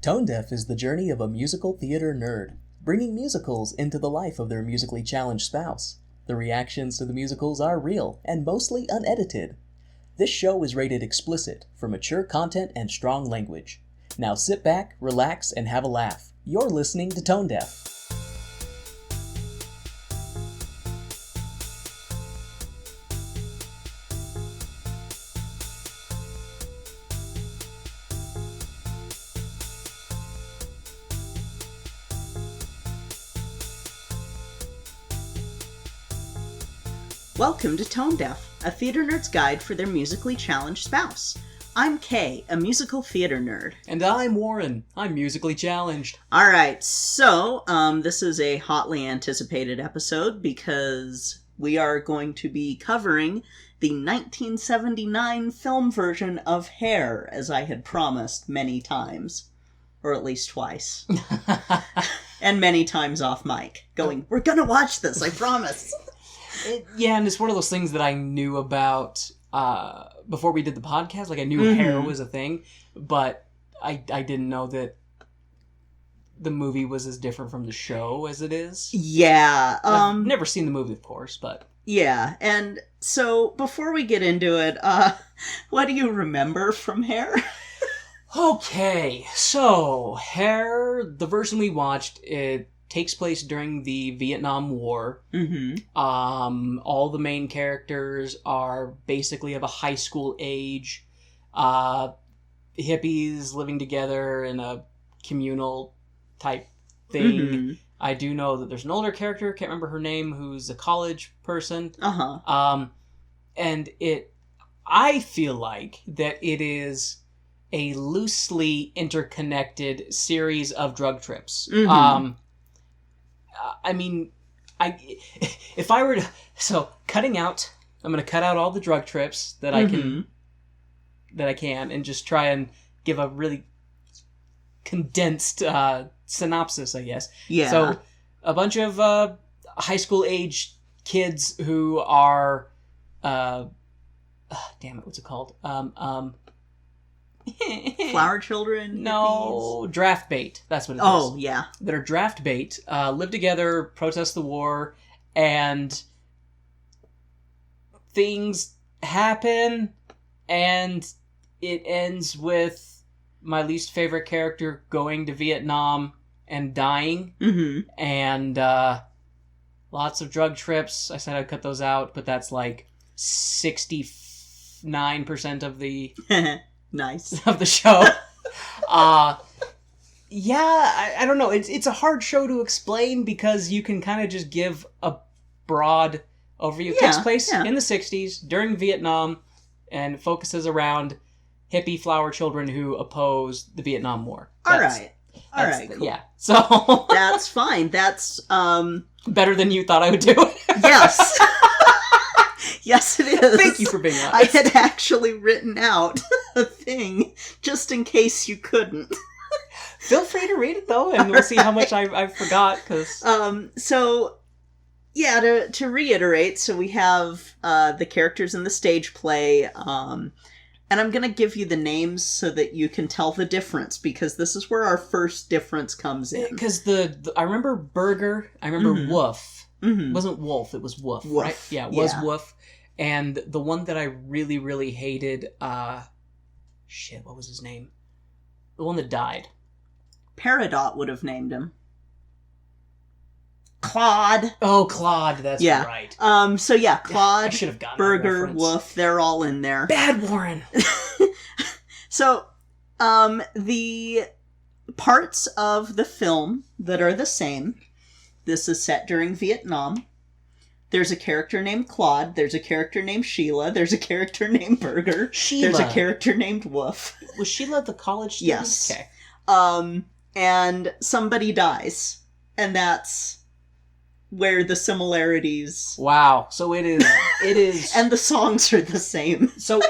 Tone Deaf is the journey of a musical theater nerd, bringing musicals into the life of their musically challenged spouse. The reactions to the musicals are real and mostly unedited. This show is rated explicit for mature content and strong language. Now sit back, relax, and have a laugh. You're listening to Tone Deaf. Welcome to Tone Deaf, a theater nerd's guide for their musically challenged spouse. I'm Kay, a musical theater nerd. And I'm Warren. I'm musically challenged. Alright, so this is a hotly anticipated episode because we are going to be covering the 1979 film version of Hair, as I had promised many times. Or at least twice. And many times off mic. Going, we're gonna watch this, I promise! Yeah, and it's one of those things that I knew about before we did the podcast. Like, I knew Hair was a thing, but I didn't know that the movie was as different from the show as it is. Yeah. I've never seen the movie, of course, but... Yeah, and so before we get into it, what do you remember from Hair? Okay, so Hair, the version we watched, it takes place during the Vietnam War. All the main characters are basically of a high school age. Hippies living together in a communal type thing. I do know that there's an older character, can't remember her name, who's a college person. And I feel like that it is a loosely interconnected series of drug trips. I mean, if I were to... So, cutting out... I'm going to cut out all the drug trips that I can... That I can, and just try and give a really condensed synopsis, I guess. Yeah. So, a bunch of high school age kids who are... damn it, what's it called? Flower children? No, hippies? Draft bait. That's what it is. Oh, yeah. That are draft bait, live together, protest the war, and things happen, and it ends with my least favorite character going to Vietnam and dying, and lots of drug trips. I said I'd cut those out, but that's like 69% of the... Nice. Of the show. Yeah, I don't know. It's a hard show to explain because you can kind of just give a broad overview. It takes place in the 60s, during Vietnam, and focuses around hippie flower children who oppose the Vietnam War. All right, cool. Yeah, so... That's fine. That's, better than you thought I would do. Yes. Yes, it is. Thank you for being honest. I had actually written out a thing just in case you couldn't. Feel free to read it, though, and we'll see how much I forgot, because... So, yeah, to reiterate, so we have the characters in the stage play, and I'm going to give you the names so that you can tell the difference, because this is where our first difference comes in. Because I remember Burger, I remember Woof. It wasn't Wolf, it was Woof, right? Yeah, it was Woof. And the one that I really, really hated, what was his name? The one that died. Peridot would have named him. Claude. Oh, Claude, that's right. So yeah, Claude, I should have gotten Burger, Woof, they're all in there. Bad Warren! So, the parts of the film that are the same, this is set during Vietnam. There's a character named Claude. There's a character named Sheila. There's a character named Burger. Sheila. There's a character named Woof. Was Sheila the college student? Yes. Okay. And somebody dies. And that's where the similarities... Wow. So it is... And the songs are the same. So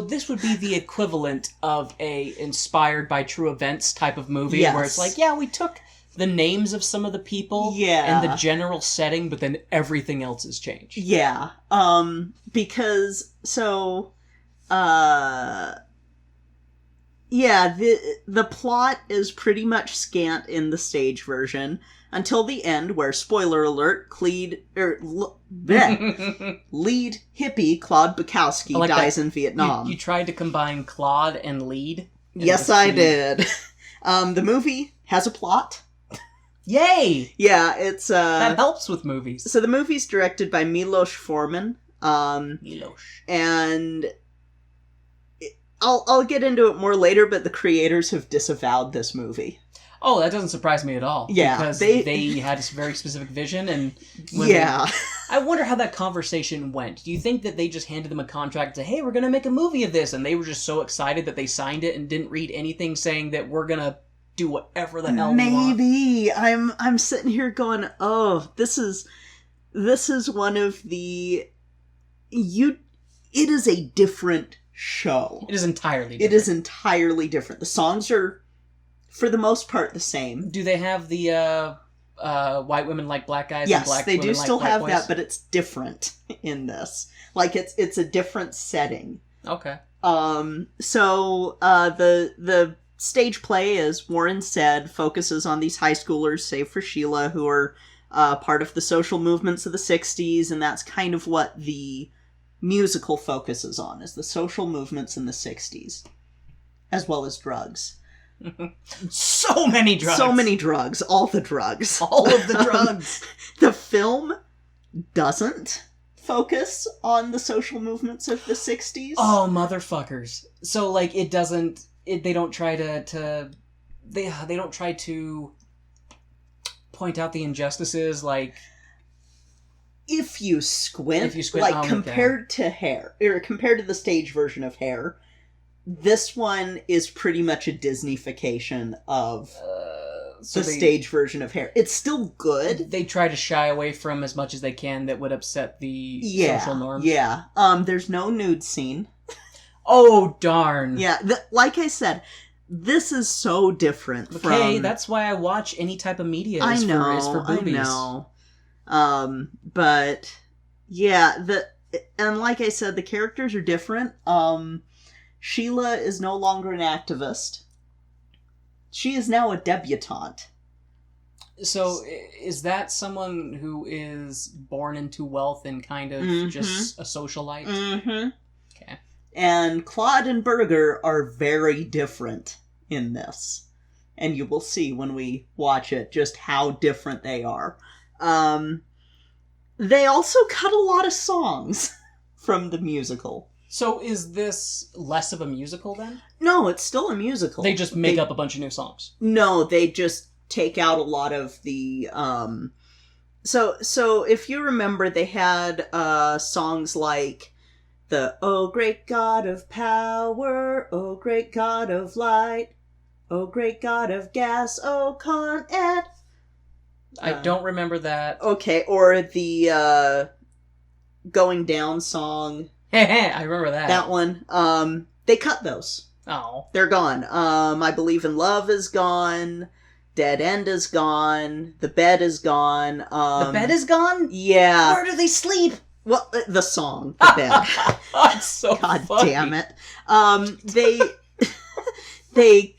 this would be the equivalent of a inspired by true events type of movie, where it's like, yeah, we took the names of some of the people and the general setting, but then everything else has changed. Yeah. Because, so, Yeah, the plot is pretty much scant in the stage version until the end, where, spoiler alert, lead hippie Claude Bukowski like dies that. in Vietnam. You tried to combine Claude and lead? Yes, I did. The movie has a plot. Yay! Yeah, it's that helps with movies. So the movie's directed by Milos Forman. And I'll get into it more later, but the creators have disavowed this movie. Oh, that doesn't surprise me at all. Yeah, because they had a very specific vision, and I wonder how that conversation went. Do you think that they just handed them a contract to, hey, we're gonna make a movie of this, and they were just so excited that they signed it and didn't read anything saying that we're gonna do whatever the hell we want? Maybe. I'm sitting here going, oh, this is one of the it is a different show. It is entirely different. It is entirely different. The songs are, for the most part, the same. Do they have the white women like black guys? Yes, and black they women do like still black have boys? that, but it's different in this. Like, it's a different setting. Okay. So the stage play, as Warren said, focuses on these high schoolers, save for Sheila, who are part of the social movements of the 60s, and that's kind of what the musical focuses on, is the social movements in the 60s, as well as drugs. So many drugs! So many drugs. All the drugs. All of the drugs! The film doesn't focus on the social movements of the 60s. Oh, motherfuckers. So, like, it doesn't... they don't try to they don't try to point out the injustices, like... If you squint, like, compared to Hair, or compared to the stage version of Hair, this one is pretty much a Disney-fication of the stage version of Hair. It's still good. They try to shy away from as much as they can that would upset the social norms. Yeah. There's no nude scene. Oh, darn. Yeah, like I said, this is so different from... Okay, that's why I watch any type of media is for boobies. I know. But yeah, and like I said, the characters are different. Sheila is no longer an activist. She is now a debutante. So is that someone who is born into wealth and kind of just a socialite? Mm-hmm. Okay. And Claude and Berger are very different in this. And you will see when we watch it just how different they are. They also cut a lot of songs from the musical. So is this less of a musical then? No, it's still a musical. They just make up a bunch of new songs. No, they just take out a lot of the So if you remember, they had songs like the "Oh Great God of Power, Oh Great God of Light, Oh Great God of Gas, Oh Con Ed." I don't remember that. Okay, or the Going Down song. I remember that. That one. They cut those. Oh. They're gone. I Believe in Love is gone. Dead End is gone. The Bed is gone. The bed is gone? Yeah. Where do they sleep? Well, the song, The Bed. That's so God funny. damn it. They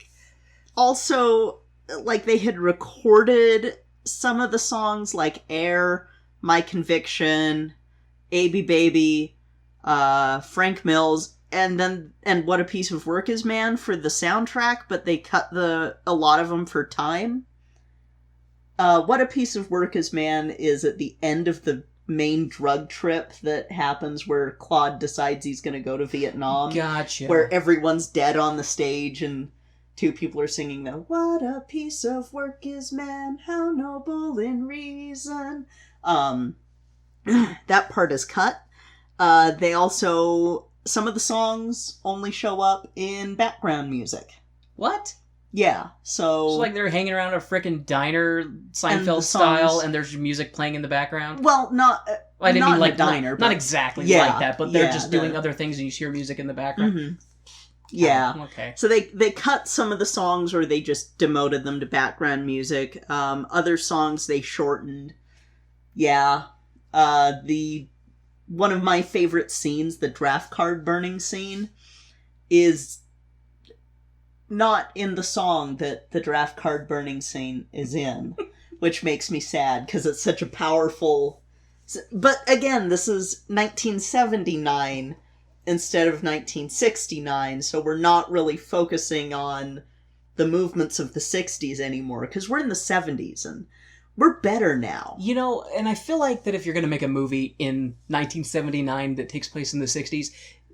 also, like, they had recorded some of the songs, like Air, My Conviction, A.B. Baby, Frank Mills, and What a Piece of Work Is Man for the soundtrack, but they cut a lot of them for time. What a Piece of Work Is Man is at the end of the main drug trip that happens where Claude decides he's going to go to Vietnam. Gotcha. Where everyone's dead on the stage and two people are singing the "What a piece of work is man, how noble in reason." That part is cut. They also, some of the songs only show up in background music. What? Yeah, so... It's like they're hanging around a frickin' diner, Seinfeld style, and there's music playing in the background? Well, I didn't mean like a diner, not exactly like that, but they're just doing the... other things and you hear music in the background. Mm-hmm. Yeah. Oh, okay. So they cut some of the songs, or they just demoted them to background music. Other songs they shortened. Yeah. One of my favorite scenes, the draft card burning scene, is not in the song that the draft card burning scene is in, which makes me sad because it's such a powerful... But again, this is 1979 instead of 1969, so we're not really focusing on the movements of the 60s anymore, because we're in the 70s, and we're better now. You know, and I feel like that if you're going to make a movie in 1979 that takes place in the 60s,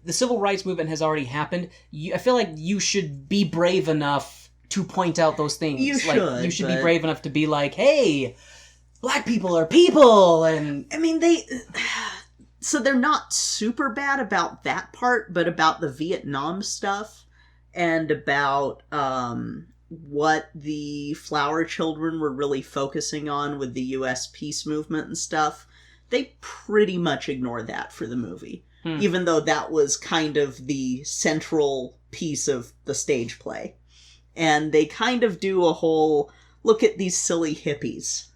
the civil rights movement has already happened. I feel like you should be brave enough to point out those things. You should be brave enough to be like, hey, black people are people, and... I mean, So they're not super bad about that part, but about the Vietnam stuff, and about what the Flower Children were really focusing on with the U.S. peace movement and stuff, they pretty much ignore that for the movie. Even though that was kind of the central piece of the stage play. And they kind of do a whole, look at these silly hippies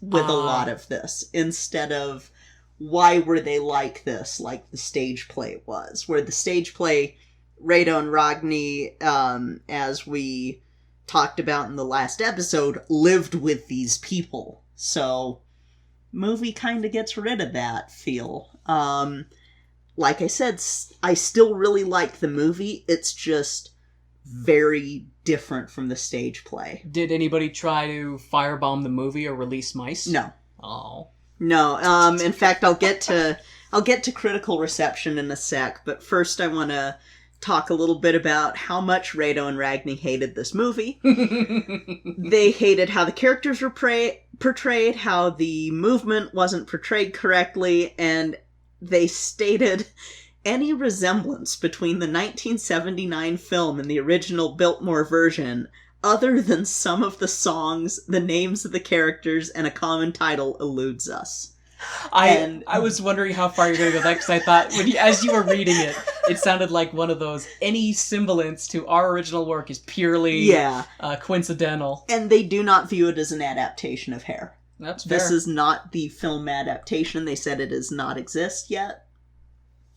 with a lot of this, instead of why were they like this, like the stage play was. Where the stage play, Rado and Ragni, as we talked about in the last episode, lived with these people. So, movie kind of gets rid of that feel. Like I said, I still really like the movie. It's just very different from the stage play. Did anybody try to firebomb the movie or release mice? No. Oh. No. In fact, I'll get to critical reception in a sec, but first I want to talk a little bit about how much Rado and Ragni hated this movie. They hated how the characters were portrayed, how the movement wasn't portrayed correctly, and they stated any resemblance between the 1979 film and the original Biltmore version, other than some of the songs, the names of the characters, and a common title, eludes us. I was wondering how far you're going to go there, because I thought, as you were reading it, it sounded like one of those, any semblance to our original work is purely coincidental. And they do not view it as an adaptation of Hair. That's fair. This is not the film adaptation. They said it does not exist yet.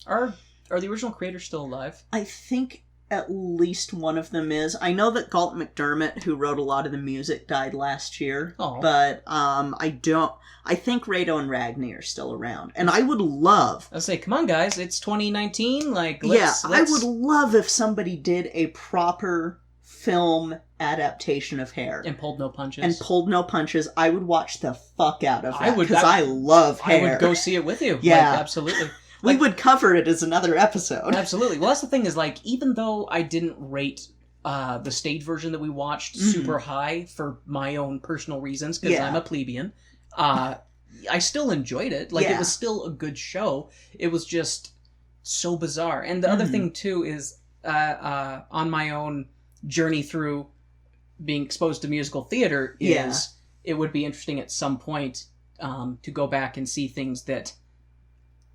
Are the original creators still alive? I think at least one of them is. I know that Galt McDermott, who wrote a lot of the music, died last year. Oh. But I think Rado and Ragni are still around. And I would love... I'll say, come on guys, it's 2019, I would love if somebody did a proper film adaptation of Hair. And pulled no punches. I would watch the fuck out of that, because I love Hair. I would go see it with you. Yeah. Absolutely. We would cover it as another episode. Absolutely. Well, that's the thing is, even though I didn't rate the stage version that we watched super high for my own personal reasons, because I'm a plebeian, I still enjoyed it. It was still a good show. It was just so bizarre. And the other thing, too, is on my own journey through being exposed to musical theater is it would be interesting at some point to go back and see things that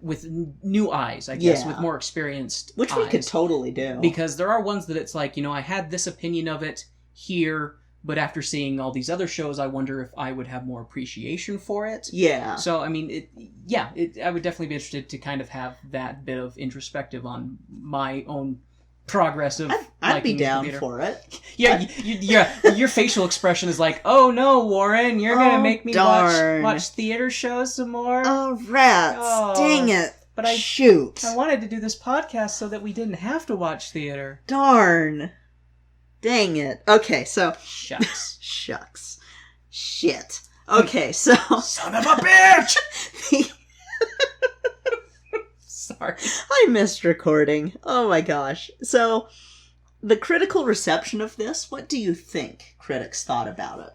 with new eyes, I guess, with more experienced Which we could totally do. Because there are ones that it's like, I had this opinion of it here, but after seeing all these other shows, I wonder if I would have more appreciation for it. Yeah. So, I mean, I would definitely be interested to kind of have that bit of introspective on my own progress of I'd be down for it. Yeah, your facial expression is like, oh no, Warren, you're going to make me watch theater shows some more? Oh, rats. Dang it. But Shoot. I wanted to do this podcast so that we didn't have to watch theater. Darn. Dang it. Okay, so... Shucks. Shucks. Shit. Okay, so... Son of a bitch! Sorry. I missed recording. Oh my gosh. So, the critical reception of this, what do you think critics thought about it?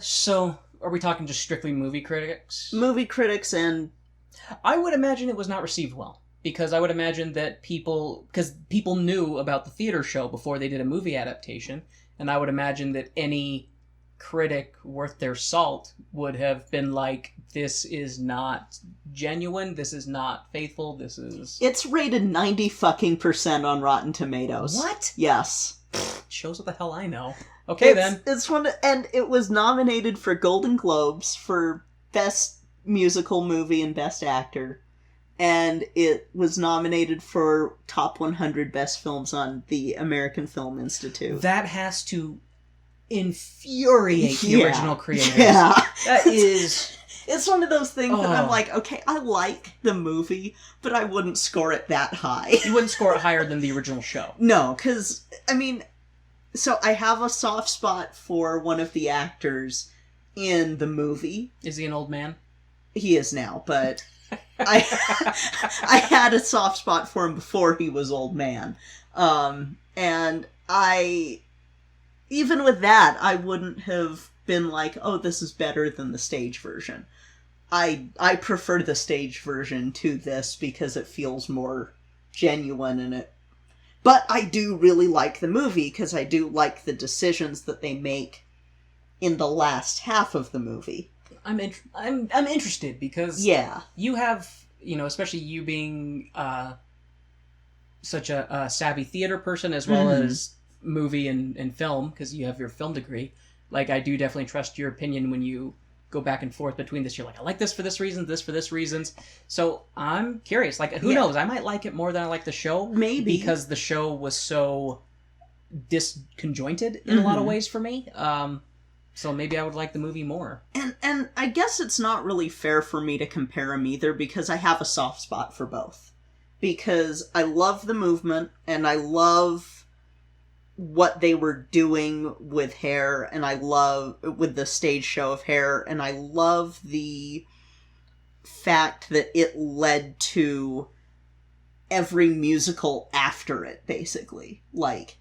So, are we talking just strictly movie critics? Movie critics and... I would imagine it was not received well. Because I would imagine that people knew about the theater show before they did a movie adaptation. And I would imagine that any critic worth their salt would have been like, this is not genuine, this is not faithful, this is... It's rated 90% on Rotten Tomatoes. What? Yes. Shows what the hell I know. Okay, then. It's one, and it was nominated for Golden Globes for Best Musical Movie and Best Actor. and it was nominated for top 100 best films on the American Film Institute. That has to infuriate the original creators. Yeah. That is... It's one of those things that I'm like, okay, I like the movie, but I wouldn't score it that high. You wouldn't score it higher than the original show. No, because, I mean, so I have a soft spot for one of the actors in the movie. Is he an old man? He is now, but I had a soft spot for him before he was old man. And even with that, I wouldn't have been like, oh, this is better than the stage version. I prefer the stage version to this because it feels more genuine in it. But I do really like the movie because I do like the decisions that they make in the last half of the movie. I'm interested because you have, especially you being such a savvy theater person as well as movie and film, because you have your film degree. Like, I do definitely trust your opinion when you go back and forth between this. You're like, I like this for this reason, this for this reasons. So I'm curious. Like, who knows? I might like it more than I like the show. Maybe. Because the show was so disconjointed in a lot of ways for me. So maybe I would like the movie more. And I guess it's not really fair for me to compare them either because I have a soft spot for both. Because I love the movement and I love what they were doing with Hair, and I love with the stage show of Hair, and I love the fact that it led to every musical after it, basically. Like,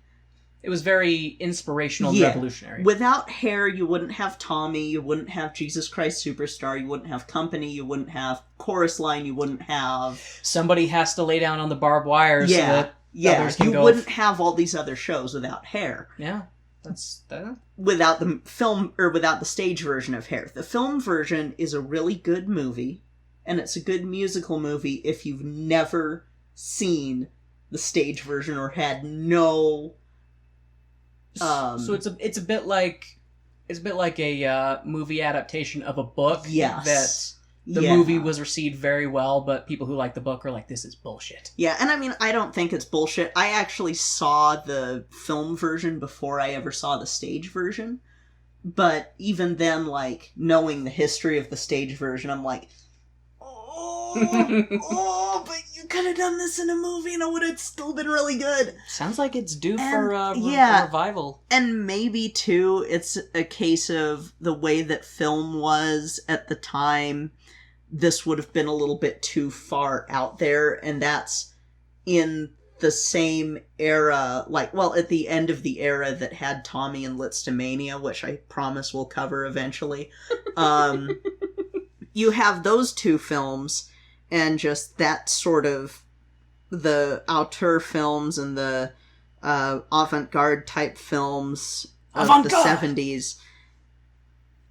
it was very inspirational and revolutionary. Without Hair, you wouldn't have Tommy, you wouldn't have Jesus Christ Superstar, you wouldn't have Company, you wouldn't have Chorus Line, you wouldn't have... Somebody has to lay down on the barbed wire so that... Yeah, you wouldn't have all these other shows without Hair. Yeah, that's that. Without the film, or without the stage version of Hair. The film version is a really good movie, and it's a good musical movie if you've never seen the stage version or had no... So it's a bit like a movie adaptation of a book. Yes. That the movie was received very well, but people who like the book are like, this is bullshit. Yeah, and I mean, I don't think it's bullshit. I actually saw the film version before I ever saw the stage version. But even then, like, knowing the history of the stage version, I'm like, but you could have done this in a movie and it would have still been really good. Sounds like it's due for a revival. And maybe, too, it's a case of the way that film was at the time. This would have been a little bit too far out there, and that's in the same era, at the end of the era that had Tommy and Litztomania, which I promise we'll cover eventually. You have those two films, and just that sort of the auteur films and the avant-garde type films of the 70s.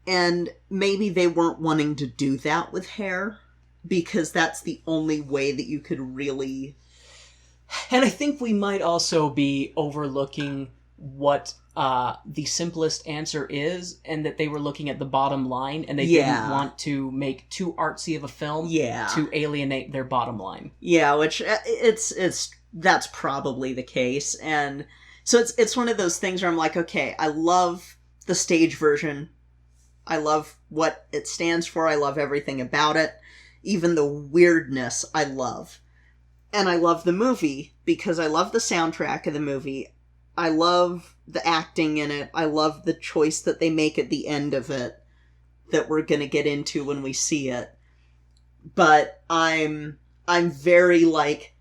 And maybe they weren't wanting to do that with Hair, because that's the only way that you could really... And I think we might also be overlooking what the simplest answer is, and that they were looking at the bottom line, and they didn't want to make too artsy of a film to alienate their bottom line. Yeah, which that's probably the case. And so it's one of those things where I'm like, okay, I love the stage version. I love what it stands for. I love everything about it. Even the weirdness I love. And I love the movie because I love the soundtrack of the movie. I love the acting in it. I love the choice that they make at the end of it that we're going to get into when we see it. But I'm very like,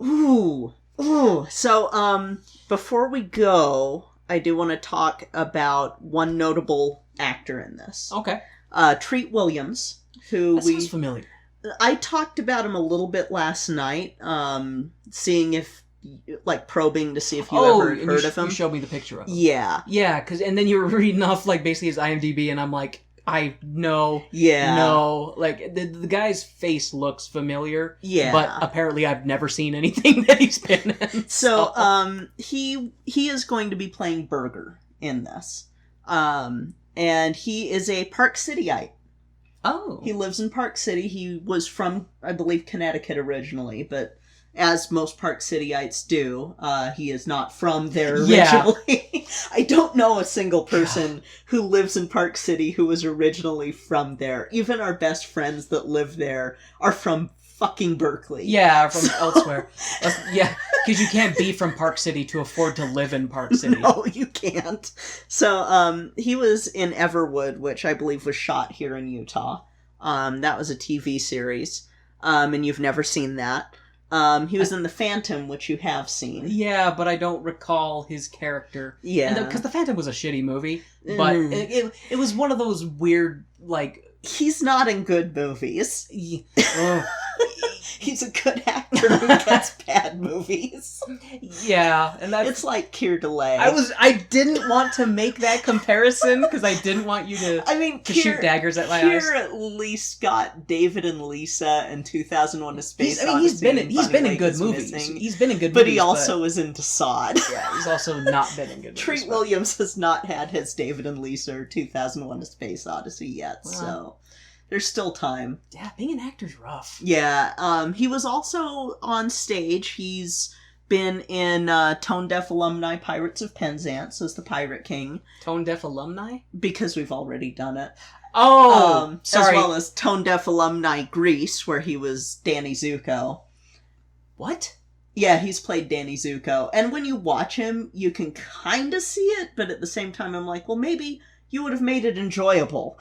ooh. So, before we go, I do want to talk about one notable actor in this. Okay. Treat Williams, who that sounds familiar. I talked about him a little bit last night, seeing if, probing to see if you ever heard of him. You showed me the picture of him. Yeah. Yeah, and then you were reading off, basically his IMDb, and I'm like, I know. Yeah. No. The guy's face looks familiar. Yeah. But apparently I've never seen anything that he's been in. So, he is going to be playing Burger in this. And he is a Park Cityite. Oh. He lives in Park City. He was from, I believe, Connecticut originally, but as most Park Cityites do, he is not from there originally. I don't know a single person who lives in Park City who was originally from there. Even our best friends that live there are from fucking Berkeley. Yeah, from elsewhere. Yeah, because you can't be from Park City to afford to live in Park City. No, you can't. So, he was in Everwood, which I believe was shot here in Utah. That was a TV series. And you've never seen that. He was in The Phantom, which you have seen. Yeah, but I don't recall his character. Yeah. Because The Phantom was a shitty movie, but it was one of those weird, like... He's not in good movies. He's a good actor who gets bad movies. Yeah, and that's... It's like Keir Delay. I didn't want to make that comparison, because I didn't want you to shoot daggers at my eyes. Keir at least got David and Lisa in 2001: A Space Odyssey. He's been in good movies. He's been in good movies. But he also was into Sod. Yeah, he's also not been in good movies. Treat Williams has not had his David and Lisa or 2001: A Space Odyssey yet, so... There's still time. Yeah, being an actor's rough. Yeah, he was also on stage. He's been in Tone Deaf Alumni Pirates of Penzance as the Pirate King. Tone Deaf Alumni? Because we've already done it. Oh, sorry. As well as Tone Deaf Alumni Grease, where he was Danny Zuko. What? Yeah, he's played Danny Zuko. And when you watch him, you can kind of see it, but at the same time I'm like, well, maybe you would have made it enjoyable.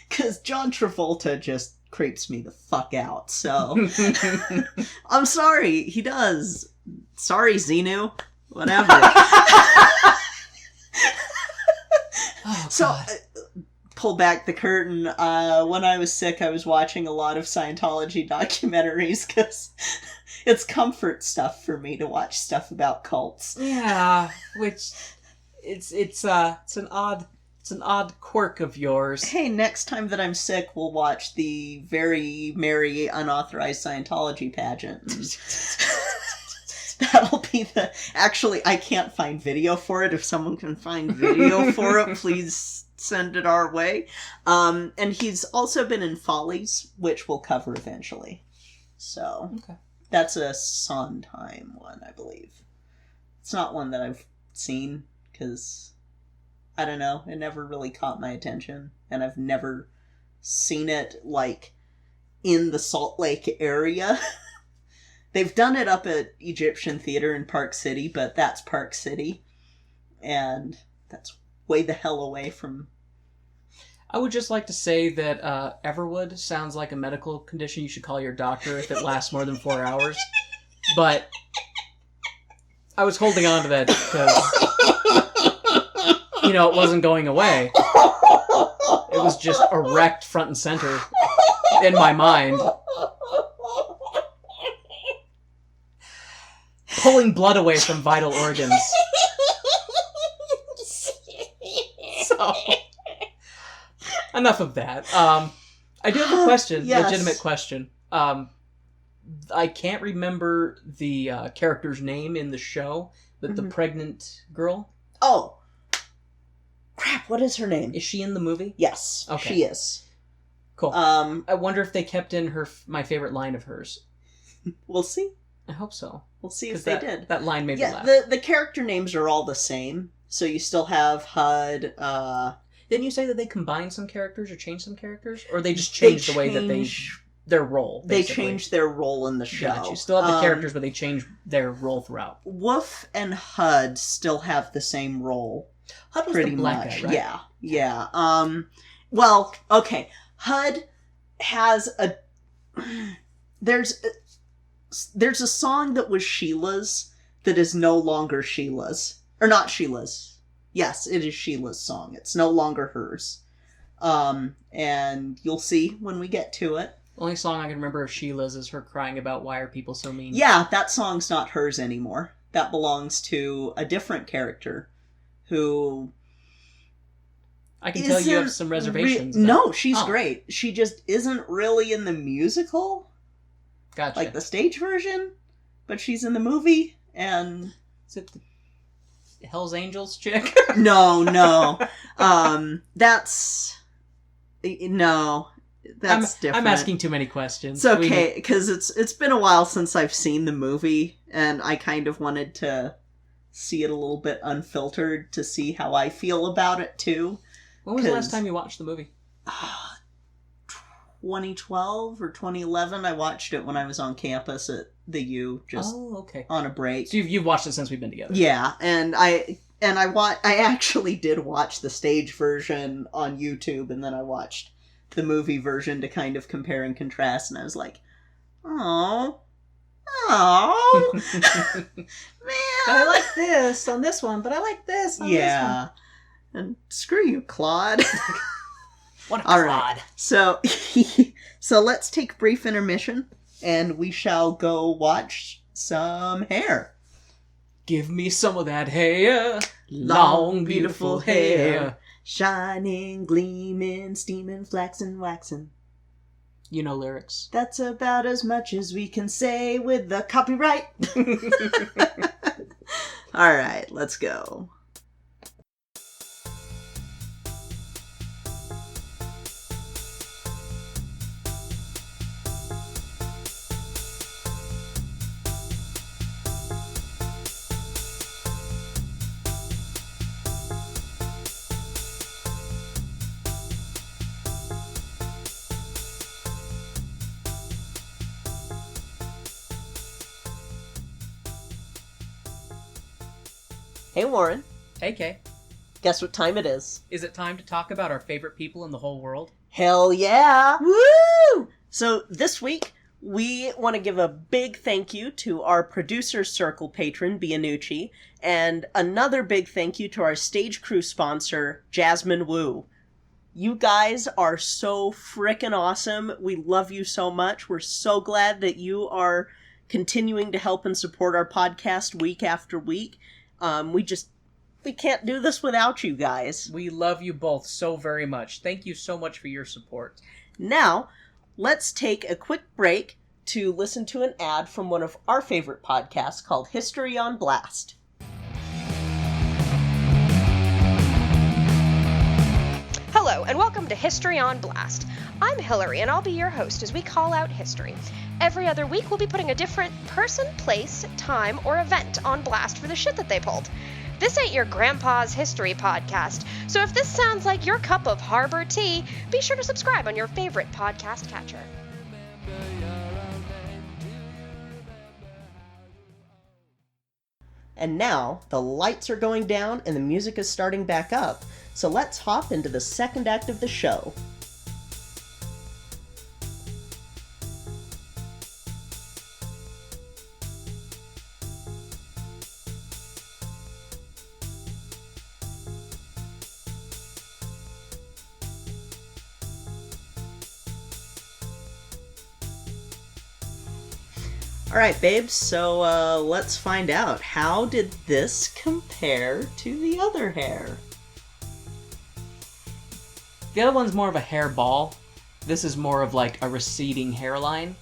Because John Travolta just creeps me the fuck out, so... I'm sorry, he does. Sorry, Xenu. Whatever. Oh, so, pull back the curtain. When I was sick, I was watching a lot of Scientology documentaries, because it's comfort stuff for me to watch stuff about cults. Yeah, which... It's an odd quirk of yours. Hey, next time that I'm sick, we'll watch the very merry unauthorized Scientology pageant. That'll be the... Actually, I can't find video for it. If someone can find video for it, please send it our way. And he's also been in Follies, which we'll cover eventually. So, okay. That's a Sondheim one, I believe. It's not one that I've seen, because... I don't know, it never really caught my attention, and I've never seen it, like, in the Salt Lake area. They've done it up at Egyptian Theater in Park City, but that's Park City, and that's way the hell away from... I would just like to say that Everwood sounds like a medical condition you should call your doctor if it lasts more than 4 hours, but I was holding on to that because... it wasn't going away. It was just erect front and center in my mind. Pulling blood away from vital organs. So, enough of that. I do have a question, yes. Legitimate question. I can't remember the character's name in the show, but the pregnant girl. Oh. Crap, what is her name? Is she in the movie? Yes, okay. She is. Cool. I wonder if they kept in my favorite line of hers. We'll see. I hope so. We'll see if they did. That line made me laugh. The character names are all the same. So you still have HUD. Didn't you say that they combined some characters or changed some characters? Or they just changed the way that their role, basically? They changed their role in the show. Gotcha. You still have the characters, but they changed their role throughout. Woof and HUD still have the same role. HUD was pretty the black much. guy, right? Yeah. Well, okay. HUD has a... There's a song that was Sheila's that is no longer Sheila's. Or not Sheila's. Yes, it is Sheila's song. It's no longer hers. And you'll see when we get to it. The only song I can remember of Sheila's is her crying about why are people so mean. Yeah, that song's not hers anymore. That belongs to a different character who... I can tell you have some reservations. No, she's great. She just isn't really in the musical. Gotcha. Like the stage version, but she's in the movie, and... Is it the Hell's Angels chick? No. That's... No, that's different. I'm asking too many questions. It's okay, because it's been a while since I've seen the movie, and I kind of wanted to see it a little bit unfiltered to see how I feel about it, too. When was the last time you watched the movie? 2012 or 2011. I watched it when I was on campus at the U, just on a break. So you've watched it since we've been together. Yeah, and I actually did watch the stage version on YouTube, and then I watched the movie version to kind of compare and contrast, and I was like, oh, man. I like this on this one, but I like this on this one. And screw you, Claude. What a Claude. Right. So let's take a brief intermission, and we shall go watch some Hair. Give me some of that hair, long, beautiful hair. Shining, gleaming, steaming, flaxing, waxing. You know lyrics. That's about as much as we can say with the copyright. All right, let's go. Hey, Warren. Hey, Kay. Guess what time it is? Is it time to talk about our favorite people in the whole world? Hell yeah! Woo! So this week, we want to give a big thank you to our Producer Circle patron, Bianucci, and another big thank you to our stage crew sponsor, Jasmine Wu. You guys are so frickin' awesome. We love you so much. We're so glad that you are continuing to help and support our podcast week after week. We can't do this without you guys. We love you both so very much. Thank you so much for your support. Now, let's take a quick break to listen to an ad from one of our favorite podcasts called History on Blast. Hello, and welcome to History on Blast. I'm Hillary, and I'll be your host as we call out history. Every other week, we'll be putting a different person, place, time, or event on blast for the shit that they pulled. This ain't your grandpa's history podcast, so if this sounds like your cup of harbor tea, be sure to subscribe on your favorite podcast catcher. And now, the lights are going down and the music is starting back up, so let's hop into the second act of the show. Alright, babes, so let's find out. How did this compare to the other Hair? The other one's more of a hair ball. This is more of like a receding hairline.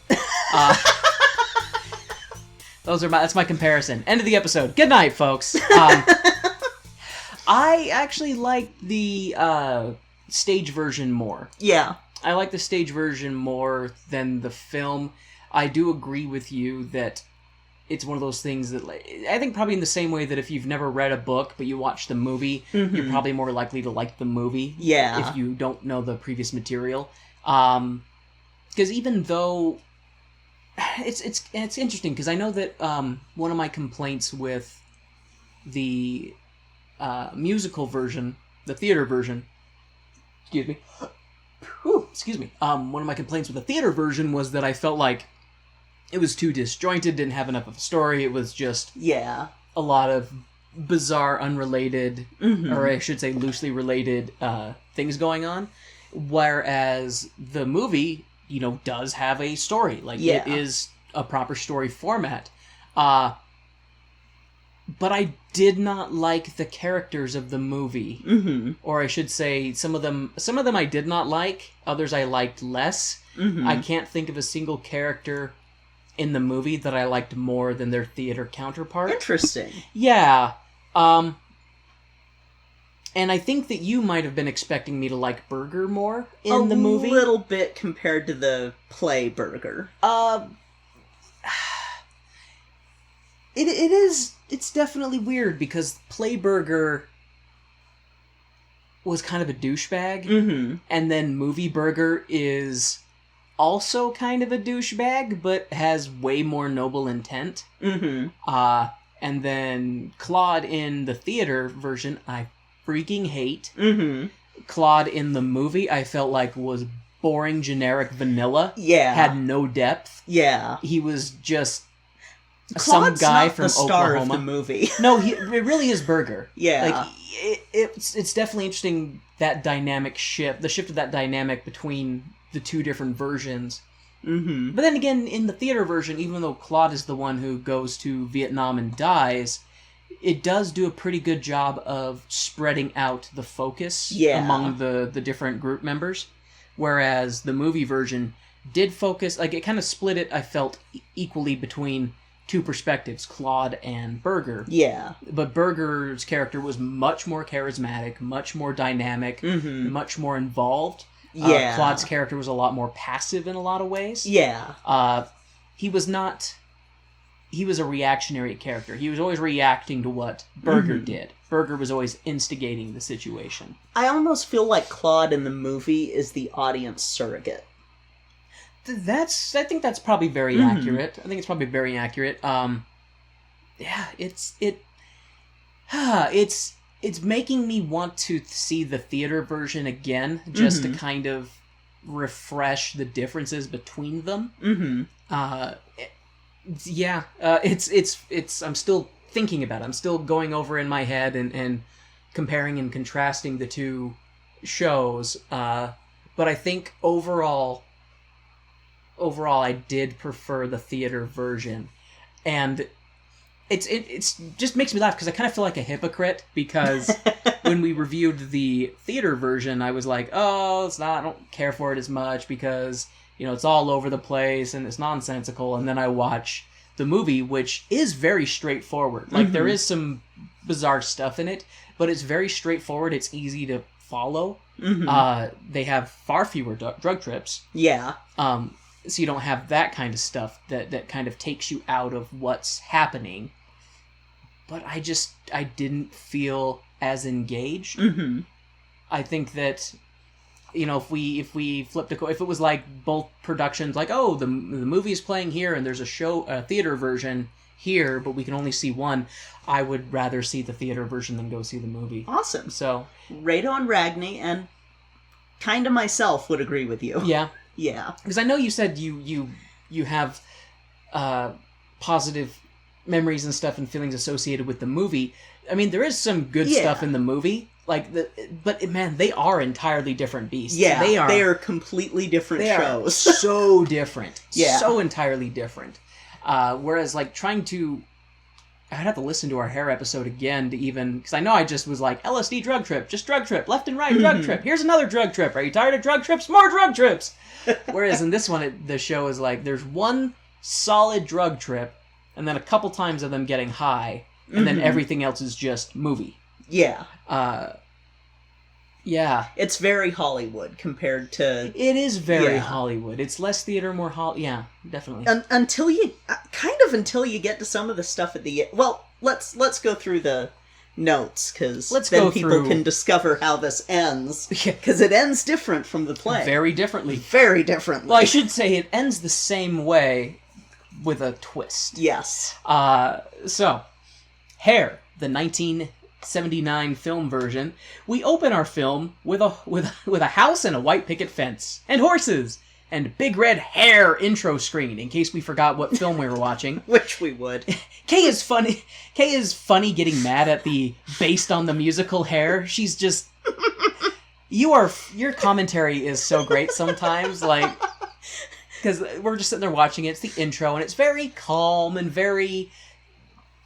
That's my comparison. End of the episode. Good night, folks. I actually like the stage version more. Yeah. I like the stage version more than the film. I do agree with you that it's one of those things that, I think probably in the same way that if you've never read a book but you watch the movie, you're probably more likely to like the movie. Yeah. If you don't know the previous material. Because even though... It's interesting, because I know that one of my complaints with the musical version, the theater version... Excuse me. One of my complaints with the theater version was that I felt like it was too disjointed, didn't have enough of a story. It was just a lot of bizarre, unrelated, or I should say loosely related things going on. Whereas the movie, does have a story. It is a proper story format. But I did not like the characters of the movie. Or I should say, some of them I did not like, others I liked less. I can't think of a single character in the movie that I liked more than their theater counterpart. Interesting. Yeah. And I think that you might have been expecting me to like Burger more in the movie. A little bit compared to the play Burger. It's definitely weird because play Burger was kind of a douchebag. Mm-hmm. And then movie Burger is also kind of a douchebag, but has way more noble intent. Mm-hmm. And then Claude in the theater version, I freaking hate. Mm-hmm. Claude in the movie, I felt like was boring, generic vanilla. Yeah. Had no depth. Yeah. He was just Claude's some guy not from the star Oklahoma. of the movie. No, it really is Burger. Yeah. Like, it's definitely interesting, that dynamic shift, the shift of that dynamic between the two different versions. Mm-hmm. But then again, in the theater version, even though Claude is the one who goes to Vietnam and dies, it does do a pretty good job of spreading out the focus among the different group members. Whereas the movie version did focus, like, it kind of split it, I felt, equally between two perspectives, Claude and Burger. Yeah. But Burger's character was much more charismatic, much more dynamic, much more involved. Yeah. Claude's character was a lot more passive in a lot of ways. Yeah. He was a reactionary character. He was always reacting to what Burger did. Burger was always instigating the situation. I almost feel like Claude in the movie is the audience surrogate. I think that's probably very accurate. I think it's probably very accurate. It's making me want to see the theater version again, just to kind of refresh the differences between them. I'm still thinking about it. I'm still going over in my head and comparing and contrasting the two shows. But I think overall, I did prefer the theater version, and it's just makes me laugh because I kind of feel like a hypocrite because when we reviewed the theater version, I was like, oh, I don't care for it as much because, it's all over the place and it's nonsensical. And then I watch the movie, which is very straightforward. Like, there is some bizarre stuff in it, but it's very straightforward. It's easy to follow. They have far fewer drug trips. Yeah. So you don't have that kind of stuff that kind of takes you out of what's happening. But I didn't feel as engaged. I think that, if we flipped if it was like both productions, like, oh, the movie is playing here and there's a theater version here, but we can only see one, I would rather see the theater version than go see the movie. Awesome. So Rado and Ragni and kind of myself would agree with you. Yeah. Yeah. Because I know you said you have positive memories and stuff and feelings associated with the movie. I mean, there is some good stuff in the movie, but man, they are entirely different beasts. Yeah, they are completely different shows. Are so different. Yeah. So entirely different. Whereas, like, I'd have to listen to our hair episode again to even, because I know I just was like, LSD drug trip, just drug trip, left and right drug trip, here's another drug trip, are you tired of drug trips? More drug trips! Whereas in this one, the show is like, there's one solid drug trip, and then a couple times of them getting high, and then everything else is just movie. Yeah. Yeah. It's very Hollywood compared to... It is very Hollywood. It's less theater, more Yeah, definitely. Until you get to some of the stuff at the... Well, let's go through the notes, because then people can discover how this ends. Because it ends different from the play. Very differently. Very differently. Well, I should say it ends the same way with a twist. Yes. So, Hair, the 1979 film version. We open our film with a house and a white picket fence and horses and big red hair intro screen in case we forgot what film we were watching. Which we would. Kay is funny getting mad at the based on the musical Hair. She's just your commentary is so great sometimes, like, because we're just sitting there watching it. It's the intro and it's very calm and very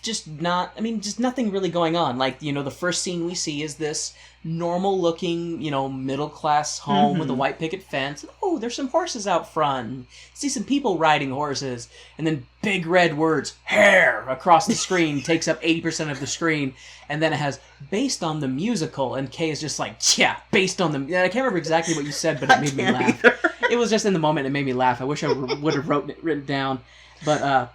just nothing really going on. Like, the first scene we see is this normal-looking, middle-class home with a white picket fence. Oh, there's some horses out front. See some people riding horses. And then big red words, hair, across the screen, takes up 80% of the screen. And then it has, based on the musical. And Kay is just like, yeah, based on the... I can't remember exactly what you said, but it made me laugh. It was just in the moment, it made me laugh. I wish I would have written down. But,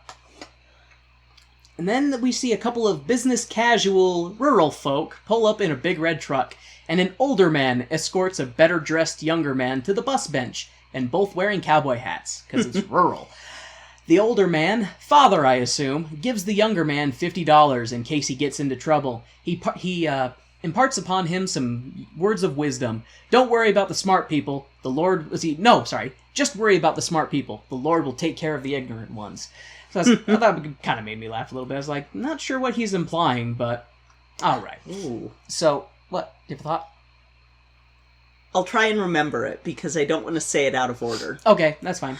and then we see a couple of business casual rural folk pull up in a big red truck, and an older man escorts a better dressed younger man to the bus bench, and both wearing cowboy hats, because it's rural. The older man, father I assume, gives the younger man $50 in case he gets into trouble. He imparts upon him some words of wisdom. Don't worry about the smart people. Just worry about the smart people. The Lord will take care of the ignorant ones. So I thought it kind of made me laugh a little bit. I was like, not sure what he's implying, but all right. Ooh. So, what? Do you have a thought? I'll try and remember it, because I don't want to say it out of order. Okay, that's fine.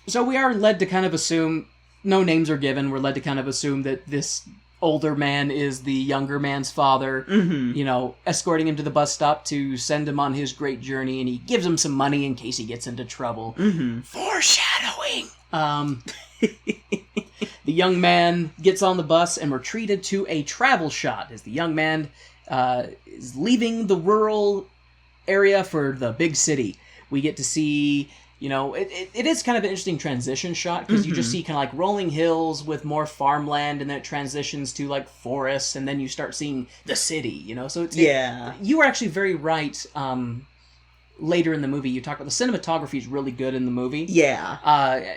So we are led to kind of assume, no names are given, we're led to kind of assume that this older man is the younger man's father, escorting him to the bus stop to send him on his great journey, and he gives him some money in case he gets into trouble. Foreshadowing! The young man gets on the bus, and we're treated to a travel shot as the young man is leaving the rural area for the big city. We get to see, it is kind of an interesting transition shot, because you just see kind of like rolling hills with more farmland, and then it transitions to like forests, and then you start seeing the city, so you were actually very right. Later in the movie, you talk about the cinematography is really good in the movie. Yeah.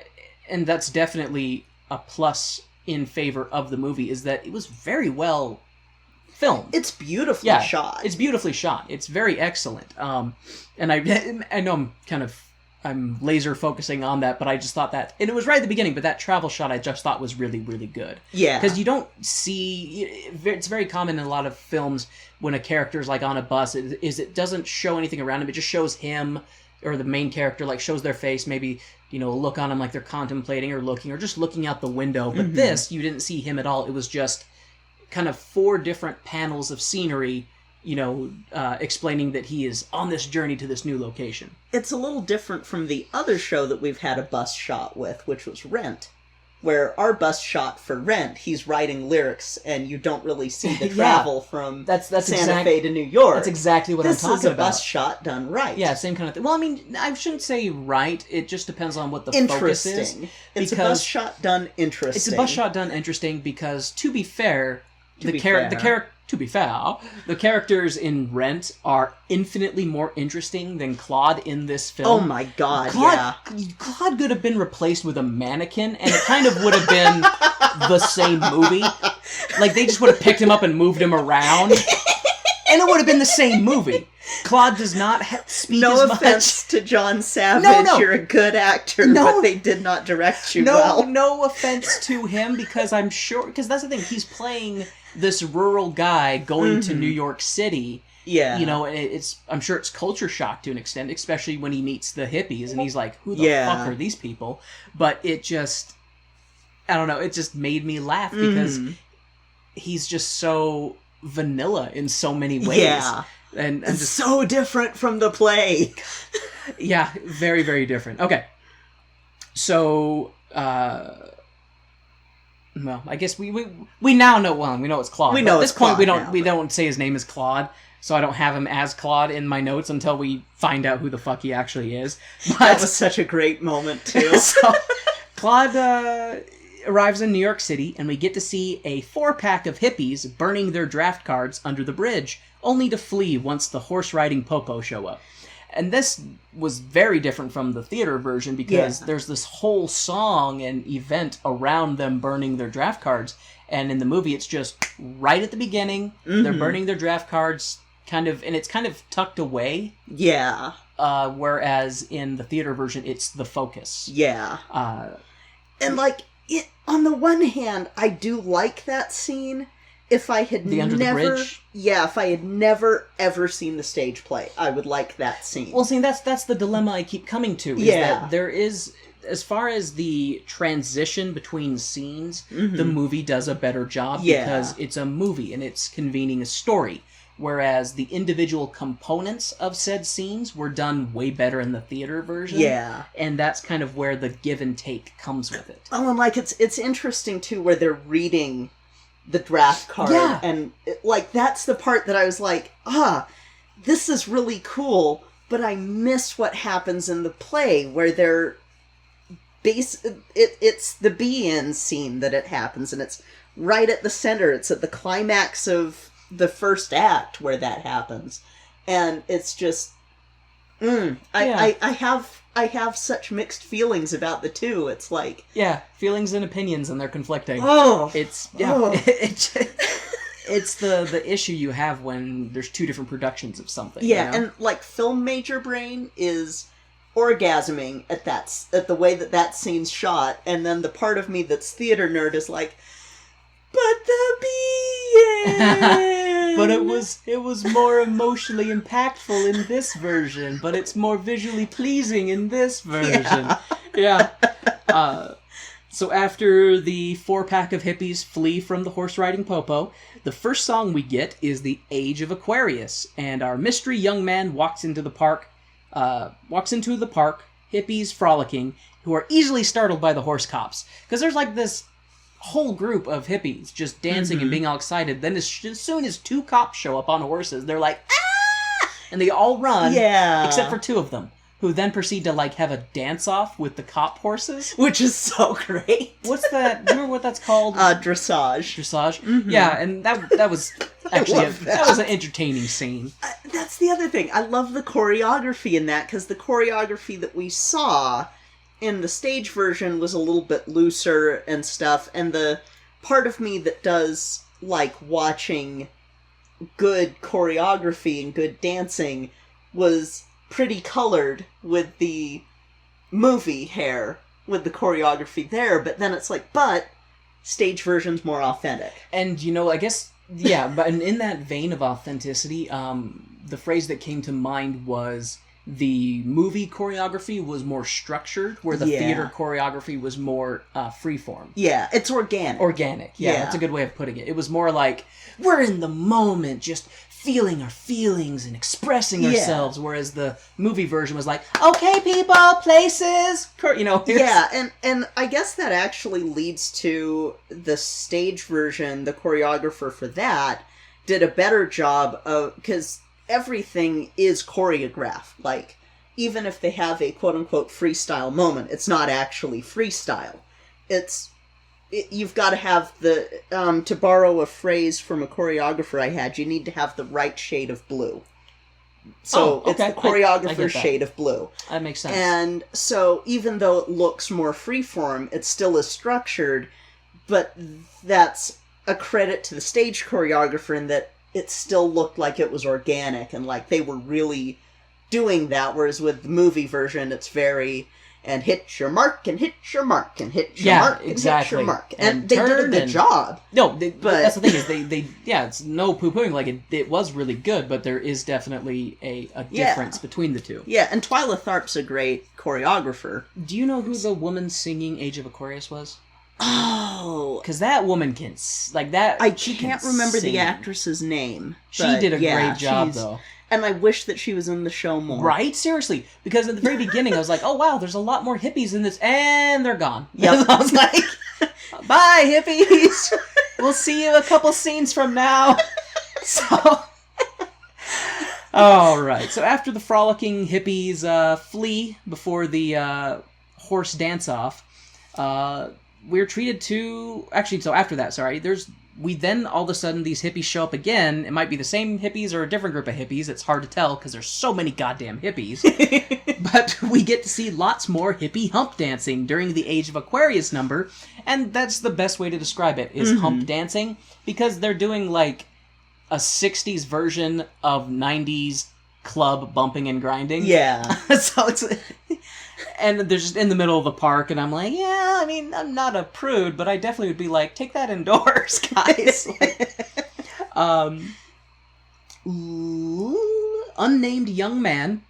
And that's definitely a plus in favor of the movie, is that it was very well filmed. It's beautifully shot. It's beautifully shot. It's very excellent. And I know I'm laser focusing on that, but I just thought that, and it was right at the beginning, but that travel shot I just thought was really, really good. Yeah. Because you don't see, it's very common in a lot of films when a character's like on a bus, it doesn't show anything around him, it just shows him, or the main character, like shows their face, maybe, look on him like they're contemplating or looking, or just looking out the window. But this, you didn't see him at all. It was just kind of 4 different panels of scenery, explaining that he is on this journey to this new location. It's a little different from the other show that we've had a bus shot with, which was Rent, where our bus shot for Rent, he's writing lyrics, and you don't really see the travel from Santa Fe to New York. That's exactly what I'm talking about. This is a bus shot done right. Yeah, same kind of thing. Well, I mean, I shouldn't say right. It just depends on what the focus is. It's a bus shot done interesting. It's a bus shot done interesting because, to be fair, the characters in Rent are infinitely more interesting than Claude in this film. Oh my god, Claude could have been replaced with a mannequin, and it kind of would have been the same movie. Like, they just would have picked him up and moved him around, and it would have been the same movie. Claude does not speak as much. No offense to John Savage, no. You're a good actor, but they did not direct you well. No offense to him, because I'm sure, because that's the thing, he's playing this rural guy going to New York City. Yeah. I'm sure it's culture shock to an extent, especially when he meets the hippies, and he's like, who the fuck are these people? But it just, I don't know, it just made me laugh, because he's just so vanilla in so many ways. Yeah. And just so different from the play. Yeah, very, very different. Okay. So, well, I guess we now know. Well, we know it's Claude. We know at this point Claude we don't say his name is Claude, so I don't have him as Claude in my notes until we find out who the fuck he actually is. But, that was such a great moment too. So, Claude arrives in New York City, and we get to see a 4-pack of hippies burning their draft cards under the bridge, only to flee once the horse-riding popo show up. And this was very different from the theater version, because there's this whole song and event around them burning their draft cards. And in the movie, it's just right at the beginning, they're burning their draft cards, and it's kind of tucked away. Yeah. Whereas in the theater version, it's the focus. Yeah. And on the one hand, I do like that scene. If I had the bridge? Yeah, if I had never, ever seen the stage play, I would like that scene. Well, see, that's the dilemma I keep coming to, is that there is, as far as the transition between scenes, the movie does a better job because it's a movie and it's convening a story. Whereas the individual components of said scenes were done way better in the theater version. Yeah. And that's kind of where the give and take comes with it. Oh, and, like, it's interesting, too, where they're reading the draft card. Yeah. And, that's the part that I was like, this is really cool, but I miss what happens in the play, where they're... It's the be-in scene that it happens, and it's right at the center. It's at the climax of the first act where that happens, and it's just I have such mixed feelings about the two. It's like feelings and opinions, and they're conflicting. It's the issue you have when there's two different productions of something. And like Film Major Brain is orgasming at the way that scene's shot, and then the part of me that's theater nerd is like, but the be-in. But it was more emotionally impactful in this version, but it's more visually pleasing in this version. Yeah. So after the 4-pack of hippies flee from the horse-riding popo, the first song we get is The Age of Aquarius, and our mystery young man walks into the park, hippies frolicking, who are easily startled by the horse cops. Because there's like this whole group of hippies just dancing and being all excited. Then as soon as 2 cops show up on horses, they're like, ah! And they all run, except for 2 of them, who then proceed to like have a dance-off with the cop horses. Which is so great. What's that? Do you remember what that's called? Dressage. Dressage? Mm-hmm. Yeah, and that was actually that was an entertaining scene. That's the other thing. I love the choreography in that, because the choreography that we saw in the stage version was a little bit looser and stuff, and the part of me that does like watching good choreography and good dancing was pretty colored with the movie hair, with the choreography there, but then it's like, but stage version's more authentic. And, I guess, but in that vein of authenticity, the phrase that came to mind was the movie choreography was more structured, where the theater choreography was more freeform. Yeah, it's organic. Organic, that's a good way of putting it. It was more like, we're in the moment, just feeling our feelings and expressing ourselves, whereas the movie version was like, okay, people, places, Yeah, and I guess that actually leads to the stage version. The choreographer for that did a better job of, because everything is choreographed. Like, even if they have a quote-unquote freestyle moment, it's not actually freestyle. You've got to have to borrow a phrase from a choreographer I had, you need to have the right shade of blue. So it's the choreographer's shade of blue. That makes sense. And so even though it looks more freeform, it still is structured, but that's a credit to the stage choreographer in that it still looked like it was organic and like they were really doing that, whereas with the movie version, it's very... and hit your mark, and hit your mark, and hit your mark, and hit your mark. And they did a good job. No, but that's the thing is, they it's no poo-pooing, like, it was really good, but there is definitely a difference between the two. Yeah, and Twyla Tharp's a great choreographer. Do you know who the woman singing Age of Aquarius was? Oh. Because that woman can, like, that... I can't remember the actress's name. She did a great job, though. And I wish that she was in the show more. Right? Seriously. Because at the very beginning, I was like, oh, wow, there's a lot more hippies in this. And they're gone. Yep. I was like, bye, hippies. We'll see you a couple scenes from now. So... all right. So after the frolicking hippies flee before the horse dance-off, we're treated to... Actually, so after that, sorry, we then, all of a sudden, these hippies show up again. It might be the same hippies or a different group of hippies. It's hard to tell because there's so many goddamn hippies. But we get to see lots more hippie hump dancing during the Age of Aquarius number. And that's the best way to describe it, is hump dancing. Because they're doing, like, a 60s version of 90s club bumping and grinding. Yeah. So it's... And they're just in the middle of the park, and I'm like, yeah, I mean, I'm not a prude, but I definitely would be like, take that indoors, guys. Unnamed young man,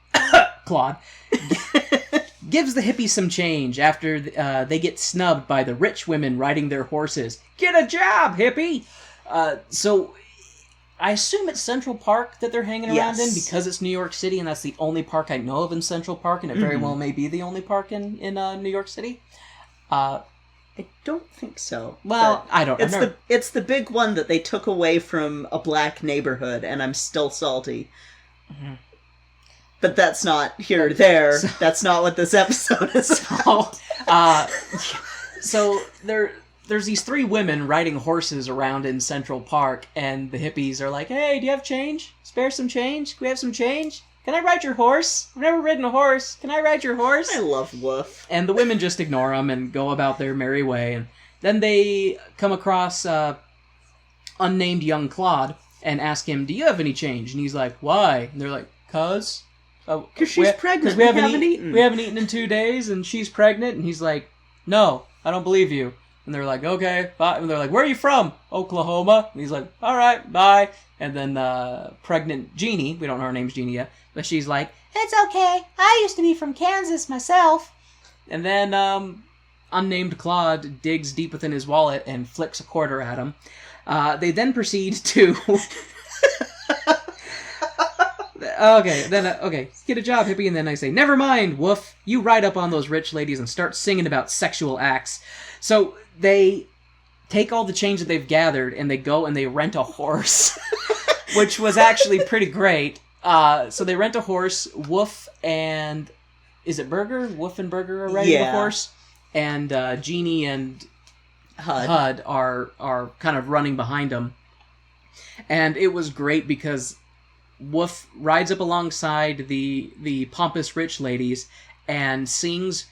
Claude, gives the hippies some change after they get snubbed by the rich women riding their horses. Get a job, hippie! So I assume it's Central Park that they're hanging around in because it's New York City, and that's the only park I know of in Central Park, and it very well may be the only park in New York City. I don't think so. Well, I don't. It's the big one that they took away from a black neighborhood, and I'm still salty. Mm-hmm. But that's not here or there. So, that's not what this episode is about. So there's these three women riding horses around in Central Park, and the hippies are like, "Hey, do you have change? Spare some change? Can we have some change? Can I ride your horse? I've never ridden a horse. Can I ride your horse?" I love Woof. And the women just ignore them and go about their merry way. And then they come across unnamed young Claude and ask him, "Do you have any change?" And he's like, "Why?" And they're like, "'Cause she's pregnant. We haven't eaten. We haven't eaten in 2 days, and she's pregnant." And he's like, "No, I don't believe you." And they're like, "Okay, bye." And they're like, "Where are you from?" "Oklahoma." And he's like, "All right, bye." And then pregnant Jeannie, we don't know her name's Jeannie yet, but she's like, "It's okay. I used to be from Kansas myself." And then unnamed Claude digs deep within his wallet and flicks a quarter at him. They then proceed to... Okay, get a job, hippie. And then I say, "Never mind, Woof. You ride up on those rich ladies and start singing about sexual acts." So they take all the change that they've gathered and they go and they rent a horse, which was actually pretty great. So they rent a horse. Woof and... Is it Burger? Woof and Burger are riding the horse. And Jeannie and Hud are kind of running behind them. And it was great because Woof rides up alongside the pompous rich ladies and sings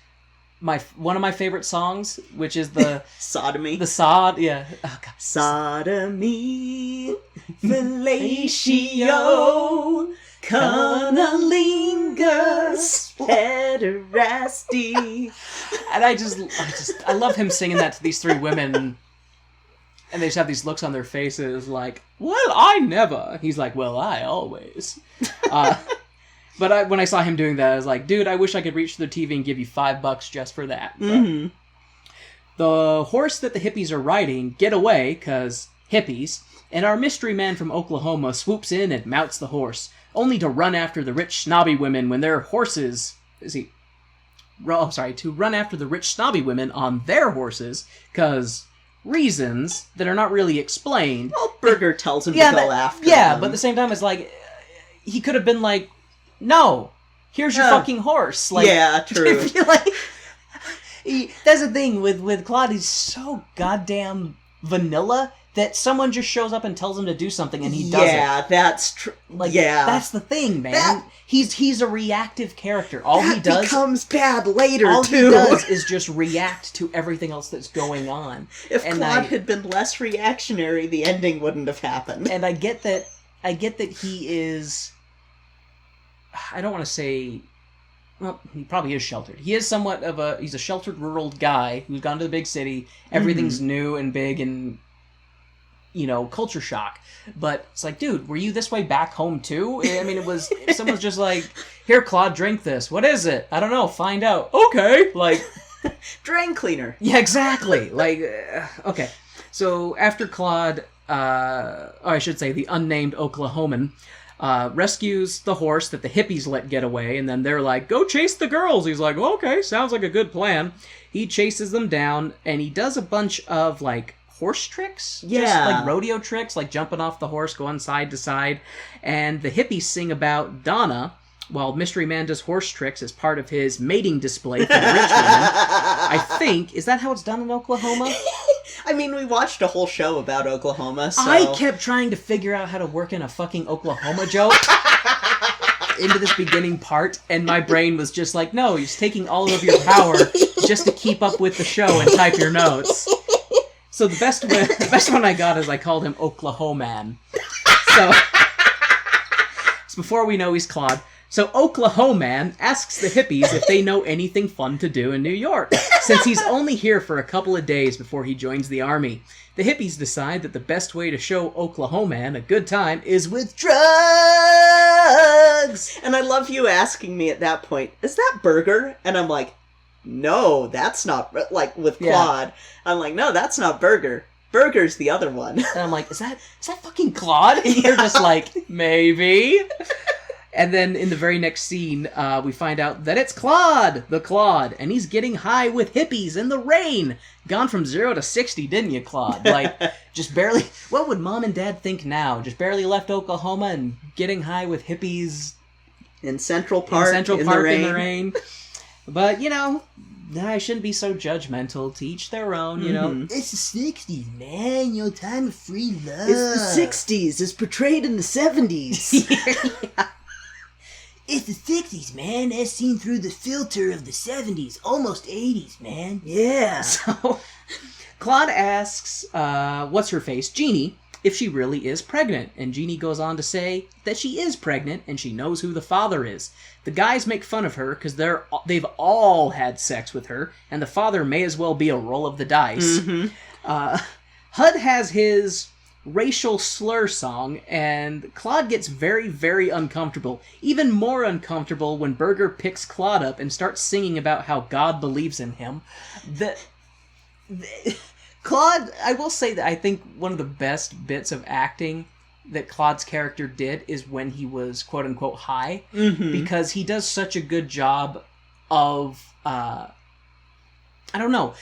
one of my favorite songs, which is the Sodomy. The sod, yeah. Oh, God. Sodomy, fellatio, cunnilingus, pederasty. And I love him singing that to these three women. And they just have these looks on their faces like, "Well, I never." He's like, "Well, I always." But when I saw him doing that, I was like, dude, I wish I could reach through the TV and give you $5 just for that. Mm-hmm. The horse that the hippies are riding get away, because hippies, and our mystery man from Oklahoma swoops in and mounts the horse, only to run after the rich snobby women when their horses... to run after the rich snobby women on their horses, because... reasons that are not really explained. Well, Burger tells him to go after them. But at the same time, it's like, he could have been like, "No, here's your fucking horse." Like, yeah, true. That's the thing with Claude, he's so goddamn vanilla that someone just shows up and tells him to do something and he does it. Yeah, that's true. That's the thing, man. He's a reactive character. All he does becomes bad later, all too. He does is just react to everything else that's going on. If Claude had been less reactionary, the ending wouldn't have happened. And I get that he is... I don't want to say... Well, he probably is sheltered. He is somewhat of a... He's a sheltered rural guy who's gone to the big city. Everything's new and big and... culture shock. But it's like, dude, were you this way back home too? I mean, it was... If someone's just like, "Here, Claude, drink this. What is it? I don't know. Find out." Okay. Like... Drain cleaner. Yeah, exactly. Like, okay. So, after Claude... I should say, the unnamed Oklahoman... rescues the horse that the hippies let get away, and then they're like, "Go chase the girls." He's like, "Okay, sounds like a good plan." He chases them down, and he does a bunch of, horse tricks? Yeah. Just, rodeo tricks, jumping off the horse, going side to side. And the hippies sing about Donna, while Mystery Man does horse tricks as part of his mating display for the rich women. I think, is that how it's done in Oklahoma? I mean, we watched a whole show about Oklahoma, so... I kept trying to figure out how to work in a fucking Oklahoma joke into this beginning part, and my brain was just like, no, you're just taking all of your power just to keep up with the show and type your notes. So the best one I got is I called him Oklahoman. So before we know he's Claude. So Oklahoman asks the hippies if they know anything fun to do in New York, since he's only here for a couple of days before he joins the army. The hippies decide that the best way to show Oklahoman a good time is with drugs. drugs. And I love you asking me at that point, is that Burger? And I'm like, no, that's not, like, with Claude. I'm like, no, that's not Burger. Burger's the other one. And I'm like, is that fucking Claude? And you're just like, maybe. And then in the very next scene, we find out that it's Claude, the Claude, and he's getting high with hippies in the rain. Gone from 0 to 60, didn't you, Claude? Like, just barely... What would Mom and Dad think now? Just barely left Oklahoma and getting high with hippies... In Central Park, in the rain. But, you know, I shouldn't be so judgmental. To each their own, you know. It's the 60s, man. Your time of free love. It's the 60s. It's portrayed in the 70s. Yeah. It's the 60s, man, as seen through the filter of the 70s, almost 80s, man. Yeah. So, Claude asks, what's-her-face, Jeannie, if she really is pregnant. And Jeannie goes on to say that she is pregnant and she knows who the father is. The guys make fun of her because they've all had sex with her, and the father may as well be a roll of the dice. Hud has his... racial slur song, and Claude gets very, very uncomfortable. Even more uncomfortable when Burger picks Claude up and starts singing about how God believes in him. Claude, I will say that I think one of the best bits of acting that Claude's character did is when he was quote-unquote high, because he does such a good job of, I don't know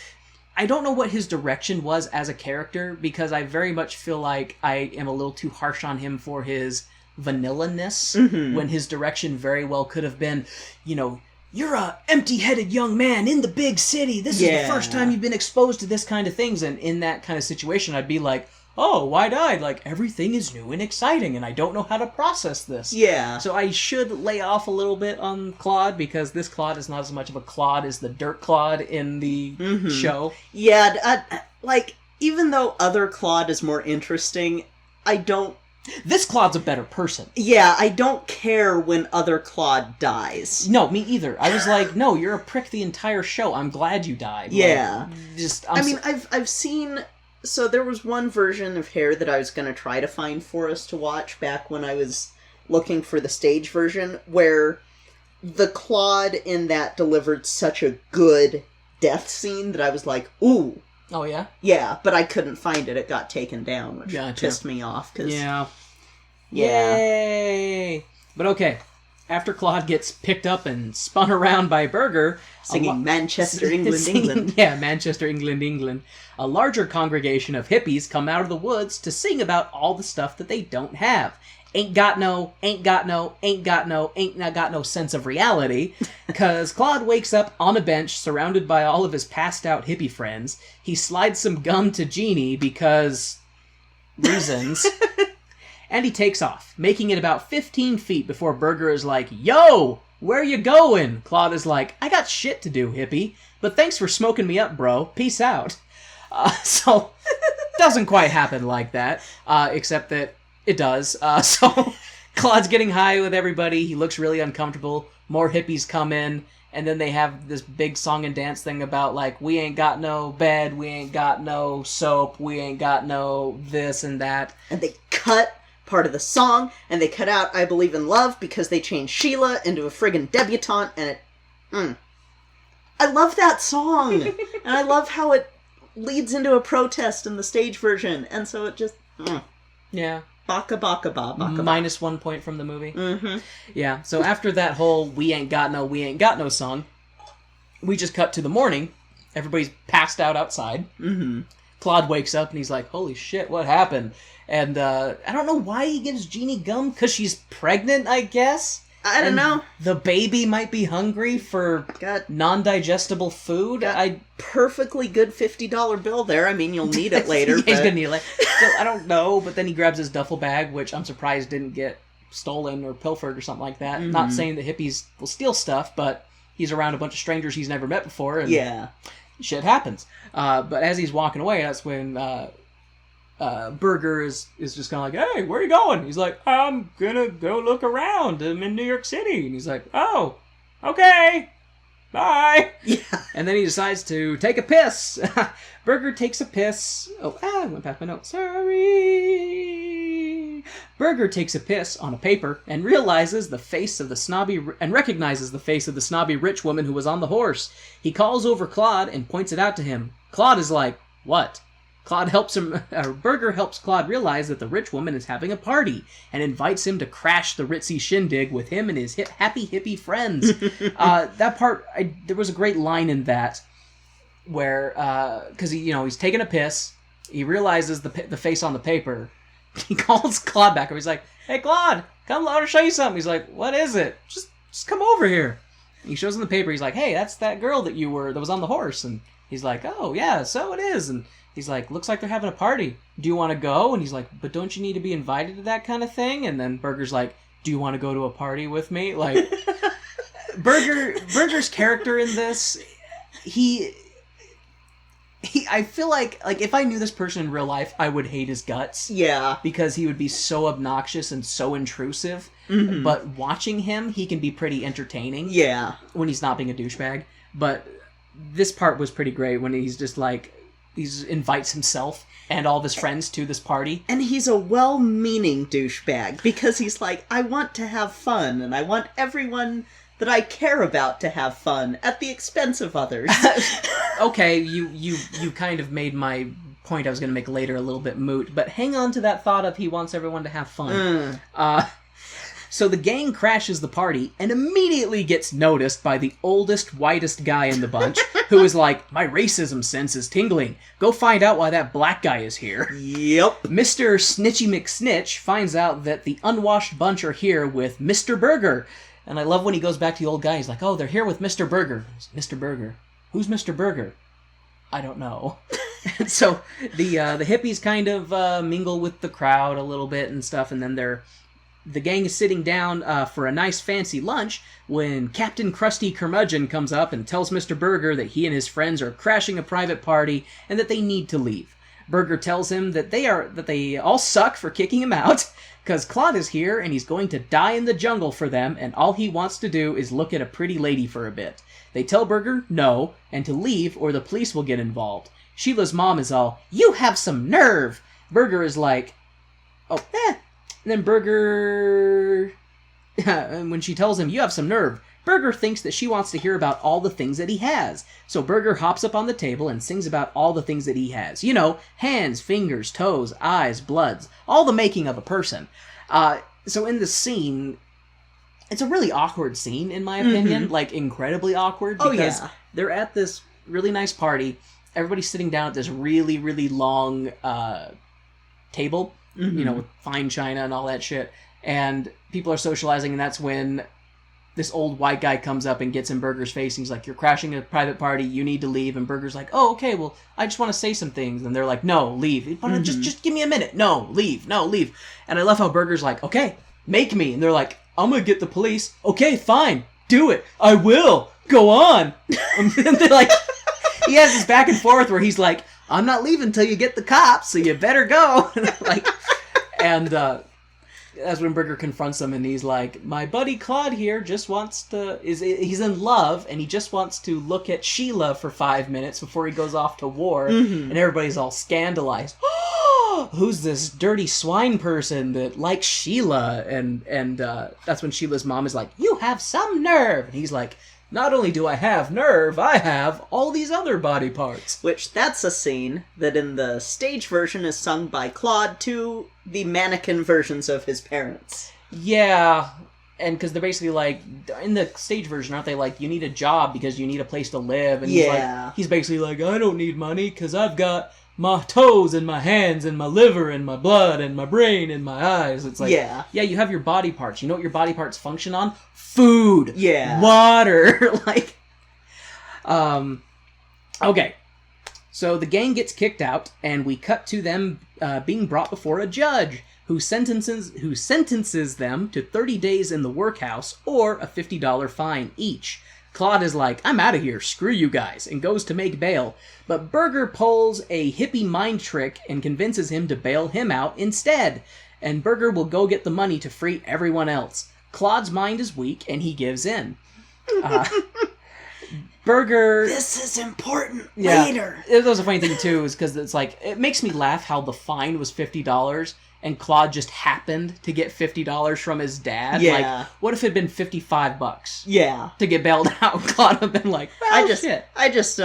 what his direction was as a character, because I very much feel like I am a little too harsh on him for his vanilla-ness, when his direction very well could have been, you know, you're a empty-headed young man in the big city. This is the first time you've been exposed to this kind of things. And in that kind of situation, I'd be like, oh, wide-eyed, like, everything is new and exciting, and I don't know how to process this. Yeah. So I should lay off a little bit on Claude, because this Claude is not as much of a Claude as the Dirt Claude in the show. Yeah, like, even though other Claude is more interesting, I don't... This Claude's a better person. Yeah, I don't care when other Claude dies. No, me either. I was like, no, you're a prick the entire show. I'm glad you died. Yeah. Like, I've seen... So there was one version of Hair that I was going to try to find for us to watch back when I was looking for the stage version, where the Claude in that delivered such a good death scene that I was like, ooh. Oh, yeah? Yeah, but I couldn't find it. It got taken down, which Gotcha. pissed me off. Cause, Yeah. Yeah. Yay! But okay, after Claude gets picked up and spun around by Burger... Singing Manchester, England, England. Yeah, Manchester, England, England. A larger congregation of hippies come out of the woods to sing about all the stuff that they don't have. Ain't got no sense of reality. Because Claude wakes up on a bench surrounded by all of his passed out hippie friends. He slides some gum to Jeannie because... reasons. And he takes off, making it about 15 feet before Burger is like, yo! Where you going? Claude is like, I got shit to do, hippie. But thanks for smoking me up, bro. Peace out. So, doesn't quite happen like that. Except that it does. So, Claude's getting high with everybody. He looks really uncomfortable. More hippies come in. And then they have this big song and dance thing about, like, we ain't got no bed, we ain't got no soap, we ain't got no this and that. And they cut part of the song, and they cut out I Believe in Love because they changed Sheila into a friggin' debutante, and it... I love that song! And I love how it leads into a protest in the stage version, and so it just... Yeah. Baka baka ba baka ba. Minus 1 point from the movie. Yeah, so after that whole we ain't got no song, we just cut to the morning. Everybody's passed out outside. Claude wakes up and he's like, holy shit, what happened? And I don't know why he gives Jeannie gum, because she's pregnant, I guess? I don't know. The baby might be hungry for non-digestible food. Perfectly good $50 bill there. I mean, you'll need it later. He's gonna need it later. So, I don't know, but then he grabs his duffel bag, which I'm surprised didn't get stolen or pilfered or something like that. Not saying that hippies will steal stuff, but he's around a bunch of strangers he's never met before, and shit happens. But as he's walking away, that's when... Burger is just kind of like, hey, where are you going? He's like, I'm gonna go look around. I'm in New York City. And he's like, oh, okay, bye. Yeah. And then he decides to take a piss. Burger takes a piss. Oh, I went past my note. Sorry. Burger takes a piss on a paper and recognizes the face of the snobby rich woman who was on the horse. He calls over Claude and points it out to him. Claude is like, "What?" Burger helps Claude realize that the rich woman is having a party and invites him to crash the ritzy shindig with him and his happy hippie friends. That part, there was a great line in that where, because he's taking a piss, he realizes the face on the paper. He calls Claude back over. He's like, "Hey Claude, come, I want to show you something." He's like, "What is it? Just come over here." And he shows him the paper. He's like, "Hey, that's that girl that was on the horse." And he's like, "Oh yeah, so it is." And he's like, "Looks like they're having a party. Do you want to go?" And he's like, "But don't you need to be invited to that kind of thing?" And then Burger's like, "Do you want to go to a party with me?" Like, Burger's character in this, I feel like if I knew this person in real life, I would hate his guts. Yeah. Because he would be so obnoxious and so intrusive. Mm-hmm. But watching him, he can be pretty entertaining. Yeah. When he's not being a douchebag. But this part was pretty great when he's just like, he invites himself and all of his friends to this party. And he's a well-meaning douchebag because he's like, I want to have fun and I want everyone that I care about to have fun at the expense of others. Okay, you kind of made my point I was going to make later a little bit moot, but hang on to that thought of he wants everyone to have fun. So the gang crashes the party and immediately gets noticed by the oldest, whitest guy in the bunch, who is like, "My racism sense is tingling. Go find out why that black guy is here." Yep. Mr. Snitchy McSnitch finds out that the unwashed bunch are here with Mr. Burger. And I love when he goes back to the old guy. He's like, "Oh, they're here with Mr. Burger." Mr. Burger? Who's Mr. Burger? I don't know. And so the hippies kind of mingle with the crowd a little bit and stuff, and then the gang is sitting down for a nice fancy lunch when Captain Krusty Curmudgeon comes up and tells Mr. Burger that he and his friends are crashing a private party and that they need to leave. Burger tells him that they all suck for kicking him out because Claude is here and he's going to die in the jungle for them, and all he wants to do is look at a pretty lady for a bit. They tell Burger no, and to leave or the police will get involved. Sheila's mom is all, "You have some nerve!" Burger is like, "Oh, eh." And then Burger... and when she tells him, "You have some nerve," Burger thinks that she wants to hear about all the things that he has. So Burger hops up on the table and sings about all the things that he has. You know, hands, fingers, toes, eyes, bloods, all the making of a person. So in this scene, it's a really awkward scene, in my opinion. Like, incredibly awkward. Because they're at this really nice party. Everybody's sitting down at this really, really long table. You know, with fine china and all that shit. And people are socializing, and that's when this old white guy comes up and gets in Burger's face, and he's like, "You're crashing a private party, you need to leave." And Burger's like, "Oh, okay, well, I just want to say some things." And they're like, "No, leave. Just give me a minute. No, leave. And I love how Burger's like, "Okay, make me." And they're like, "I'm gonna get the police." "Okay, fine, do it. I will. Go on." And they're like, he has this back and forth where he's like, "I'm not leaving until you get the cops, so you better go." And that's when Burger confronts him, and he's like, "My buddy Claude here just wants to... he's in love, and he just wants to look at Sheila for 5 minutes before he goes off to war." And everybody's all scandalized. "Who's this dirty swine person that likes Sheila?" And that's when Sheila's mom is like, "You have some nerve." And he's like, "Not only do I have nerve, I have all these other body parts." Which, that's a scene that in the stage version is sung by Claude to the mannequin versions of his parents. Yeah, and because they're basically like, in the stage version, aren't they like, "You need a job because you need a place to live?" And he's basically like, "I don't need money because I've got my toes and my hands and my liver and my blood and my brain and my eyes." It's like, yeah, you have your body parts. You know what your body parts function on? Food. Yeah. Water. Okay. So the gang gets kicked out, and we cut to them being brought before a judge who sentences them to 30 days in the workhouse or a $50 fine each. Claude is like, "I'm out of here, screw you guys," and goes to make bail. But Burger pulls a hippie mind trick and convinces him to bail him out instead. And Burger will go get the money to free everyone else. Claude's mind is weak, and he gives in. Burger... This is important later. It was a funny thing, too, is because it's like, it makes me laugh how the fine was $50, and Claude just happened to get $50 from his dad. Yeah. Like, what if it had been $55? Yeah. To get bailed out, Claude would have been like, well, shit. I just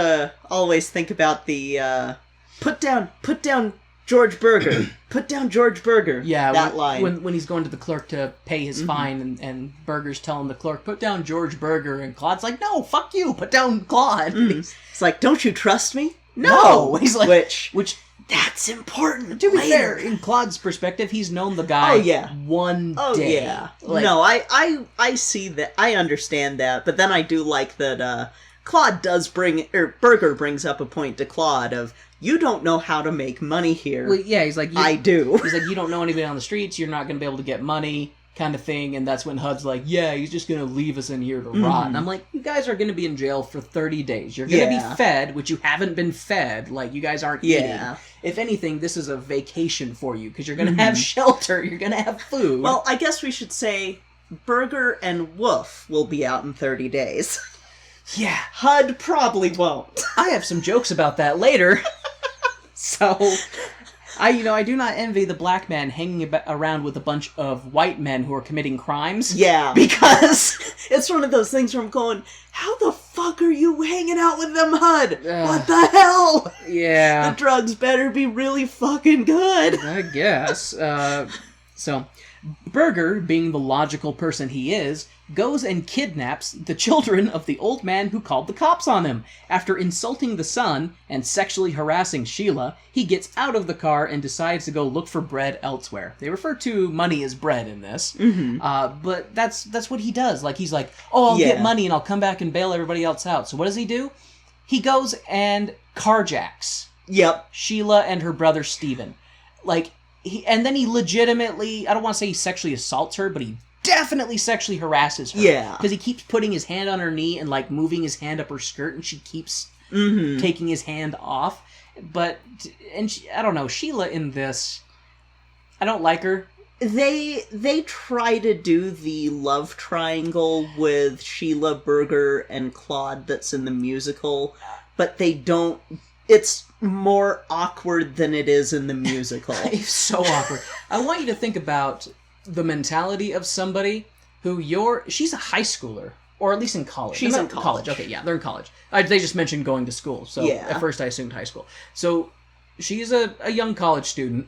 always think about the put down George Berger. Put down George Berger. Yeah, that line. When he's going to the clerk to pay his fine, and Berger's telling the clerk, put down George Berger, and Claude's like, no, fuck you, put down Claude. It's like, don't you trust me? No! He's like, which that's important. To be later. fair, in Claude's perspective, he's known the guy one day. Yeah. Like, no, I see that. I understand that. But then I do like that Claude Berger brings up a point to Claude of, you don't know how to make money here. Well, yeah, he's like, I do. He's like, you don't know anybody on the streets, you're not going to be able to get money, kind of thing. And that's when HUD's like, yeah, he's just going to leave us in here to rot. And I'm like, you guys are going to be in jail for 30 days. You're going to be fed, which you haven't been fed. Like, you guys aren't eating. If anything, this is a vacation for you, because you're going to have shelter, you're going to have food. Well, I guess we should say Berger and Wolf will be out in 30 days. Yeah. HUD probably won't. I have some jokes about that later. So, I do not envy the black man hanging around with a bunch of white men who are committing crimes. Yeah. Because it's one of those things where I'm going, how the fuck are you hanging out with them, HUD? What the hell? Yeah. The drugs better be really fucking good. I guess. So, Berger, being the logical person he is, goes and kidnaps the children of the old man who called the cops on him. After insulting the son and sexually harassing Sheila, he gets out of the car and decides to go look for bread elsewhere. They refer to money as bread in this, but that's what he does. Like, he's like, oh, I'll get money and I'll come back and bail everybody else out. So what does he do? He goes and carjacks Sheila and her brother Steven. Like, and then he legitimately, I don't want to say he sexually assaults her, but he definitely sexually harasses her. Yeah. Because he keeps putting his hand on her knee and, like, moving his hand up her skirt, and she keeps taking his hand off. But, I don't know, Sheila in this, I don't like her. They try to do the love triangle with Sheila, Berger, and Claude that's in the musical, but they don't. It's more awkward than it is in the musical. It's so awkward. I want you to think about the mentality of somebody who she's a high schooler, or at least in college. She's in college. Okay, yeah, they're in college. They just mentioned going to school, so at first I assumed high school. So she's a young college student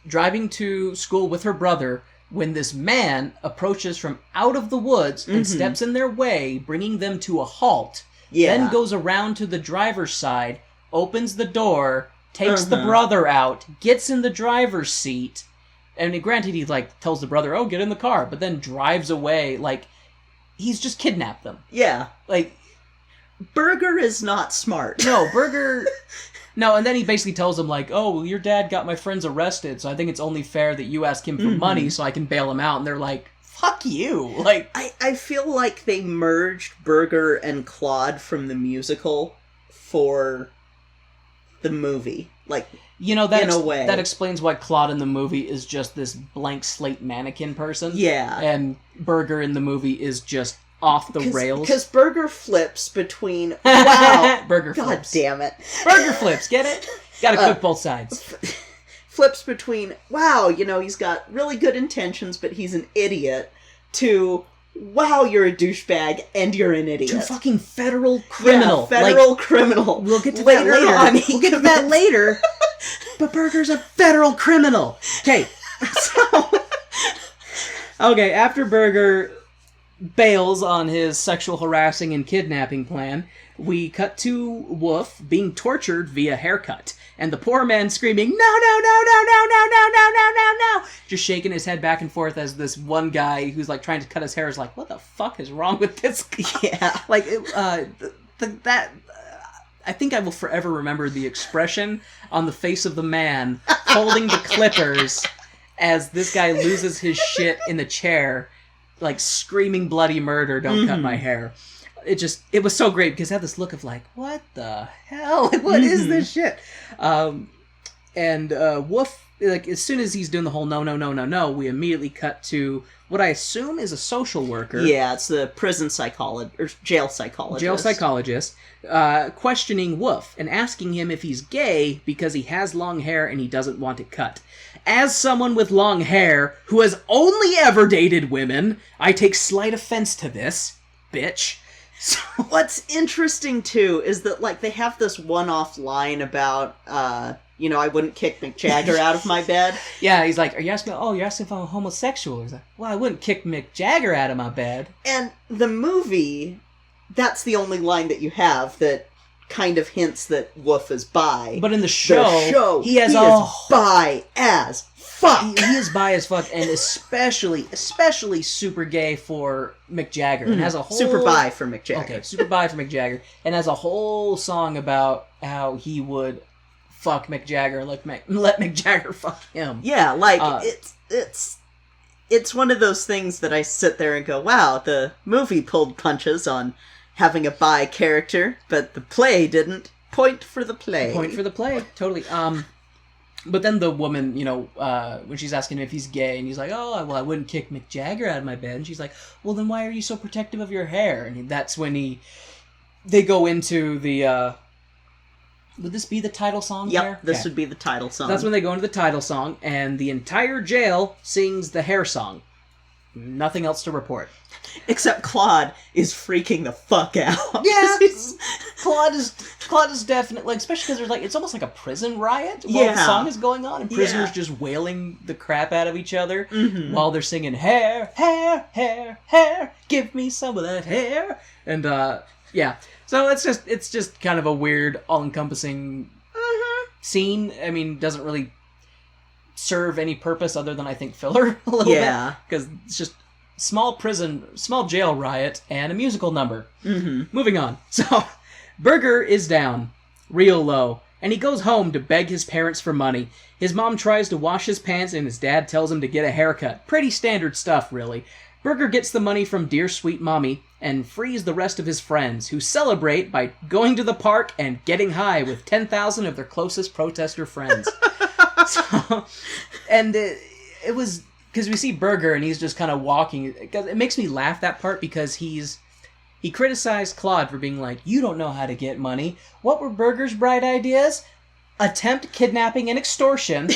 driving to school with her brother when this man approaches from out of the woods and steps in their way, bringing them to a halt, then goes around to the driver's side, opens the door, takes the brother out, gets in the driver's seat, and granted he, like, tells the brother, oh, get in the car, but then drives away, like, he's just kidnapped them. Yeah. Like, Berger is not smart. No, Berger... No, and then he basically tells him, like, oh, well, your dad got my friends arrested, so I think it's only fair that you ask him for money so I can bail him out. And they're like, fuck you. Like, I feel like they merged Berger and Claude from the musical for the movie. Like, in a way. That that explains why Claude in the movie is just this blank slate mannequin person. Yeah. And Berger in the movie is just off the rails. Because Berger flips between... Wow. Berger God flips. damn it. Burger flips, get it? Gotta cook both sides. Flips between, wow, he's got really good intentions, but he's an idiot, to, wow, you're a douchebag, and you're an idiot. To fucking federal criminal. Yeah, federal criminal. We'll get to that later. We'll get to that later. But Berger's a federal criminal. Okay. Okay, after Berger bails on his sexual harassing and kidnapping plan, we cut to Wolf being tortured via haircut, and the poor man screaming, no, no, no, no, no, no, no, no, no, no, no, just shaking his head back and forth as this one guy who's, like, trying to cut his hair is like, what the fuck is wrong with this guy? Yeah. Like, I think I will forever remember the expression on the face of the man holding the clippers as this guy loses his shit in the chair, like, screaming bloody murder, don't cut my hair. It was so great because it had this look of, like, what the hell? Like, what is this shit? And Wolf, like, as soon as he's doing the whole no, no, no, no, no, we immediately cut to what I assume is a social worker. Yeah, it's the prison psychologist, or jail psychologist. Jail psychologist, questioning Wolf and asking him if he's gay because he has long hair and he doesn't want it cut. As someone with long hair who has only ever dated women, I take slight offense to this, bitch. So, what's interesting, too, is that, like, they have this one-off line about, I wouldn't kick Mick Jagger out of my bed. Yeah, he's like, you're asking if I'm homosexual. He's like, well, I wouldn't kick Mick Jagger out of my bed. And the movie, that's the only line that you have that kind of hints that Wolf is bi. But in the show he is bi as fuck. He is bi as fuck, and especially super gay for Mick Jagger. And has a whole... Super bi for Mick Jagger. Okay, super bi for Mick Jagger. And has a whole song about how he would fuck Mick Jagger and let Mick Jagger fuck him. Yeah, like, it's one of those things that I sit there and go, wow, the movie pulled punches on having a bi character, but the play didn't. Point for the play. Totally. But then the woman, when she's asking him if he's gay, and he's like, oh, well, I wouldn't kick Mick Jagger out of my bed. And she's like, well, then why are you so protective of your hair? And that's when they go into the, would this be the title song? Yep, this would be the title song. That's when they go into the title song, and the entire jail sings the hair song. Nothing else to report. Except Claude is freaking the fuck out. Yeah, Claude is definitely, like, especially because there's it's almost like a prison riot while the song is going on, and prisoners just wailing the crap out of each other while they're singing hair, hair, hair, hair, give me some of that hair, and so it's just kind of a weird, all-encompassing scene. I mean, doesn't really serve any purpose other than I think filler a little bit, because it's just small jail riot and a musical number. Moving on. So Burger is down real low, and he goes home to beg his parents for money. His mom tries to wash his pants, and his dad tells him to get a haircut. Pretty standard stuff, really. Burger gets the money from dear sweet mommy and frees the rest of his friends, who celebrate by going to the park and getting high with 10,000 of their closest protester friends. And it was because we see Burger and he's just kind of walking. It makes me laugh, that part, because he criticized Claude for being like, you don't know how to get money. What were Burger's bright ideas? Attempt kidnapping and extortion.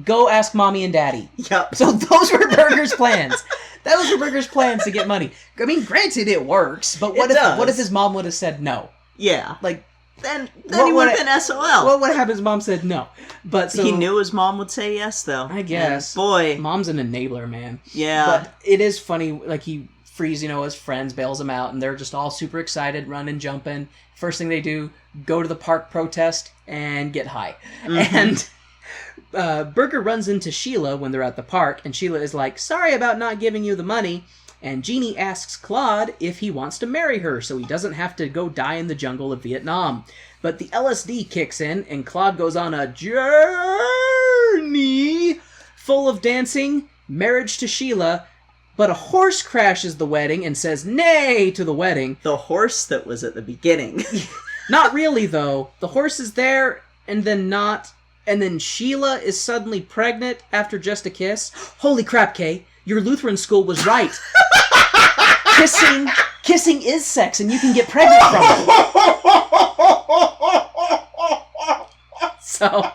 Go ask mommy and daddy. Yep. So those were Burger's plans. Those were Burger's plans to get money. I mean, granted, it works, but what if his mom would have said no? Yeah. Like, then he would have been SOL. Well, what happened? His mom said no, but so, he knew his mom would say yes, though. I guess. And boy, mom's an enabler, man. Yeah, but it is funny. Like, he frees, his friends, bails them out, and they're just all super excited, running, jumping. First thing they do, go to the park protest and get high. And Burger runs into Sheila when they're at the park, and Sheila is like, "Sorry about not giving you the money." And Jeannie asks Claude if he wants to marry her so he doesn't have to go die in the jungle of Vietnam. But the LSD kicks in, and Claude goes on a journey full of dancing, marriage to Sheila, but a horse crashes the wedding and says nay to the wedding. The horse that was at the beginning. Not really, though. The horse is there, and then not. And then Sheila is suddenly pregnant after just a kiss. Holy crap, Kay. Your Lutheran school was right. Kissing is sex, and you can get pregnant from it. So,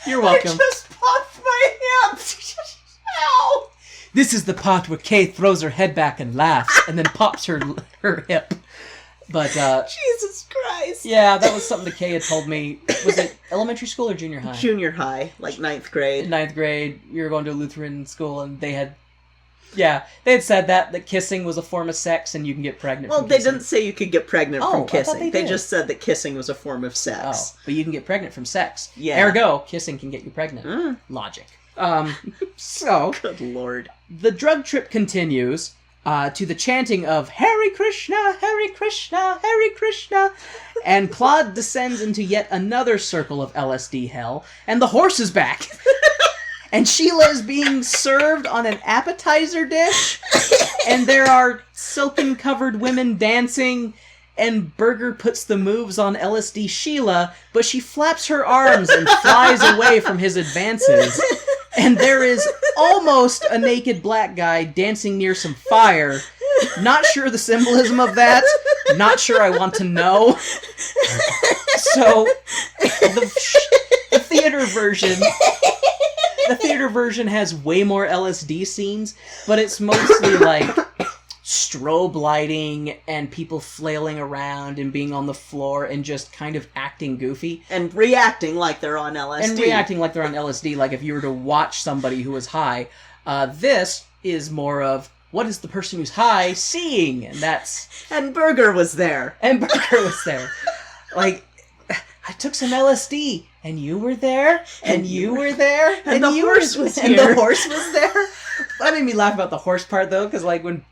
you're welcome. I just popped my hips. Ow! This is the part where Kay throws her head back and laughs, and then pops her hip. But, Jesus Christ. Yeah, that was something that Kay had told me. Was it elementary school or junior high? Junior high, like 9th grade. In 9th grade, you were going to a Lutheran school, and they had said that kissing was a form of sex, and you can get pregnant from kissing. They didn't say you could get pregnant from kissing. I thought they just said that kissing was a form of sex. Oh, but you can get pregnant from sex. Yeah. Ergo, kissing can get you pregnant. Logic. So, good lord. The drug trip continues. To the chanting of Hare Krishna, Hare Krishna, Hare Krishna, and Claude descends into yet another circle of LSD hell, and the horse is back. And Sheila is being served on an appetizer dish, and there are silken-covered women dancing, and Burger puts the moves on LSD Sheila, but she flaps her arms and flies away from his advances. And there is almost a naked black guy dancing near some fire. Not sure the symbolism of that. Not sure I want to know. So, the theater version... The theater version has way more LSD scenes, but it's mostly like strobe lighting and people flailing around and being on the floor and just kind of acting goofy. And reacting like they're on LSD. Like if you were to watch somebody who was high. This is more of, what is the person who's high seeing? And Burger was there. Like, I took some LSD, and you were there, and you were there, and the horse was here. And the horse was there. That made me laugh about the horse part, though, because, like, when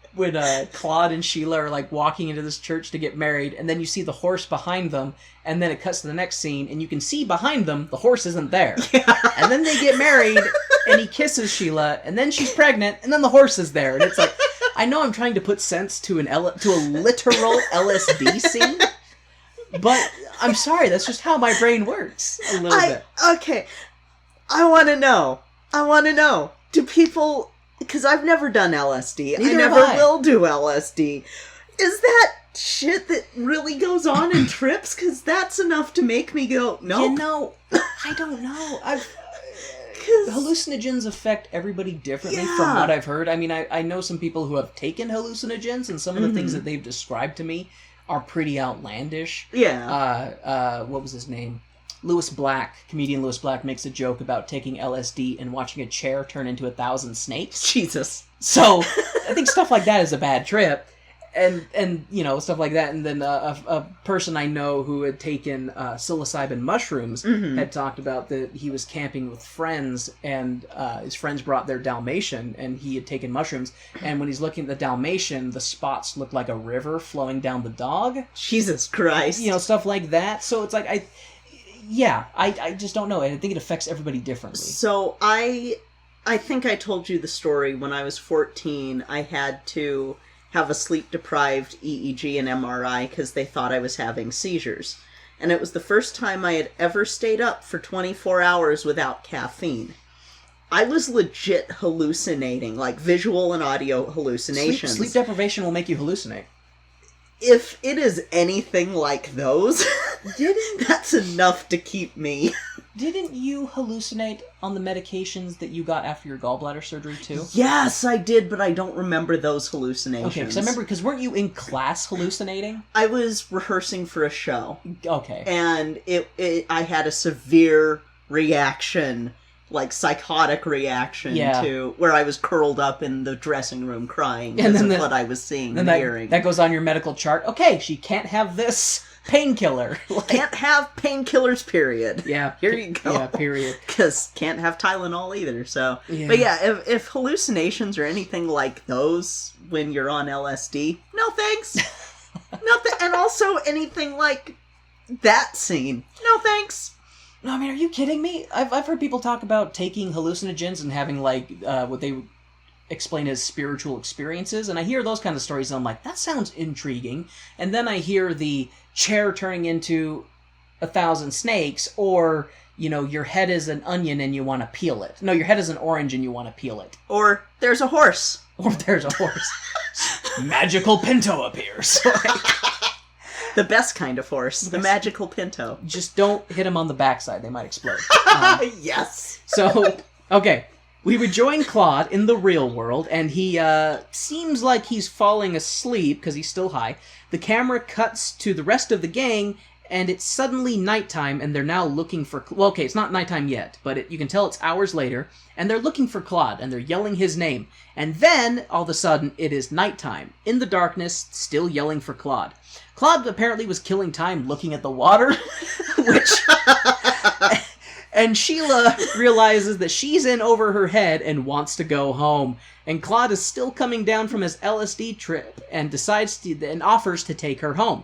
Claude and Sheila are, like, walking into this church to get married, and then you see the horse behind them, and then it cuts to the next scene, and you can see behind them, the horse isn't there. Yeah. And then they get married, and he kisses Sheila, and then she's pregnant, and then the horse is there. And it's like, I know I'm trying to put sense to a literal LSD scene, but I'm sorry, that's just how my brain works a little bit. Okay, I want to know. Do people... Because I've never done LSD. Neither I never have I. will do LSD. Is that shit that really goes on in trips? Because that's enough to make me go, no. You know, I don't know. Hallucinogens affect everybody differently from what I've heard. I mean, I know some people who have taken hallucinogens, and some of the things that they've described to me are pretty outlandish. Yeah. What was his name? Comedian Lewis Black makes a joke about taking LSD and watching a chair turn into 1,000 snakes. Jesus. So, I think stuff like that is a bad trip. And you know, stuff like that. And then a person I know who had taken psilocybin mushrooms had talked about that he was camping with friends, and his friends brought their Dalmatian, and he had taken mushrooms. And when he's looking at the Dalmatian, the spots look like a river flowing down the dog. Jesus Christ. You know, stuff like that. So it's like, I just don't know. I think it affects everybody differently. So I think I told you the story. When I was 14, I had to have a sleep-deprived EEG and MRI because they thought I was having seizures. And it was the first time I had ever stayed up for 24 hours without caffeine. I was legit hallucinating, like visual and audio hallucinations. Sleep deprivation will make you hallucinate. If it is anything like those, that's enough to keep me. Didn't you hallucinate on the medications that you got after your gallbladder surgery, too? Yes, I did, but I don't remember those hallucinations. Okay, because weren't you in class hallucinating? I was rehearsing for a show. Okay. And I had a severe reaction, like psychotic reaction to where I was curled up in the dressing room crying because of what I was seeing and hearing. That goes on your medical chart. Okay, she can't have this painkiller. Can't have painkillers, period. Yeah. Here you go. Yeah, period. Because can't have Tylenol either, so. Yeah. But yeah, if hallucinations are anything like those when you're on LSD, no thanks. And also anything like that scene, no thanks. No, I mean, are you kidding me? I've heard people talk about taking hallucinogens and having, like, what they explain as spiritual experiences, and I hear those kind of stories, and I'm like, that sounds intriguing. And then I hear the chair turning into 1,000 snakes, or, you know, your head is an onion and you want to peel it. No, your head is an orange and you want to peel it. Or there's a horse. Magical Pinto appears. The best kind of horse. The magical Pinto. Just don't hit him on the backside. They might explode. Yes. So, okay. We rejoin Claude in the real world, and he seems like he's falling asleep because he's still high. The camera cuts to the rest of the gang, and it's suddenly nighttime, and they're now looking for... Well, okay, it's not nighttime yet, but you can tell it's hours later, and they're looking for Claude, and they're yelling his name. And then, all of a sudden, it is nighttime. In the darkness, still yelling for Claude. Claude apparently was killing time looking at the water, which... And Sheila realizes that she's in over her head and wants to go home. And Claude is still coming down from his LSD trip and offers to take her home.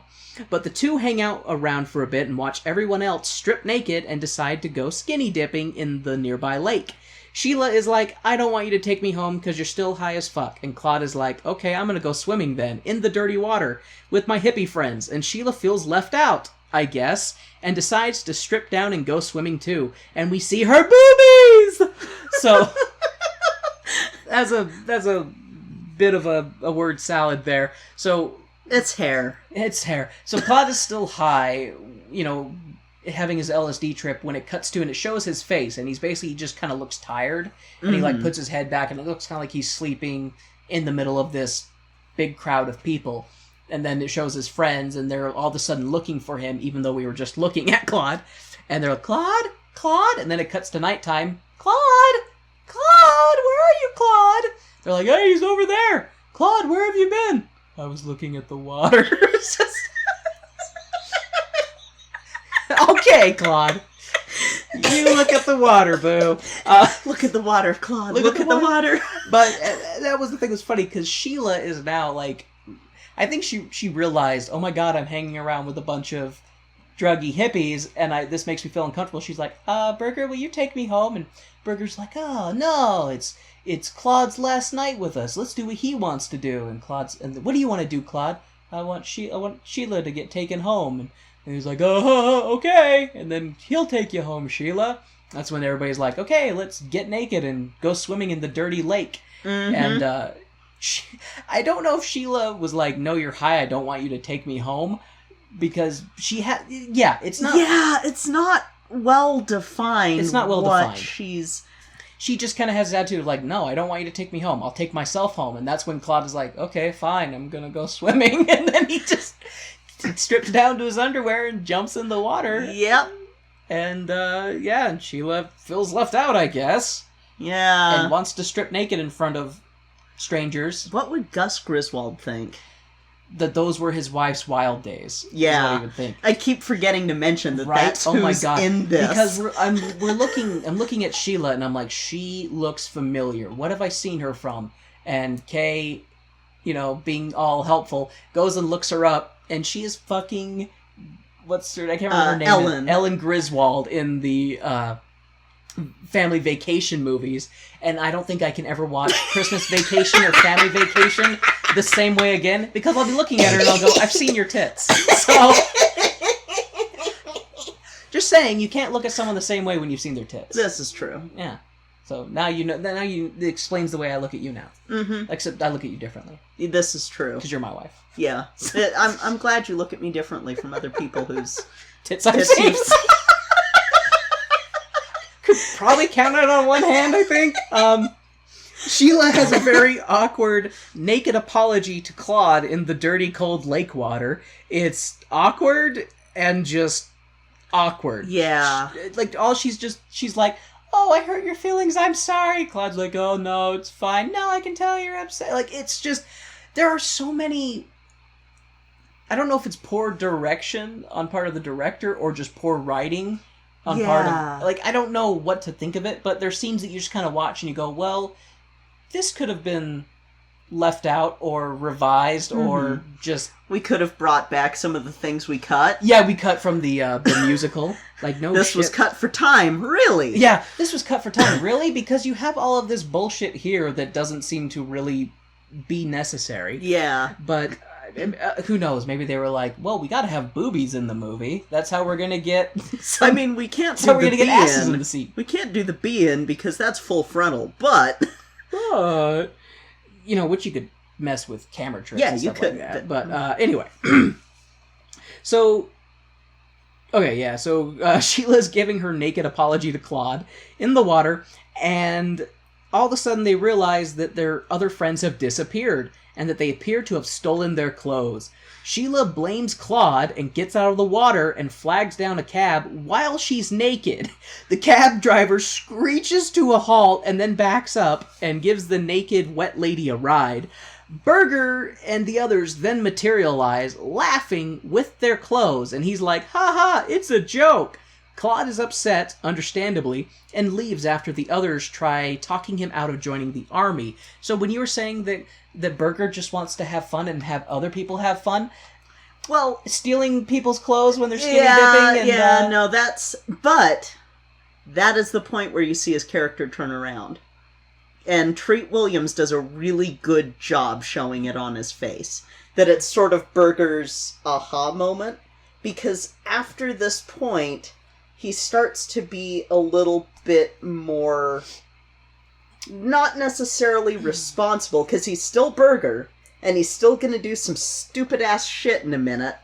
But the two hang out around for a bit and watch everyone else strip naked and decide to go skinny dipping in the nearby lake. Sheila is like, I don't want you to take me home because you're still high as fuck. And Claude is like, okay, I'm gonna go swimming then, in the dirty water, with my hippie friends. And Sheila feels left out, I guess, and decides to strip down and go swimming too. And we see her boobies! So, that's a bit of a word salad there. So... It's hair. So Claude is still high, you know, having his LSD trip, when it cuts to and it shows his face, and he's basically just kind of looks tired, and he like puts his head back, and it looks kind of like he's sleeping in the middle of this big crowd of people. And then it shows his friends, and they're all of a sudden looking for him, even though we were just looking at Claude. And they're like, Claude? And then it cuts to nighttime. Claude, where are you, Claude? They're like, hey, he's over there. Claude, where have you been? I was looking at the water. Okay, Claude. You look at the water, boo. Look at the water, Claude. Look at the water. But that was the thing that was funny, because Sheila is now, like... I think she realized, oh my god, I'm hanging around with a bunch of druggy hippies, and this makes me feel uncomfortable. She's like, Burger, will you take me home? And Burger's like, oh, no, it's Claude's last night with us. Let's do what he wants to do. And what do you want to do, Claude? I want Sheila to get taken home. And he's like, oh, okay. And then he'll take you home, Sheila. That's when everybody's like, okay, let's get naked and go swimming in the dirty lake. Mm-hmm. And I don't know if Sheila was like, no, you're high, I don't want you to take me home. Because she had... Yeah, it's not... Yeah, it's not well-defined. It's not well-defined. What she's... She just kind of has this attitude of like, no, I don't want you to take me home. I'll take myself home. And that's when Claude is like, okay, fine, I'm gonna go swimming. And then he just strips down to his underwear and jumps in the water. Yep. And, and Sheila feels left out, I guess. Yeah. And wants to strip naked in front of strangers. What would Gus Griswold think? That those were his wife's wild days. Yeah. Is what he would think. I keep forgetting to mention that right? that's who's in this. Because I'm looking at Sheila, and I'm like, she looks familiar. What have I seen her from? And Kay, being all helpful, goes and looks her up, and she is fucking... What's her... I can't remember her name. Ellen. Ellen Griswold in the... Family Vacation movies, and I don't think I can ever watch Christmas Vacation or Family Vacation the same way again, because I'll be looking at her and I'll go, I've seen your tits. So, just saying, you can't look at someone the same way when you've seen their tits. This is true. Yeah. So now you know. Now it explains the way I look at you now. Mm-hmm. Except I look at you differently. This is true. Because you're my wife. Yeah. I'm glad you look at me differently from other people whose tits I've seen. Could probably count it on one hand, I think. Sheila has a very awkward naked apology to Claude in the dirty, cold lake water. It's awkward and just awkward. Yeah. She's like, oh, I hurt your feelings, I'm sorry. Claude's like, oh, no, it's fine. No, I can tell you're upset. Like, it's just, there are so many... I don't know if it's poor direction on part of the director or just poor writing on part of... Like, I don't know what to think of it, but there's scenes that you just kind of watch and you go, well, this could have been left out or revised or just... We could have brought back some of the things we cut. Yeah, we cut from the musical. Like, no This was cut for time, really? Yeah, this was cut for time, really? Because you have all of this bullshit here that doesn't seem to really be necessary. Yeah. But... who knows? Maybe they were like, well, we gotta have boobies in the movie. That's how we're gonna get... I mean, we can't do the get asses in the seat. We can't do the B-in because that's full frontal, but... But... which you could mess with camera tricks and stuff like that. But, anyway. So... Okay, yeah, so Sheila's giving her naked apology to Claude in the water, and all of a sudden they realize that their other friends have disappeared, and that they appear to have stolen their clothes. Sheila blames Claude and gets out of the water and flags down a cab while she's naked. The cab driver screeches to a halt and then backs up and gives the naked wet lady a ride. Burger and the others then materialize, laughing with their clothes, and he's like, ha ha, it's a joke. Claude is upset, understandably, and leaves after the others try talking him out of joining the army. So when you were saying that Burger just wants to have fun and have other people have fun, well, stealing people's clothes when they're skinny dipping and... But that is the point where you see his character turn around. And Treat Williams does a really good job showing it on his face. That it's sort of Burger's aha moment. Because after this point... he starts to be a little bit more, not necessarily responsible, because he's still Burger, and he's still going to do some stupid-ass shit in a minute,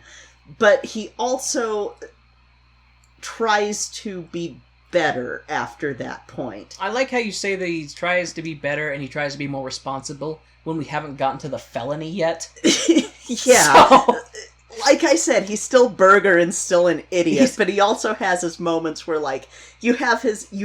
but he also tries to be better after that point. I like how you say that he tries to be better and he tries to be more responsible when we haven't gotten to the felony yet. Yeah. So... Like I said, he's still Burger and still an idiot, but he also has his moments where, like, you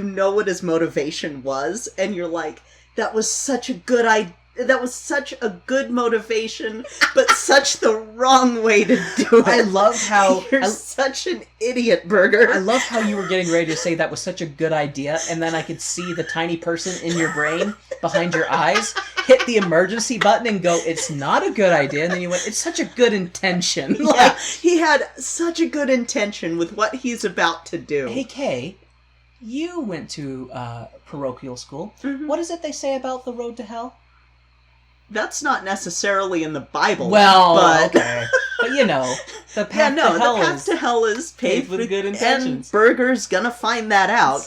know what his motivation was, and you're like, that was such a good idea. That was such a good motivation, but such the wrong way to do it. I love how... You're such an idiot, Burger. I love how you were getting ready to say that was such a good idea, and then I could see the tiny person in your brain, behind your eyes, hit the emergency button and go, it's not a good idea, and then you went, it's such a good intention. Yeah, he had such a good intention with what he's about to do. Hey, Kay, you went to parochial school. Mm-hmm. What is it they say about the road to hell? That's not necessarily in the Bible. Well, but... okay. But you know, the path to hell is paved with good intentions. And Burger's gonna find that out.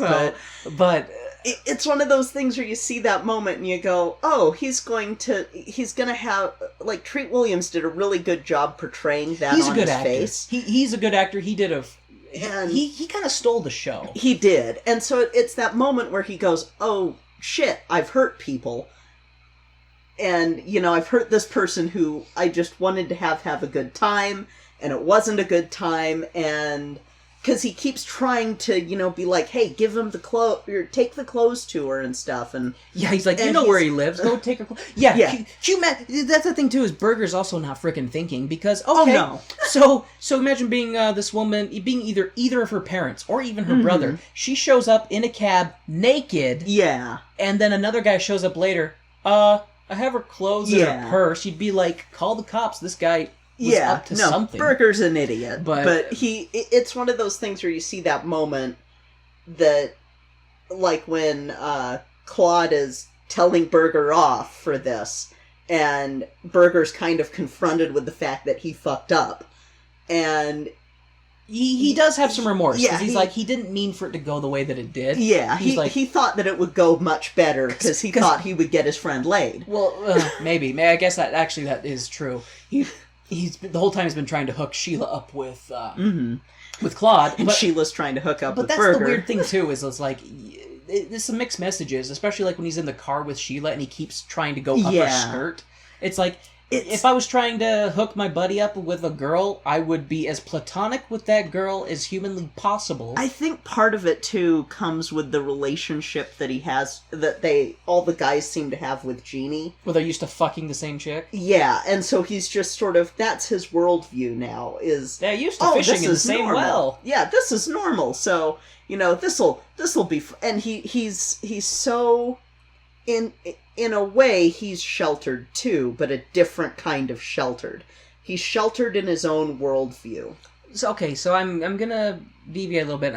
But it's one of those things where you see that moment and you go, oh, he's gonna have, like, Treat Williams did a really good job portraying that he's on a good his actor. face. He's a good actor. He did and he kind of stole the show. He did. And so it's that moment where he goes, oh, shit, I've hurt people. And, you know, I've hurt this person who I just wanted to have a good time, and it wasn't a good time, and... Because he keeps trying to, you know, be like, hey, give him the clothes, or take the clothes to her and stuff, and... Yeah, he's like, you know where he lives, go take her clothes. Yeah, yeah. That's the thing, too, is Burger's also not frickin' thinking, because, okay, oh, no. So imagine being this woman, being either of her parents, or even her brother. She shows up in a cab, naked. Yeah. And then another guy shows up later, I have her clothes in her purse. You'd be like, call the cops. This guy was up to something. Burger's an idiot. But it's one of those things where you see that moment that, like when Claude is telling Burger off for this, and Burger's kind of confronted with the fact that he fucked up. And... He does have some remorse, because he's like, he didn't mean for it to go the way that it did. Yeah, he thought that it would go much better, because he thought he would get his friend laid. Well, maybe. I guess that is true. He's the whole time he's been trying to hook Sheila up with Claude. And Sheila's trying to hook up with Burger. But that's the weird thing, too, is it's like... There's some mixed messages, especially like when he's in the car with Sheila and he keeps trying to go up her skirt. It's like... If I was trying to hook my buddy up with a girl, I would be as platonic with that girl as humanly possible. I think part of it, too, comes with the relationship that he has, that all the guys seem to have with Jeannie. Well, they're used to fucking the same chick? Yeah, and so he's just sort of, that's his worldview now, is... They're used to fishing in the same well. Yeah, this is normal, so, you know, this'll be... And he's so... In a way, he's sheltered too, but a different kind of sheltered. He's sheltered in his own worldview. So I'm gonna deviate a little bit.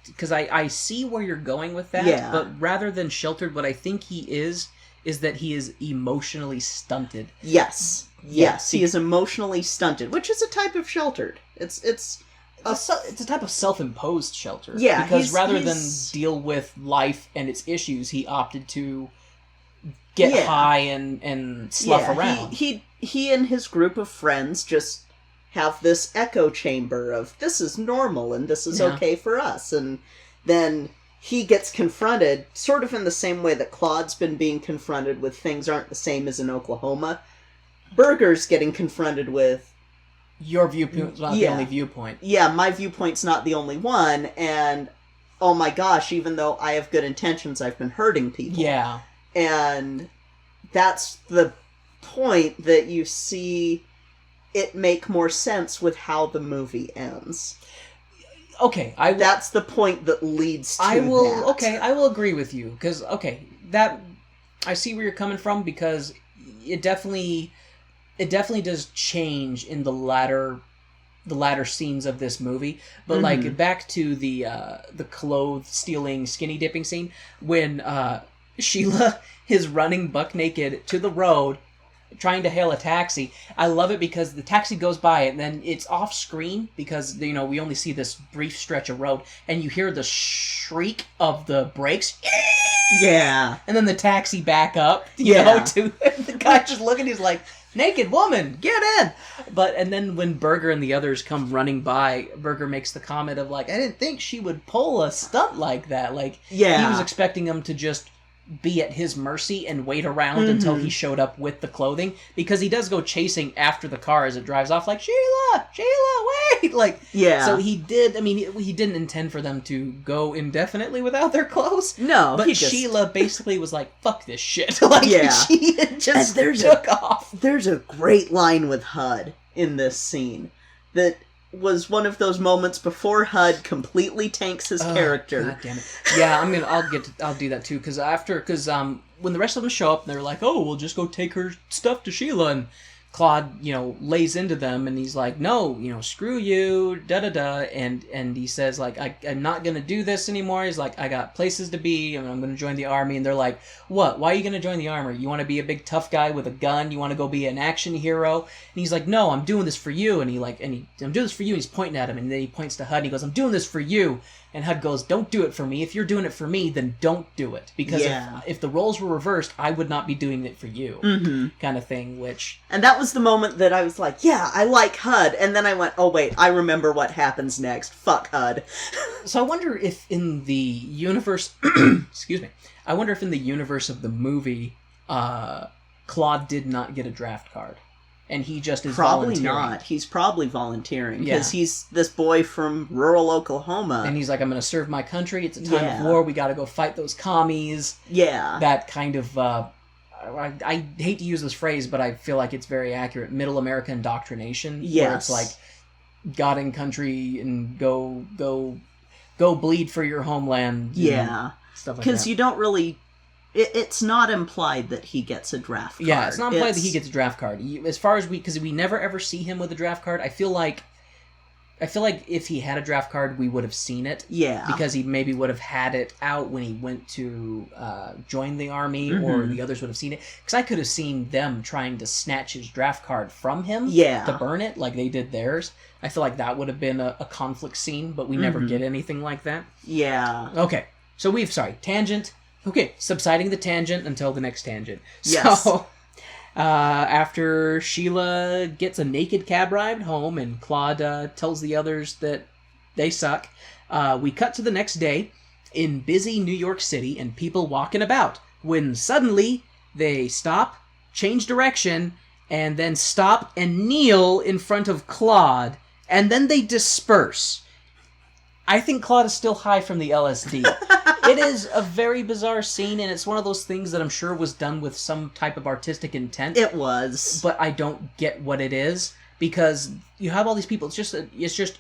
Because I see where you're going with that. Yeah. But rather than sheltered, what I think he is that he is emotionally stunted. Yes, he is emotionally stunted, which is a type of sheltered. It's a type of self-imposed shelter. Yeah, because rather than deal with life and its issues, he opted to get high and slough around. He and his group of friends just have this echo chamber of, this is normal and this is okay for us. And then he gets confronted, sort of in the same way that Claude's been being confronted with things aren't the same as in Oklahoma. Burger's getting confronted with... Your viewpoint's not the only viewpoint. Yeah, my viewpoint's not the only one, and oh my gosh, even though I have good intentions, I've been hurting people. Yeah. And that's the point that you see it make more sense with how the movie ends. Okay, that's the point that leads to that. Okay, I will agree with you, because, that... I see where you're coming from, because it definitely does change in the latter scenes of this movie. But, like, back to the clothes-stealing, skinny-dipping scene, when, Sheila is running buck naked to the road, trying to hail a taxi. I love it because the taxi goes by and then it's off screen because, you know, we only see this brief stretch of road and you hear the shriek of the brakes. Yeah. And then the taxi back up, you know, to the guy just looking, he's like, naked woman, get in! And then when Burger and the others come running by, Burger makes the comment of, like, I didn't think she would pull a stunt like that. Like, he was expecting them to just be at his mercy and wait around until he showed up with the clothing, because he does go chasing after the car as it drives off, like, Sheila, wait! Like, so he did, I mean, he didn't intend for them to go indefinitely without their clothes. No, but Sheila basically was like, fuck this shit. Like, she just took off. There's a great line with HUD in this scene that was one of those moments before HUD completely tanks his character. God damn it! Yeah, I'll do that too, because when the rest of them show up, they're like, "Oh, we'll just go take her stuff to Sheila," and Claude, lays into them, and he's like, "No, screw you, and he says, like, I'm not gonna do this anymore." He's like, "I got places to be, and I'm gonna join the army." And they're like, "What? Why are you gonna join the army? You want to be a big tough guy with a gun? You want to go be an action hero?" And he's like, "No, I'm doing this for you." And I'm doing this for you. And he's pointing at him, and then he points to HUD. And he goes, "I'm doing this for you." And HUD goes, "Don't do it for me. If you're doing it for me, then don't do it. Because if the roles were reversed, I would not be doing it for you." Kind of thing, And that was the moment that I was like, yeah, I like HUD. And then I went, oh wait, I remember what happens next. Fuck HUD. So I wonder if in the universe... excuse me. I wonder if in the universe of the movie, Claude did not get a draft card. And he just is probably volunteering. Not. He's probably volunteering because he's this boy from rural Oklahoma, and he's like, "I'm going to serve my country. It's a time of war. We got to go fight those commies." Yeah, that kind of. I hate to use this phrase, but I feel like it's very accurate. Middle America indoctrination. Yes, where it's like, God and country, and go bleed for your homeland. Yeah, stuff like that. Because you don't really. It's not implied that he gets a draft card. Yeah, it's not implied that he gets a draft card. As far as because we never ever see him with a draft card. I feel like if he had a draft card, we would have seen it. Yeah. Because he maybe would have had it out when he went to join the army, or the others would have seen it. Because I could have seen them trying to snatch his draft card from him to burn it, like they did theirs. I feel like that would have been a conflict scene, but we never get anything like that. Yeah. Okay, so tangent. Okay, subsiding the tangent until the next tangent. Yes. So, after Sheila gets a naked cab ride home and Claude tells the others that they suck, we cut to the next day in busy New York City and people walking about, when suddenly they stop, change direction, and then stop and kneel in front of Claude, and then they disperse. I think Claude is still high from the LSD. It is a very bizarre scene, and it's one of those things that I'm sure was done with some type of artistic intent. It was. But I don't get what it is, because you have all these people. It's just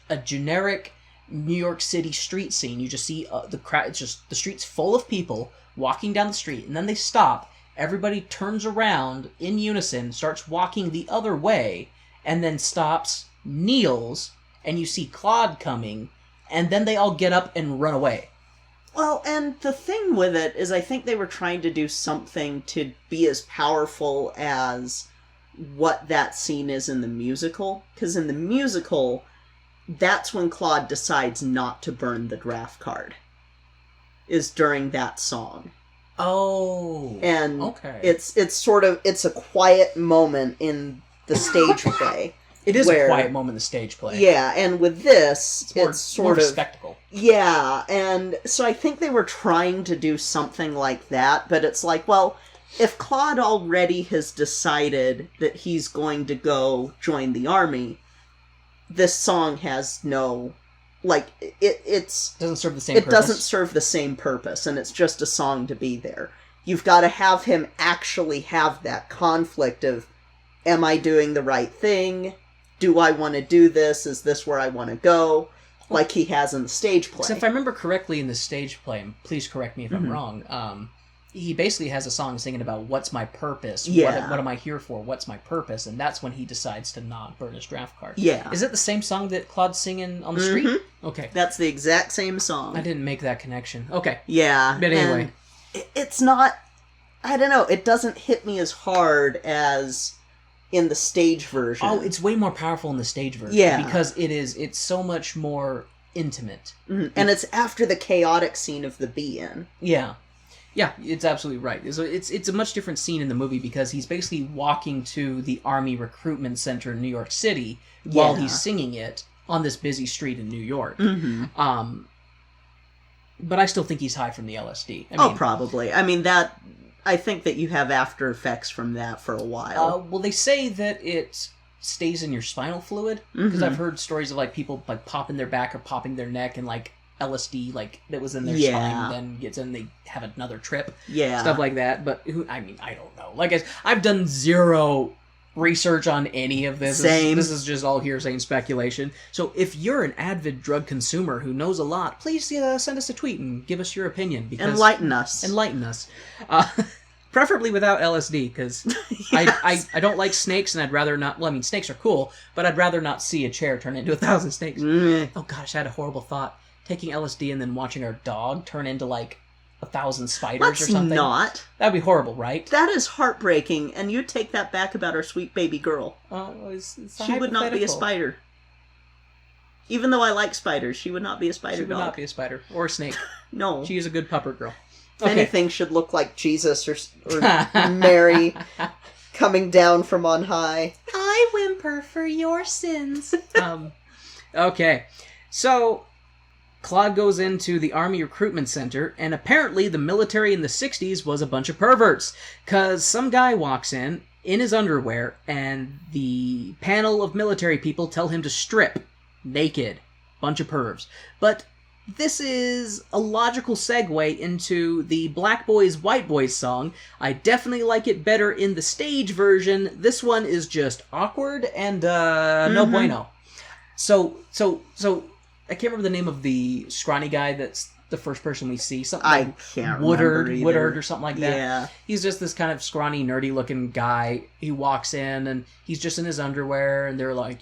a generic New York City street scene. You just see the crowd. It's just the streets full of people walking down the street, and then they stop. Everybody turns around in unison, starts walking the other way, and then stops, kneels, and you see Claude coming, and then they all get up and run away. Well, and the thing with it is I think they were trying to do something to be as powerful as what that scene is in the musical. Because in the musical, that's when Claude decides not to burn the draft card. Is during that song. Oh. And okay. It's a quiet moment in the stage play. It is a quiet moment in the stage play. Yeah, and with this, it's more spectacle. Yeah, and so I think they were trying to do something like that, but it's like, well, if Claude already has decided that he's going to go join the army, this song has no, like, it doesn't serve the same purpose. It doesn't serve the same purpose, and it's just a song to be there. You've got to have him actually have that conflict of, am I doing the right thing? Do I want to do this? Is this where I want to go? Like he has in the stage play. So if I remember correctly in the stage play, and please correct me if I'm wrong, he basically has a song singing about what's my purpose, what am I here for, what's my purpose, and that's when he decides to not burn his draft card. Yeah. Is it the same song that Claude's singing on the street? Okay. That's the exact same song. I didn't make that connection. Okay. Yeah. But anyway. It's not, I don't know, it doesn't hit me as hard as in the stage version. Oh, it's way more powerful in the stage version. Yeah. Because it's so much more intimate. And it's after the chaotic scene of the be-in. Yeah. Yeah, it's absolutely right. So it's a much different scene in the movie because he's basically walking to the Army Recruitment Center in New York City while he's singing it on this busy street in New York. Mm-hmm. But I still think he's high from the LSD. I mean, probably. I mean, I think that you have after effects from that for a while. Well, they say that it stays in your spinal fluid because I've heard stories of like people like popping their back or popping their neck and like LSD like that was in their spine then gets in, they have another trip, stuff like that. But I don't know. Like I've done zero research on any of this. Same. This is just all hearsay and speculation. So if you're an avid drug consumer who knows a lot, please send us a tweet and give us your opinion. Because Enlighten us. Preferably without LSD, because I don't like snakes, and I'd rather not... Well, I mean, snakes are cool, but I'd rather not see a chair turn into 1,000 snakes. Oh gosh, I had a horrible thought. Taking LSD and then watching our dog turn into, like, 1,000 spiders or something. Not. That'd be horrible, right? That is heartbreaking, and you take that back about our sweet baby girl. It's she would not be a spider. Even though I like spiders, she would not be a spider dog. She would not be a spider. Or a snake. No. She is a good pupper girl. If anything should look like Jesus or Mary coming down from on high. I whimper for your sins. Okay. So... Claude goes into the Army Recruitment Center, and apparently the military in the 60s was a bunch of perverts, because some guy walks in his underwear, and the panel of military people tell him to strip, naked. Bunch of pervs. But this is a logical segue into the Black Boys, White Boys song. I definitely like it better in the stage version. This one is just awkward and no bueno. So... I can't remember the name of the scrawny guy that's the first person we see. Something like I can't remember either. Woodard or something like that. Yeah. He's just this kind of scrawny, nerdy-looking guy. He walks in, and he's just in his underwear, and they're like,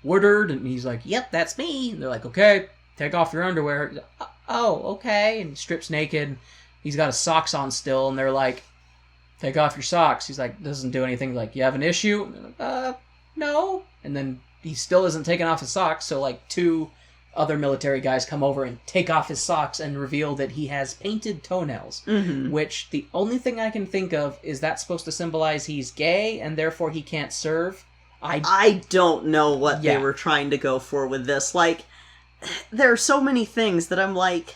Woodard, and he's like, yep, that's me. And they're like, okay, take off your underwear. He's like, oh, okay. And he strips naked. He's got his socks on still, and they're like, take off your socks. He's like, doesn't do anything. Like, you have an issue? And they're like, no. And then he still isn't taking off his socks, so like two other military guys come over and take off his socks and reveal that he has painted toenails, which the only thing I can think of is that's supposed to symbolize he's gay and therefore he can't serve. I don't know what they were trying to go for with this. Like, there are so many things that I'm like,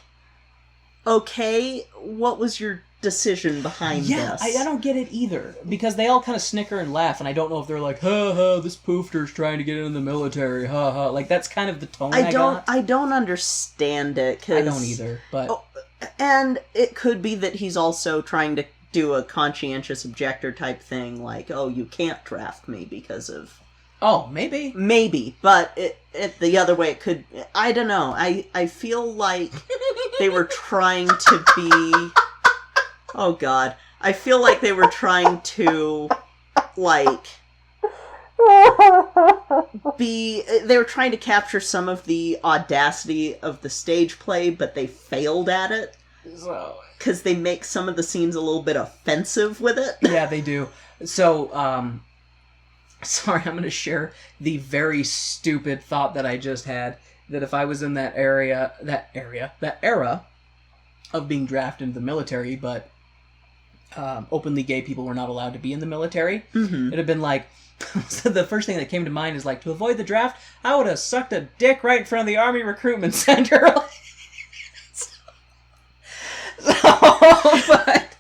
okay, what was your decision behind this? Yeah, I don't get it either. Because they all kind of snicker and laugh, and I don't know if they're like, ha ha, this poofter's trying to get into the military, ha ha. Like, that's kind of the tone I got. I don't understand it, 'cause... I don't either, but... and it could be that he's also trying to do a conscientious objector type thing, like, oh, you can't draft me because of... Oh, maybe. Maybe, but it the other way it could... I don't know. I feel like they were trying to be... Oh, God. I feel like they were trying to, like, they were trying to capture some of the audacity of the stage play, but they failed at it. Because they make some of the scenes a little bit offensive with it. Yeah, they do. So, sorry, I'm going to share the very stupid thought that I just had, that if I was in that era of being drafted into the military, but openly gay people were not allowed to be in the military, it'd have been like, so the first thing that came to mind is like, to avoid the draft, I would have sucked a dick right in front of the Army Recruitment Center. But,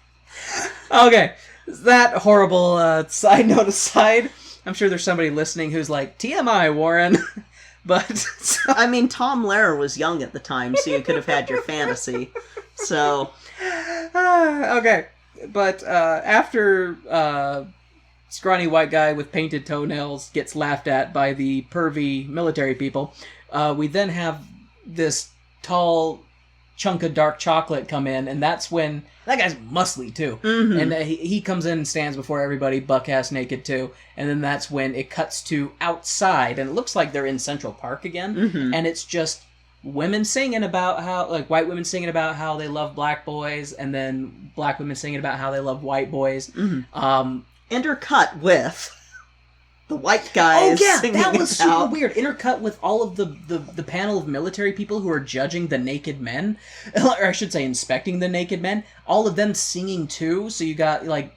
okay, that horrible side note aside, I'm sure there's somebody listening who's like, TMI, Warren. But so... I mean, Tom Lehrer was young at the time, so you could have had your fantasy. So, okay. But after scrawny white guy with painted toenails gets laughed at by the pervy military people, we then have this tall chunk of dark chocolate come in, and that's when... That guy's muscly, too. And he comes in and stands before everybody, buck-ass naked, too. And then that's when it cuts to outside, and it looks like they're in Central Park again. And it's just women singing about how... Like, white women singing about how they love black boys, and then black women singing about how they love white boys. Intercut with... the white guys singing that was it out. super weird. Intercut with all of the panel of military people who are judging the naked men, or I should say inspecting the naked men, all of them singing too, so you got, like,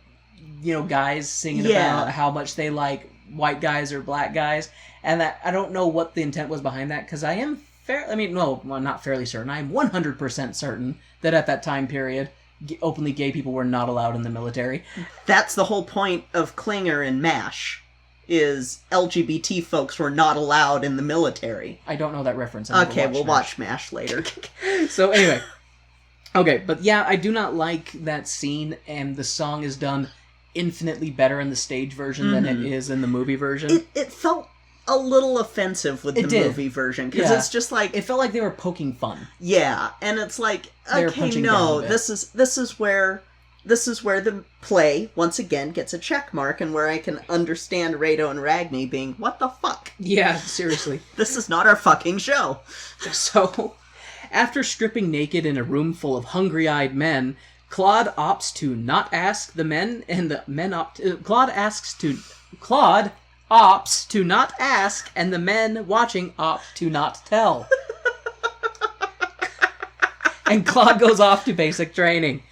you know, guys singing about how much they like white guys or black guys, and that I don't know what the intent was behind that, because I am not fairly certain, I am 100% certain that at that time period, openly gay people were not allowed in the military. That's the whole point of Klinger and MASH, is LGBT folks were not allowed in the military. I don't know that reference. Okay, we'll watch MASH later. So anyway. Okay, but yeah, I do not like that scene, and the song is done infinitely better in the stage version than it is in the movie version. It felt a little offensive with the movie version, because it's just like... It felt like they were poking fun. Yeah, and it's like, okay, no, this is where the play, once again, gets a check mark, and where I can understand Rado and Ragni being, what the fuck? Yeah, seriously. This is not our fucking show. So, after stripping naked in a room full of hungry-eyed men, Claude opts to not ask the men, and the men Claude opts to not ask, and the men watching opt to not tell. And Claude goes off to basic training.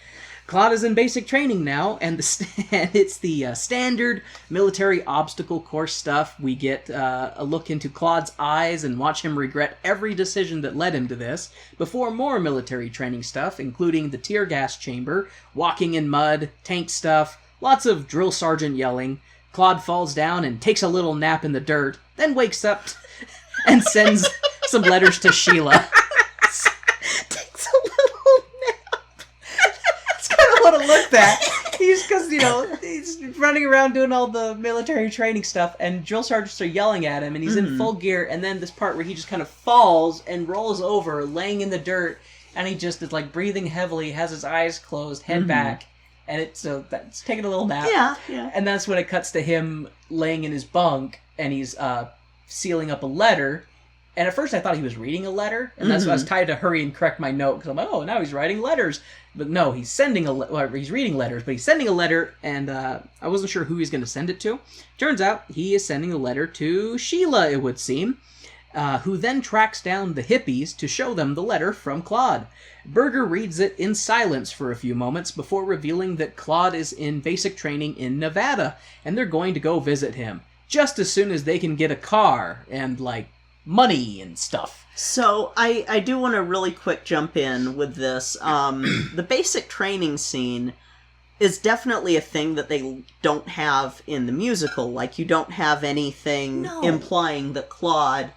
Claude is in basic training now, and it's the standard military obstacle course stuff. We get a look into Claude's eyes and watch him regret every decision that led him to this, before more military training stuff, including the tear gas chamber, walking in mud, tank stuff, lots of drill sergeant yelling. Claude falls down and takes a little nap in the dirt, then wakes up and sends some letters to Sheila. Takes a little nap. That's kind of what it looked at. He's running around doing all the military training stuff, and drill sergeants are yelling at him, and he's in full gear, and then this part where he just kind of falls and rolls over, laying in the dirt, and he just is like breathing heavily, has his eyes closed, head back. And that's taking a little nap. Yeah. And that's when it cuts to him laying in his bunk, and he's sealing up a letter. And at first I thought he was reading a letter, and that's why I was tied to hurry and correct my note, because I'm like, oh, now he's writing letters. But no, he's he's reading letters, but he's sending a letter, and I wasn't sure who he's going to send it to. Turns out he is sending a letter to Sheila, it would seem, who then tracks down the hippies to show them the letter from Claude. Berger reads it in silence for a few moments before revealing that Claude is in basic training in Nevada, and they're going to go visit him, just as soon as they can get a car and, like, money and stuff. So, I do want to really quick jump in with this. The basic training scene is definitely a thing that they don't have in the musical. Like, you don't have anything implying that Claude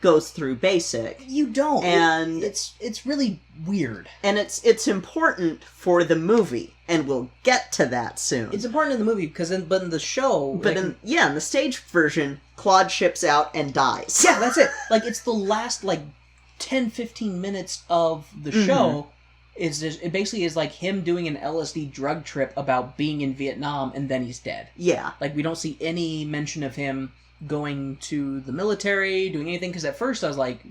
goes through basic. You don't. And it's really weird. And it's important for the movie, and we'll get to that soon. It's important in the movie because in the show, but in the stage version, Claude ships out and dies. Yeah, that's it. Like, it's the last 10-15 minutes of the show. It basically is like him doing an LSD drug trip about being in Vietnam, and then he's dead. Yeah. Like, we don't see any mention of him going to the military, doing anything, because at first I was like,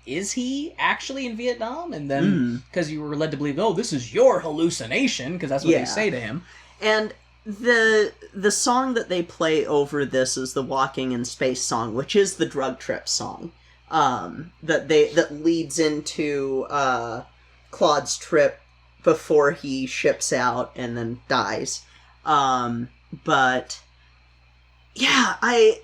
is he actually in Vietnam? And then, because you were led to believe, oh, this is your hallucination, because that's what they say to him. And the song that they play over this is the Walking in Space song, which is the drug trip song, that leads into Claude's trip before he ships out and then dies. But yeah,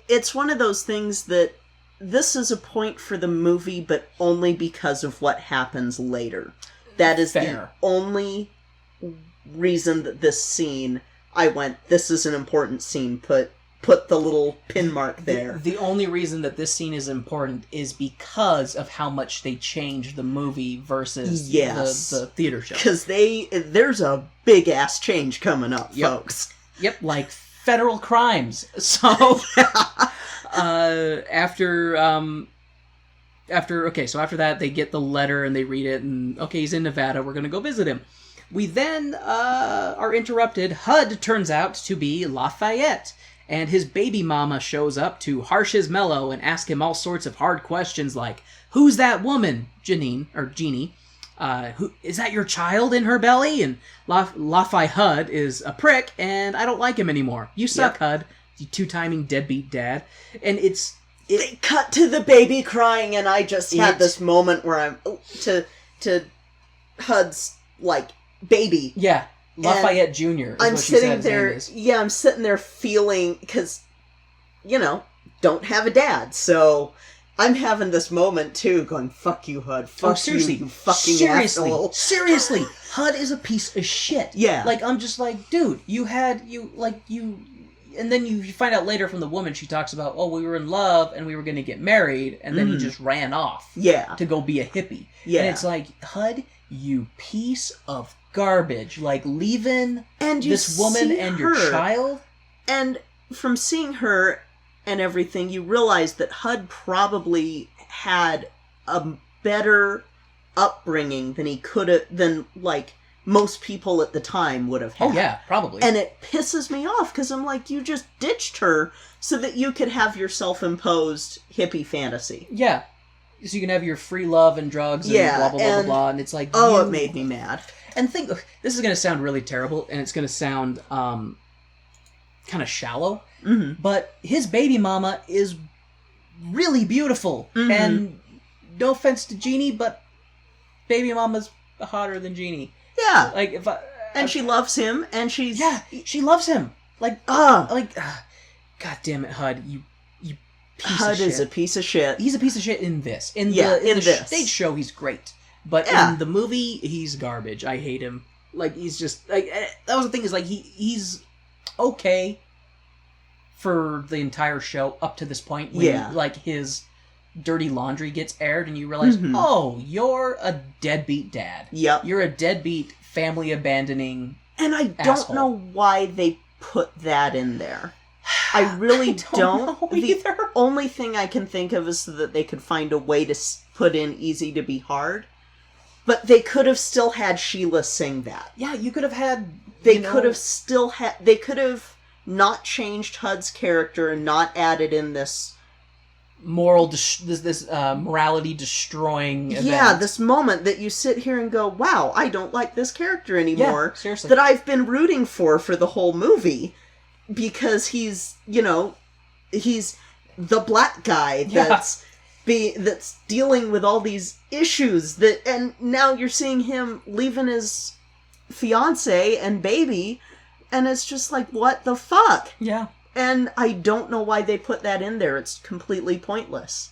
it's one of those things that this is a point for the movie, but only because of what happens later. That is the only reason that this scene, this is an important scene, put the little pin mark there. The only reason that this scene is important is because of how much they changed the movie versus the theater show. Because there's a big-ass change coming up, folks. Yep, like federal crimes. So after that they get the letter and they read it, and okay, he's in Nevada, we're gonna go visit him. We then are interrupted. HUD turns out to be Lafayette, and his baby mama shows up to harsh his mellow and ask him all sorts of hard questions like, who's that woman, Jeannie? Who is that, your child in her belly? And Lafayette HUD is a prick, and I don't like him anymore. You suck, HUD. two-timing deadbeat dad. And they cut to the baby crying, and I just had this moment where I'm to HUD's like baby. Yeah, Lafayette Jr. is I'm what she sitting said there. his name is. Yeah, I'm sitting there feeling because, don't have a dad, so I'm having this moment too, going "fuck you, HUD, fuck seriously, you fucking asshole." Seriously, HUD is a piece of shit. Yeah, like I'm just like, dude, and then you find out later from the woman, she talks about, oh, we were in love and we were going to get married, and then he just ran off. Yeah, to go be a hippie. Yeah, and it's like, HUD, you piece of garbage, like leaving this woman and your child. And from seeing her and everything, you realize that HUD probably had a better upbringing than he could have, than like most people at the time would have had. Oh yeah, probably. And it pisses me off because I'm like, you just ditched her so that you could have your self-imposed hippie fantasy. Yeah. So you can have your free love and drugs and blah, blah, blah, blah, blah. And it's like... it made me mad. And this is going to sound really terrible, and it's going to sound kind of shallow, but his baby mama is really beautiful. And no offense to Jeannie, but baby mama's hotter than Jeannie. Yeah. Like, she loves him, and she's... Yeah, she loves him. God damn it, HUD, you piece HUD of shit. is a piece of shit. He's a piece of shit in this. In this stage show, he's great. But in the movie, he's garbage. I hate him. Like, he's just... Like, that was the thing, is, like, he's okay for the entire show up to this point. When, like, his dirty laundry gets aired, and you realize, oh, you're a deadbeat dad. Yep. You're a deadbeat, family-abandoning And I don't asshole. know why they put that in there. I really don't know either. The only thing I can think of is so that they could find a way to put in easy to be hard. But they could have still had Sheila sing that. Yeah, you could have had... They could have still had... They could have not changed HUD's character and not added in this... morality destroying event. Yeah, this moment that you sit here and go, wow, I don't like this character anymore. Yeah, seriously. That I've been rooting for the whole movie. Because he's, he's the black guy that's dealing with all these issues and now you're seeing him leaving his fiance and baby, and it's just like, what the fuck? Yeah. And I don't know why they put that in there. It's completely pointless.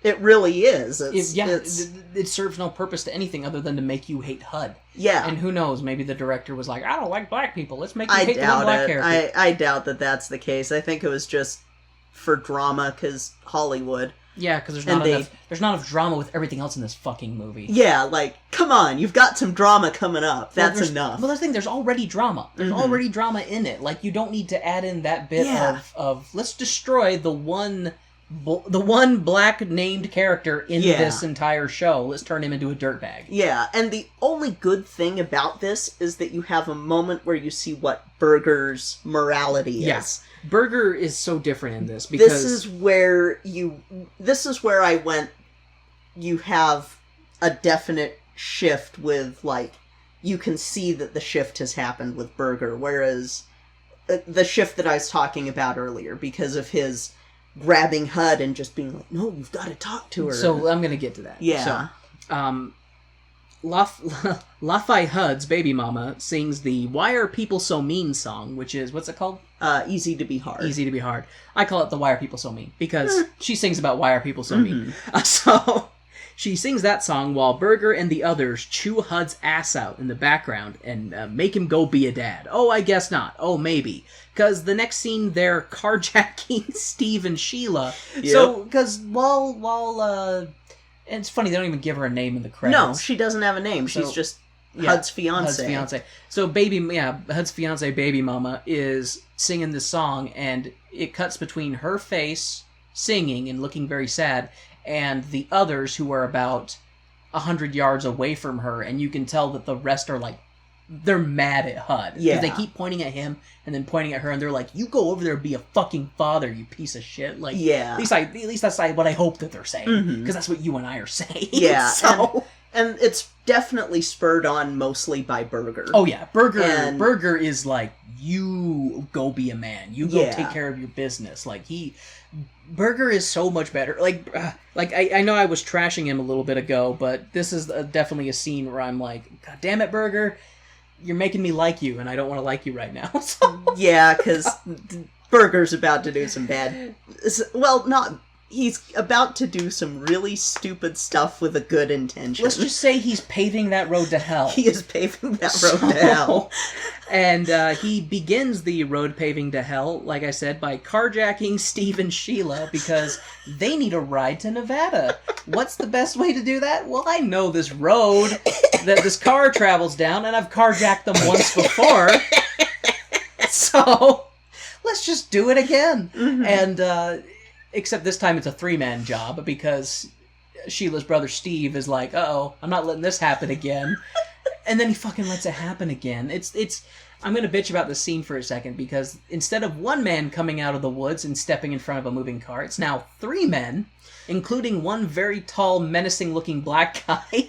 It really is. It serves no purpose to anything other than to make you hate HUD. Yeah. And who knows, maybe the director was like, I don't like black people, let's make you hate the one black character. I doubt that that's the case. I think it was just for drama, because Hollywood. Yeah, because there's not enough drama with everything else in this fucking movie. Yeah, like, come on, you've got some drama coming up. That's enough. Well, that's the thing, there's already drama. There's already drama in it. Like, you don't need to add in that bit of let's destroy the one black named character in this entire show. Let's turn him into a dirtbag. Yeah, and the only good thing about this is that you have a moment where you see what Berger's morality is. Yes. Berger is so different in this because this is where I went, you have a definite shift with, like, you can see that the shift has happened with Berger, whereas the shift that I was talking about earlier, because of his grabbing HUD and just being like, no, you've got to talk to her. So I'm going to get to that. Yeah. So, Lafayette HUD's baby mama sings the Why Are People So Mean song, which is, what's it called? Easy to be hard. Easy to be hard. I call it the Why Are People So Mean, because she sings about why are people so mean. So she sings that song while Berger and the others chew HUD's ass out in the background and make him go be a dad. Oh, I guess not. Oh, maybe. Because the next scene, they're carjacking Steve and Sheila. Yep. So, because while and it's funny, they don't even give her a name in the credits. No, she doesn't have a name. She's just HUD's fiance. HUD's fiance. So HUD's fiance, baby mama, is singing this song, and it cuts between her face singing and looking very sad, and the others who are about 100 yards away from her, and you can tell that the rest are like, they're mad at HUD. Yeah. Because they keep pointing at him and then pointing at her, and they're like, you go over there and be a fucking father, you piece of shit. Like, yeah. At least that's what I hope that they're saying. Because that's what you and I are saying. Yeah. So... And it's definitely spurred on mostly by Berger. Oh yeah, Berger is like, you go be a man. You go take care of your business. Like, Burger is so much better. I know I was trashing him a little bit ago, but this is definitely a scene where I'm like, God damn it, Burger, you're making me like you, and I don't want to like you right now. So. Yeah, because Burger's about to do some bad... Well, not... He's about to do some really stupid stuff with a good intention. Let's just say he's paving that road to hell. He is paving that road to hell. And he begins the road paving to hell, like I said, by carjacking Steve and Sheila because they need a ride to Nevada. What's the best way to do that? Well, I know this road that this car travels down, and I've carjacked them once before. So, let's just do it again. Mm-hmm. And, except this time it's a 3-man job because Sheila's brother Steve is like, uh-oh, I'm not letting this happen again. And then he fucking lets it happen again. I'm going to bitch about this scene for a second because instead of 1 man coming out of the woods and stepping in front of a moving car, it's now 3 men, including one very tall, menacing-looking black guy.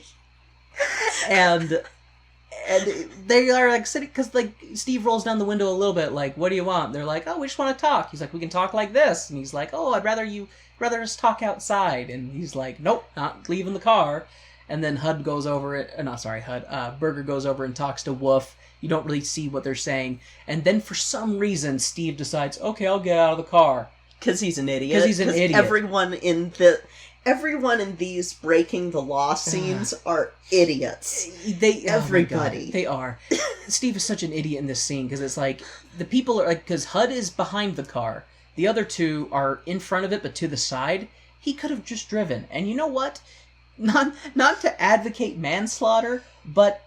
And they are like sitting, because like Steve rolls down the window a little bit, like, what do you want? They're like, oh, we just want to talk. He's like, we can talk like this. And he's like, oh, I'd rather us talk outside. And he's like, nope, not leaving the car. And then Burger goes over and talks to Wolf. You don't really see what they're saying. And then for some reason, Steve decides, okay, I'll get out of the car. Because he's an idiot. Everyone in these breaking the law scenes are idiots. Everybody. They are. Steve is such an idiot in this scene because it's like the people are like, because Hud is behind the car. The other 2 are in front of it but to the side. He could have just driven. And you know what? Not to advocate manslaughter, but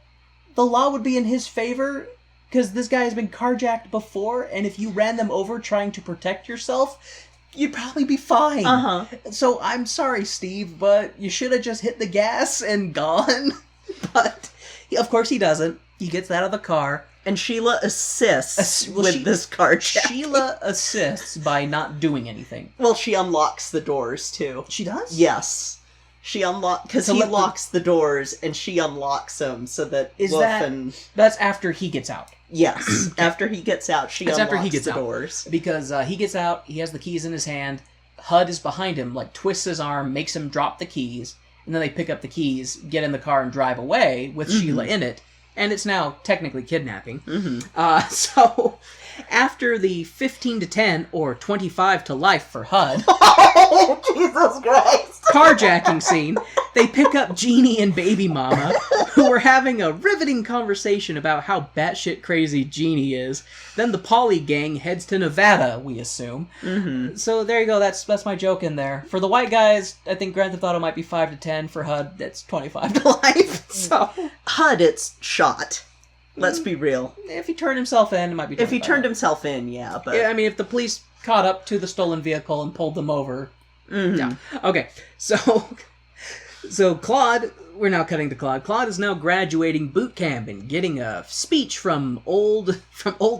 the law would be in his favor because this guy has been carjacked before, and if you ran them over trying to protect yourself, you'd probably be fine. Uh-huh. So I'm sorry, Steve, but you should have just hit the gas and gone. But, of course he doesn't. He gets out of the car. And Sheila assists this carjacking. Sheila assists by not doing anything. Well, she unlocks the doors, too. She does? Yes. She unlocks... Because he locks the doors, and she unlocks them, so that That's after he gets out. Yes. After he gets out, she unlocks the doors. Because he gets out, he has the keys in his hand, Hud is behind him, like, twists his arm, makes him drop the keys, and then they pick up the keys, get in the car, and drive away with Sheila in it. And it's now technically kidnapping. Mm-hmm. So, after the 15 to 10 or 25 to life for Hud... Oh, Jesus Christ! Carjacking scene, they pick up Jeannie and Baby Mama, who are having a riveting conversation about how batshit crazy Jeannie is. Then the Polly gang heads to Nevada, we assume. Mm-hmm. So there you go, that's my joke in there. For the white guys, I think Grand Theft Auto might be 5 to 10. For Hud, that's 25 to life. So Hud, it's shot. Let's be real. If he turned himself in, it might be 25. If he turned himself in, yeah, but... Yeah, I mean, if the police caught up to the stolen vehicle and pulled them over... Mm-hmm. Yeah. Okay, so Claude, we're now cutting to Claude. Claude is now graduating boot camp and getting a speech from old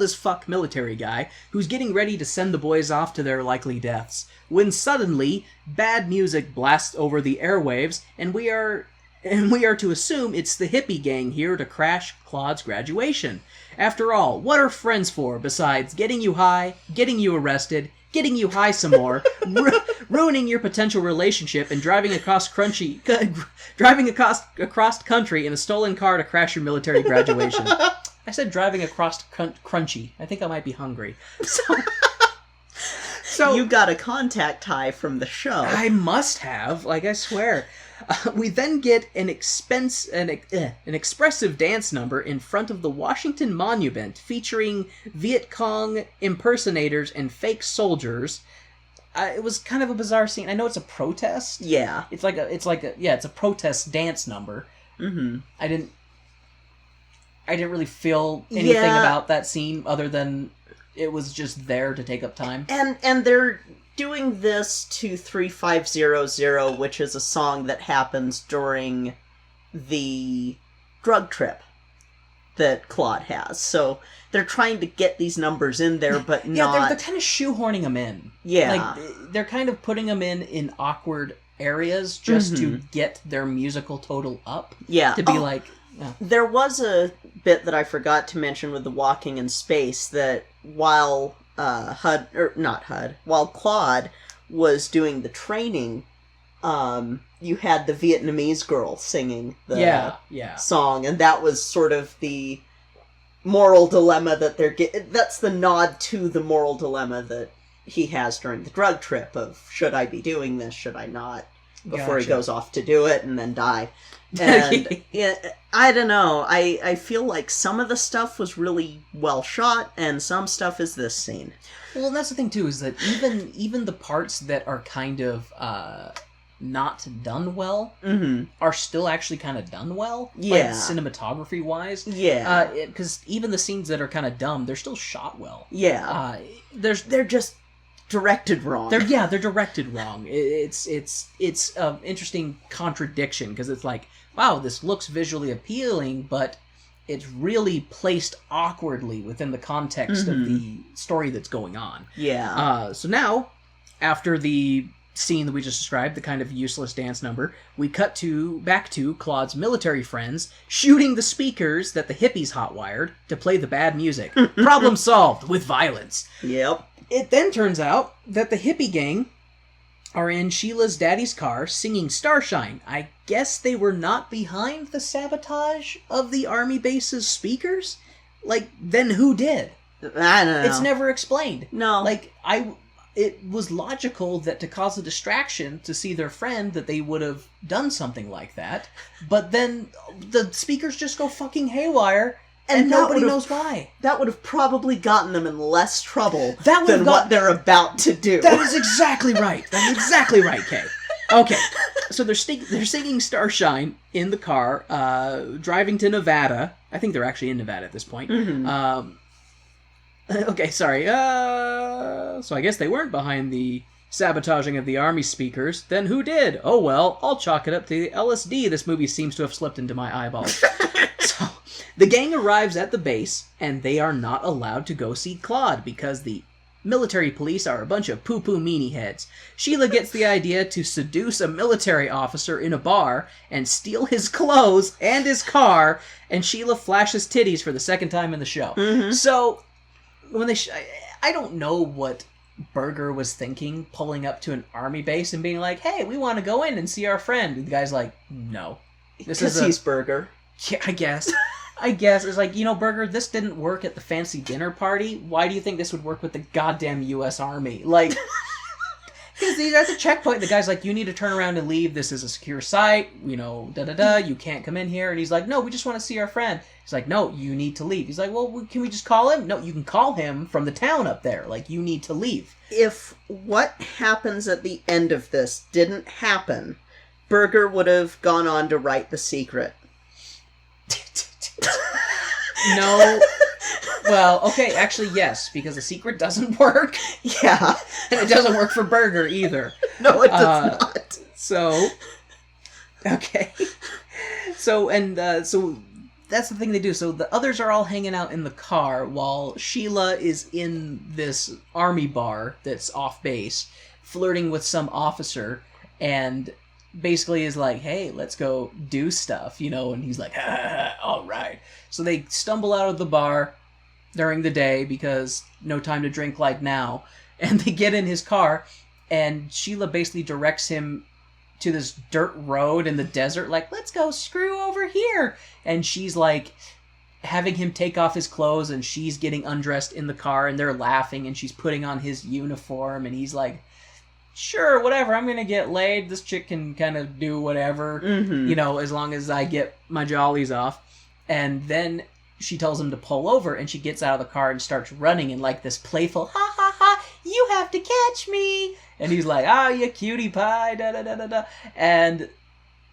as fuck military guy who's getting ready to send the boys off to their likely deaths. When suddenly, bad music blasts over the airwaves, and we are to assume it's the hippie gang here to crash Claude's graduation. After all, what are friends for besides getting you high, getting you arrested, getting you high some more, ruining your potential relationship, and driving across country in a stolen car to crash your military graduation. I said driving across crunchy. I think I might be hungry. So you got a contact high from the show. I must have, like I swear. We then get an expressive dance number in front of the Washington Monument featuring Viet Cong impersonators and fake soldiers. It was kind of a bizarre scene. I know it's a protest. Yeah. It's a protest dance number. Mm-hmm. I didn't really feel anything about that scene other than it was just there to take up time. And they're doing this to 3500, which is a song that happens during the drug trip that Claude has. So they're trying to get these numbers in there, but not... Yeah, they're kind of shoehorning them in. Yeah. Like, they're kind of putting them in awkward areas just to get their musical total up. Yeah. To be like, There was a bit that I forgot to mention with the walking in space that while while Claude was doing the training, you had the Vietnamese girl singing the song, and that was sort of the moral dilemma that that's the nod to the moral dilemma that he has during the drug trip of, should I be doing this, should I not, before he goes off to do it and then die. And I don't know, I feel like some of the stuff was really well shot, and some stuff is this scene. Well, that's the thing too, is that even the parts that are kind of not done well are still actually kind of done well. Yeah. Like, cinematography wise. Yeah. Because even the scenes that are kind of dumb, they're still shot well. Yeah. They're just directed wrong. They're directed wrong. It's an interesting contradiction, because it's like, wow, this looks visually appealing, but it's really placed awkwardly within the context of the story that's going on. Yeah. So now, after the scene that we just described, the kind of useless dance number, we cut back to Claude's military friends shooting the speakers that the hippies hotwired to play the bad music. Problem solved with violence. Yep. It then turns out that the hippie gang are in Sheila's daddy's car singing Starshine. I guess they were not behind the sabotage of the army base's speakers? Like, then who did? I don't know. It's never explained. No. Like, it was logical that to cause a distraction to see their friend that they would have done something like that, but then the speakers just go fucking haywire, and nobody knows why. That would have probably gotten them in less trouble than what they're about to do. That is exactly right. That's exactly right, Kay. Okay, so they're singing Starshine in the car, driving to Nevada. I think they're actually in Nevada at this point. Okay, sorry. So I guess they weren't behind the sabotaging of the army speakers. Then who did? Oh well, I'll chalk it up to the LSD this movie seems to have slipped into my eyeballs. So the gang arrives at the base, and they are not allowed to go see Claude because the military police are a bunch of poo-poo meanie heads. Sheila gets the idea to seduce a military officer in a bar and steal his clothes and his car, and Sheila flashes titties for the second time in the show. So when they I don't know what Berger was thinking, pulling up to an army base and being like, hey, we want to go in and see our friend. And the guy's like, no. Because he's Berger. Yeah, I guess. It's like, Berger, this didn't work at the fancy dinner party. Why do you think this would work with the goddamn U.S. Army? Like, because he's at the checkpoint, the guy's like, you need to turn around and leave. This is a secure site. You can't come in here. And he's like, no, we just want to see our friend. He's like, no, you need to leave. He's like, well, can we just call him? No, you can call him from the town up there. Like, you need to leave. If what happens at the end of this didn't happen, Berger would have gone on to write The Secret. No. Well, okay, actually, yes, because The Secret doesn't work. Yeah. And it doesn't work for Berger either. No, it does not. So, okay. So that's the thing they do. So the others are all hanging out in the car while Sheila is in this army bar that's off base, flirting with some officer, and basically is like, hey, let's go do stuff, and he's like, all right. So they stumble out of the bar during the day because no time to drink like now, and they get in his car, and Sheila basically directs him to this dirt road in the desert, like, let's go screw over here. And she's like having him take off his clothes, and she's getting undressed in the car, and they're laughing, and she's putting on his uniform, and he's like, sure, whatever, I'm gonna get laid. This chick can kind of do whatever, as long as I get my jollies off. And then she tells him to pull over, and she gets out of the car and starts running in like this playful, ha ha ha, you have to catch me. And he's like, you cutie pie, da da da da da. And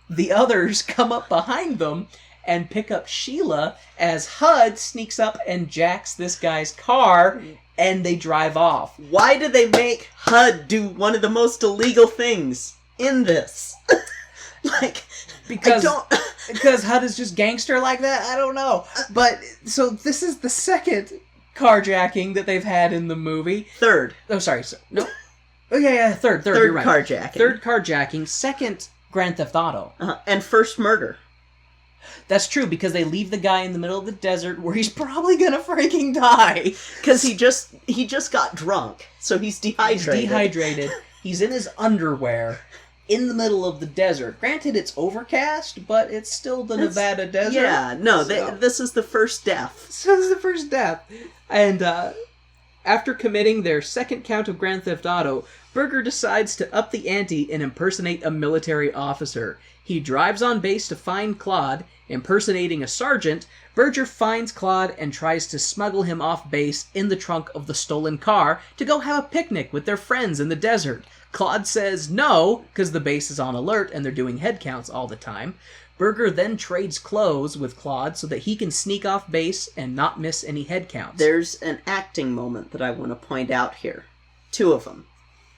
the others come up behind them and pick up Sheila as HUD sneaks up and jacks this guy's car, and they drive off. Why did they make HUD do one of the most illegal things in this? Because HUD is just gangster like that? I don't know. But, so this is the second carjacking that they've had in the movie. Third. Oh, sorry. No. Oh, yeah, third. You're right. Carjacking. Third carjacking. Second Grand Theft Auto. And first murder. That's true, because they leave the guy in the middle of the desert where he's probably gonna freaking die. Because he just got drunk, so he's dehydrated. He's dehydrated. He's in his underwear in the middle of the desert. Granted, it's overcast, but it's still the Nevada desert. Yeah, no, this is the first death. So this is the first death. And after committing their second count of Grand Theft Auto, Berger decides to up the ante and impersonate a military officer. He drives on base to find Claude. Impersonating a sergeant, Berger finds Claude and tries to smuggle him off base in the trunk of the stolen car to go have a picnic with their friends in the desert. Claude says no, because the base is on alert and they're doing head counts all the time. Berger then trades clothes with Claude so that he can sneak off base and not miss any head counts. There's an acting moment that I want to point out here. Two of them.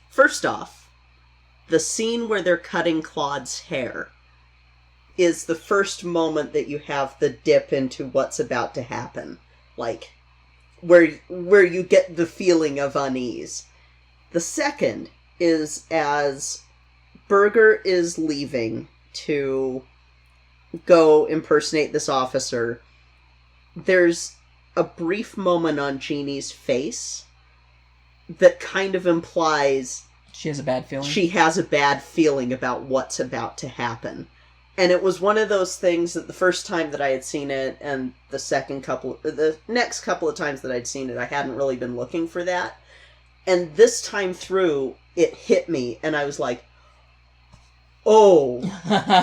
First off, the scene where they're cutting Claude's hair is the first moment that you have the dip into what's about to happen. Like, where you get the feeling of unease. The second is as Berger is leaving to go impersonate this officer, there's a brief moment on Jeannie's face that kind of implies she has a bad feeling. She has a bad feeling about what's about to happen. And it was one of those things that the first time that I had seen it and the next couple of times that I'd seen it, I hadn't really been looking for that. And this time through, it hit me and I was like, oh,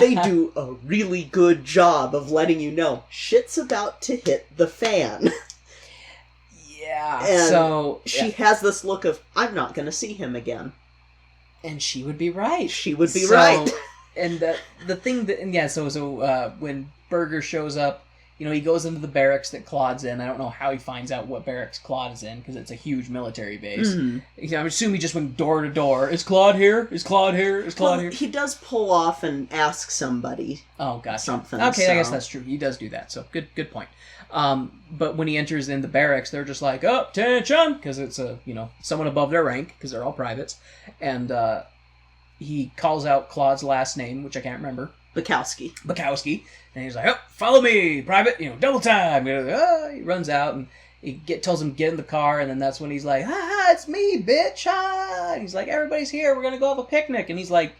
they do a really good job of letting you know shit's about to hit the fan. Yeah. And so she has this look of, I'm not going to see him again. And she would be right. She would be right. And the thing that, and yeah, so when Berger shows up, you know, he goes into the barracks that Claude's in. I don't know how he finds out what barracks Claude is in, because it's a huge military base. Mm-hmm. I'm assuming he just went door to door. Is Claude here? Is Claude here? Is Claude here? He does pull off and ask somebody. Oh, gotcha. Something. Okay, so. I guess that's true. He does do that, so good point. But when he enters in the barracks, they're just like, oh, attention! Because it's someone above their rank, because they're all privates. And he calls out Claude's last name, which I can't remember. Bukowski. And he's like, oh, follow me, private, double time. He runs out and he tells him get in the car, and then that's when he's like, it's me, bitch, And he's like, everybody's here, we're going to go have a picnic. And he's like,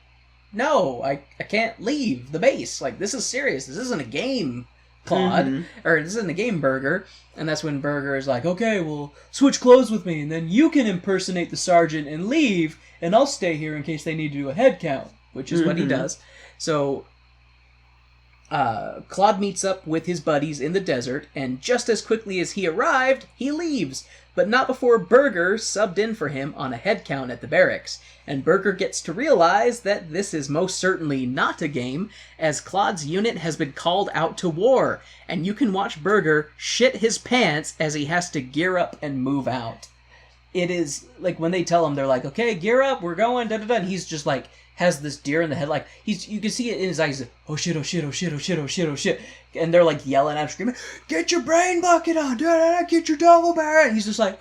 no, I can't leave the base. Like, this is serious. This isn't a game, Claude. Or this isn't a game, Berger. And that's when Berger is like, okay, well, switch clothes with me, and then you can impersonate the sergeant and leave, and I'll stay here in case they need to do a head count, which is what he does. So Claude meets up with his buddies in the desert, and just as quickly as he arrived, he leaves. But not before Berger subbed in for him on a head count at the barracks. And Berger gets to realize that this is most certainly not a game, as Claude's unit has been called out to war. And you can watch Berger shit his pants as he has to gear up and move out. It is, like, when they tell him, they're like, okay, gear up, we're going, da-da-da, and he's just like, has this deer in the head, like, you can see it in his eyes, like, oh shit, oh shit, oh shit, oh shit, oh shit, oh shit, and they're like yelling at him, screaming, get your brain bucket on, da-da-da, get your double barrel, and he's just like,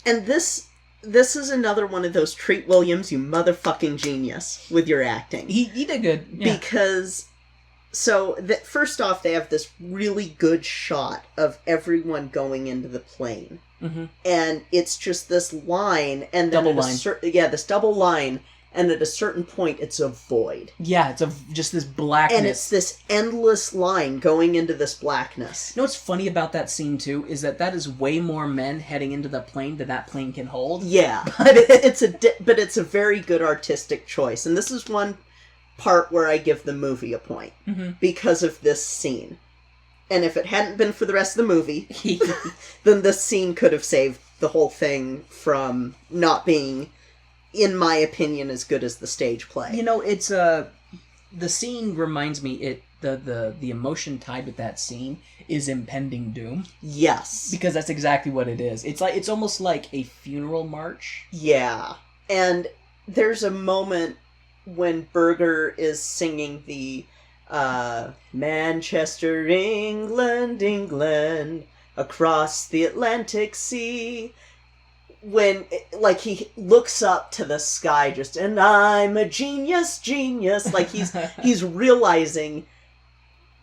And this is another one of those Treat Williams, you motherfucking genius, with your acting. He did good, yeah. Because, first off, they have this really good shot of everyone going into the plane. Mm-hmm. And it's just this line, and then this double line, and at a certain point, it's a void. Yeah, it's just this blackness. And it's this endless line going into this blackness. You know what's funny about that scene, too, is that is way more men heading into the plane than that plane can hold. Yeah, but it's a very good artistic choice. And this is one part where I give the movie a point, because of this scene. And if it hadn't been for the rest of the movie, then this scene could have saved the whole thing from not being, in my opinion, as good as the stage play. It's the scene reminds me, the emotion tied with that scene is impending doom. Yes. Because that's exactly what it is. It's almost like a funeral march. Yeah. And there's a moment when Berger is singing the Manchester, England, across the Atlantic Sea. When, he looks up to the sky and I'm a genius. Like, he's realizing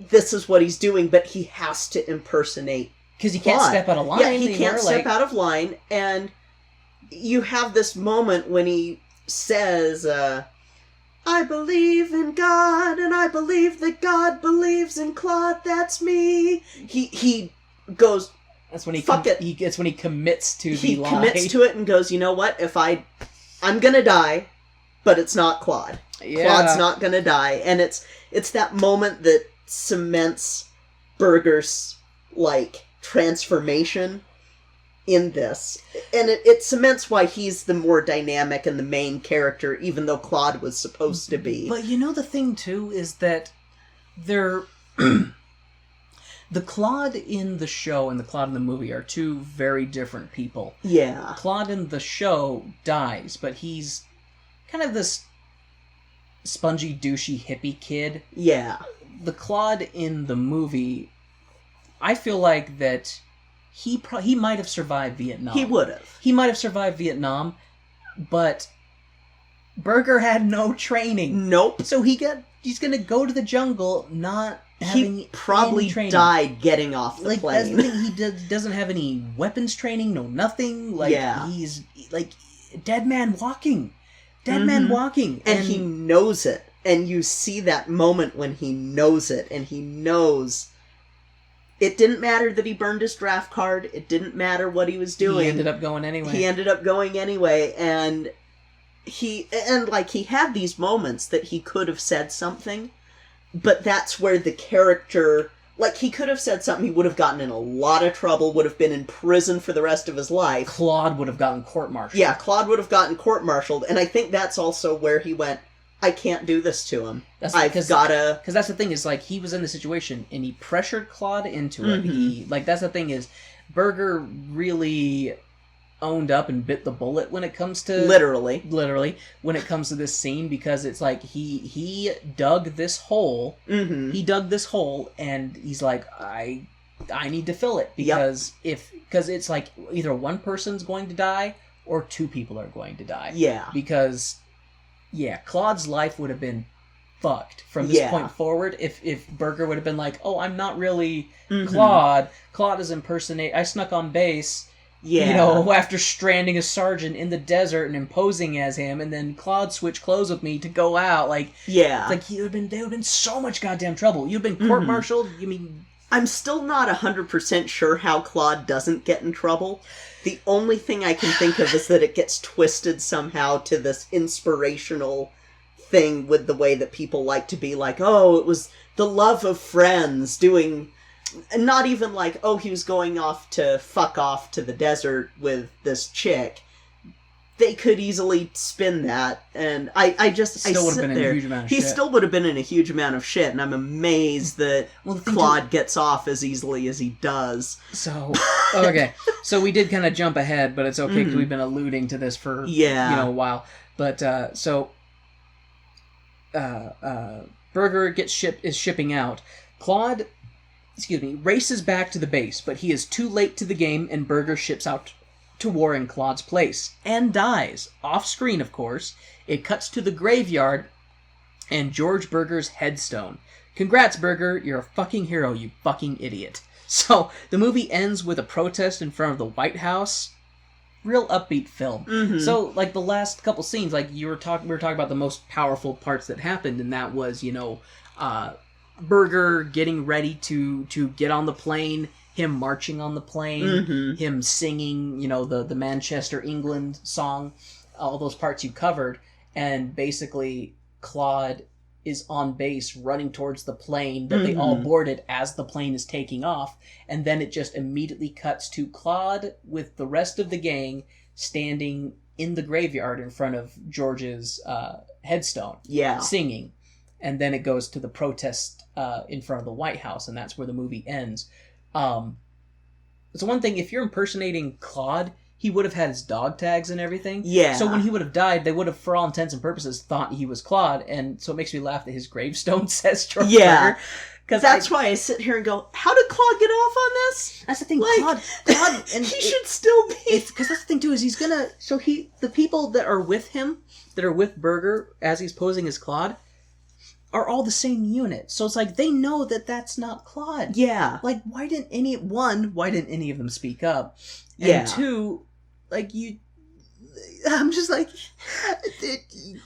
this is what he's doing, but he has to impersonate because he can't Claude. step out of line. Yeah, he can't step out of line, and you have this moment when he says, I believe in God, and I believe that God believes in Claude, that's me. He goes, that's when he fuck it. It's when he commits to the lie. He commits to it and goes, you know what, I'm gonna die, but it's not Claude. Yeah. Claude's not gonna die, and it's that moment that cements Berger's, like, transformation in this. And it cements why he's the more dynamic and the main character, even though Claude was supposed to be. But you know the thing, too, is that they're... the Claude in the show and the Claude in the movie are two very different people. Yeah. Claude in the show dies, but he's kind of this spongy, douchey, hippie kid. Yeah. The Claude in the movie, I feel like that he might have survived Vietnam. He would have. He might have survived Vietnam, but Berger had no training. Nope. So he's gonna go to the jungle not having He probably any training. died getting off the plane. That's the thing, he doesn't have any weapons training, no nothing. Like, yeah. He's, like, dead man walking. Dead man walking. And he knows it. And you see that moment when he knows it, and he knows it didn't matter that he burned his draft card. It didn't matter what he was doing. He ended up going anyway. And he had these moments that he could have said something, but that's where the character, like, he could have said something, he would have gotten in a lot of trouble, would have been in prison for the rest of his life. Claude would have gotten court-martialed. Yeah, Claude would have gotten court-martialed, and I think that's also where he went, I can't do this to him. I've gotta... Because that's the thing, is, like, he was in the situation, and he pressured Claude into it. That's the thing is, Berger really owned up and bit the bullet when it comes to... Literally, when it comes to this scene, because it's like, he dug this hole, he dug this hole, and he's like, I need to fill it, because because it's like, either one person's going to die, or two people are going to die. Yeah. Because... yeah, Claude's life would have been fucked from this point forward if Berger would have been like, oh, I'm not really Claude. Claude is I snuck on base, after stranding a sergeant in the desert and imposing as him, and then Claude switched clothes with me to go out. Like, they would have been so much goddamn trouble. You've been court-martialed, I'm still not 100% sure how Claude doesn't get in trouble. The only thing I can think of is that it gets twisted somehow to this inspirational thing with the way that people like to be like, oh, it was the love of friends doing... Not even like, oh, he was going off to fuck off to the desert with this chick. They could easily spin that, and I still would have been in a huge amount of shit. He still would have been in a huge amount of shit, and I'm amazed that Claude gets off as easily as he does. So, okay. So we did kind of jump ahead, but it's okay because we've been alluding to this for a while. But Berger is shipping out. Claude, races back to the base, but he is too late to the game, and Berger ships out to war in Claude's place, and dies. Off screen, of course. It cuts to the graveyard and George Berger's headstone. Congrats, Berger, you're a fucking hero, you fucking idiot. So, the movie ends with a protest in front of the White House. Real upbeat film. So, like, the last couple scenes, like, we were talking about the most powerful parts that happened, and that was, Berger getting ready to get on the plane, him marching on the plane, him singing, the Manchester, England song, all those parts you covered, and basically Claude is on base running towards the plane that they all boarded as the plane is taking off, and then it just immediately cuts to Claude with the rest of the gang standing in the graveyard in front of George's headstone, singing, and then it goes to the protest in front of the White House, and that's where the movie ends. So one thing, if you're impersonating Claude, he would have had his dog tags and everything. Yeah. So when he would have died, they would have, for all intents and purposes, thought he was Claude, and so it makes me laugh that his gravestone says George Berger. Because that's why I sit here and go, how did Claude get off on this? That's the thing, Claude, and he should still be. Because that's the thing too, is he's gonna. So the people that are with him, that are with Berger as he's posing as Claude, are all the same unit. So it's like, they know that that's not Claude. Yeah. Like, why didn't any of them speak up? And Yeah. two, like, I'm just like,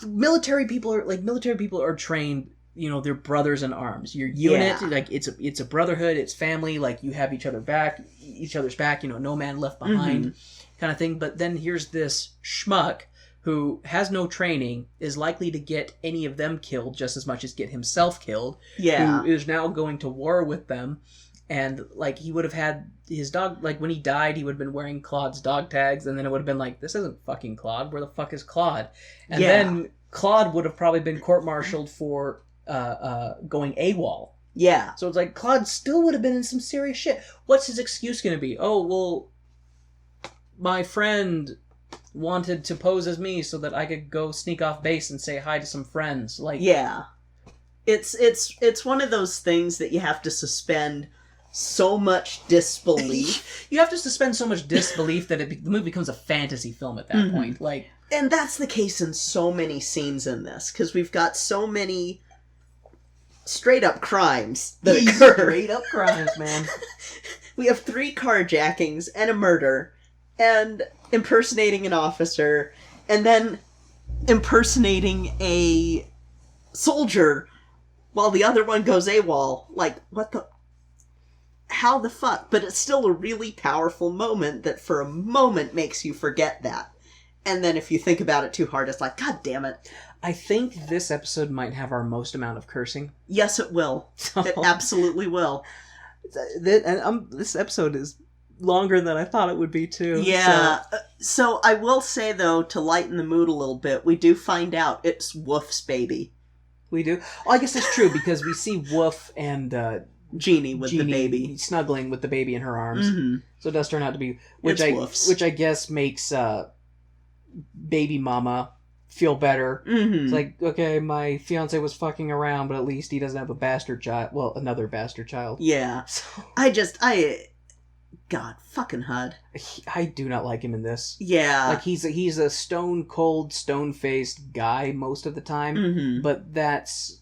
military people are trained, you know, they're brothers in arms. Your unit, like, it's a brotherhood, it's family, like, you have each other's back, you know, no man left behind kind of thing. But then here's this schmuck who has no training, is likely to get any of them killed just as much as get himself killed, Yeah. who is now going to war with them. And, like, he would have had his dog, like, when he died, he would have been wearing Claude's dog tags, and then it would have been like, this isn't fucking Claude, where the fuck is Claude? And then Claude would have probably been court-martialed for going AWOL. Yeah. So it's like, Claude still would have been in some serious shit. What's his excuse going to be? Oh, well, my friend wanted to pose as me so that I could go sneak off base and say hi to some friends. Like, yeah. It's one of those things that you have to suspend so much disbelief. You have to suspend so much disbelief that the movie becomes a fantasy film at that point. Like, and that's the case in so many scenes in this, because we've got so many straight up crimes that occur. Straight up crimes, man. We have 3 carjackings and a murder, and impersonating an officer, and then impersonating a soldier while the other one goes AWOL. Like, what the... How the fuck? But it's still a really powerful moment that for a moment makes you forget that. And then if you think about it too hard, it's like, God damn it. I think this episode might have our most amount of cursing. Yes, it will. It absolutely will. This episode is longer than I thought it would be, too. Yeah. So I will say, though, to lighten the mood a little bit, we do find out it's Woof's baby. We do? Well, I guess that's true, because we see Woof and Jeannie with the baby. Snuggling with the baby in her arms. Mm-hmm. So it does turn out to be... Woof's. Which I guess makes baby mama feel better. Mm-hmm. It's like, okay, my fiance was fucking around, but at least he doesn't have a bastard child. Well, another bastard child. Yeah. So, God, fucking HUD. I do not like him in this. Yeah. Like, he's a stone cold, stone faced guy most of the time, Mm-hmm. but that's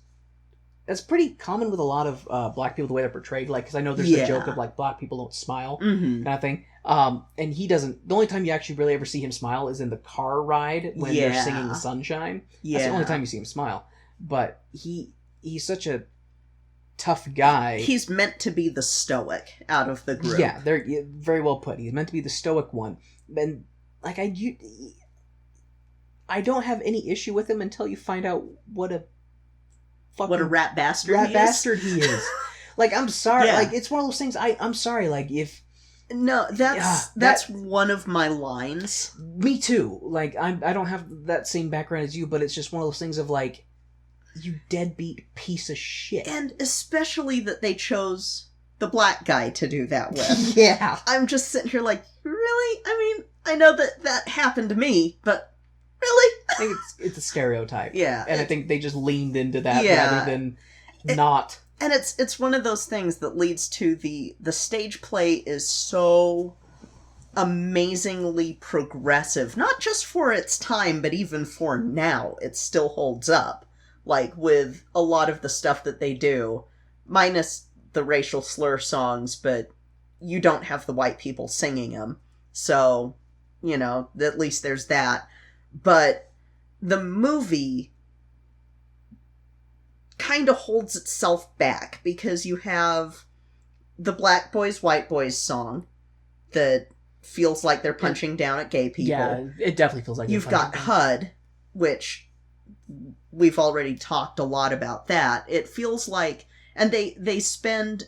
pretty common with a lot of black people, the way they're portrayed. Like, because I know there's the joke of, like, black people don't smile, kind of thing. And he doesn't. The only time you actually really ever see him smile is in the car ride when they're singing the Sunshine. Yeah. That's the only time you see him smile. But he's such a tough guy. He's meant to be the stoic out of the group. Yeah, they're very well put. He's meant to be the stoic one. And, like, I don't have any issue with him until you find out what a rat bastard he is. Like, I'm sorry. Yeah. Like, it's one of those things. I'm sorry. Like, if... No, that's one of my lines. Me too. Like, I don't have that same background as you, but it's just one of those things of, like, you deadbeat piece of shit. And especially that they chose the black guy to do that with. Yeah. I'm just sitting here like, really? I mean, I know that happened to me, but really? I think it's a stereotype. Yeah. And I think they just leaned into that rather than not. And it's one of those things that leads to the stage play is so amazingly progressive. Not just for its time, but even for now. It still holds up. Like, with a lot of the stuff that they do. Minus the racial slur songs, but you don't have the white people singing them. So, you know, at least there's that. But the movie kind of holds itself back because you have the black boys, white boys song that feels like they're punching down at gay people. Yeah, it definitely feels like You've got HUD, which we've already talked a lot about that. It feels like, and they spend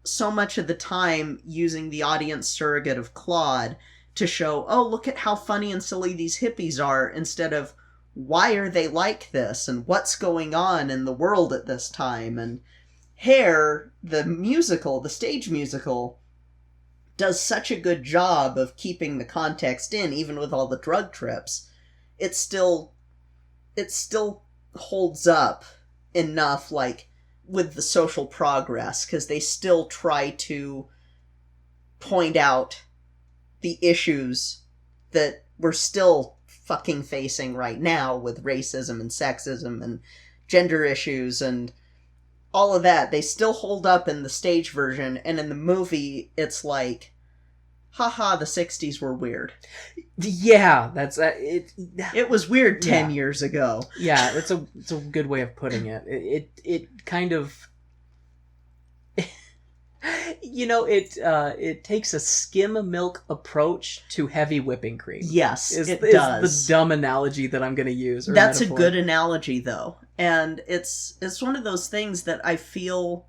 so much of the time using the audience surrogate of Claude to show, oh, look at how funny and silly these hippies are, instead of, why are they like this, and what's going on in the world at this time. And Hair, the musical, the stage musical, does such a good job of keeping the context in, even with all the drug trips. It still holds up enough, like, with the social progress, because they still try to point out the issues that we're still fucking facing right now with racism and sexism and gender issues and all of that, they still hold up in the stage version, and in the movie, it's like, haha, the 60s were weird. Yeah, that's it. It was weird 10 years ago. Yeah, it's a good way of putting it. It kind of, it takes a skim milk approach to heavy whipping cream. Yes, it is does. the dumb analogy that I'm going to use. That's metaphor. a good analogy, though. And it's one of those things that I feel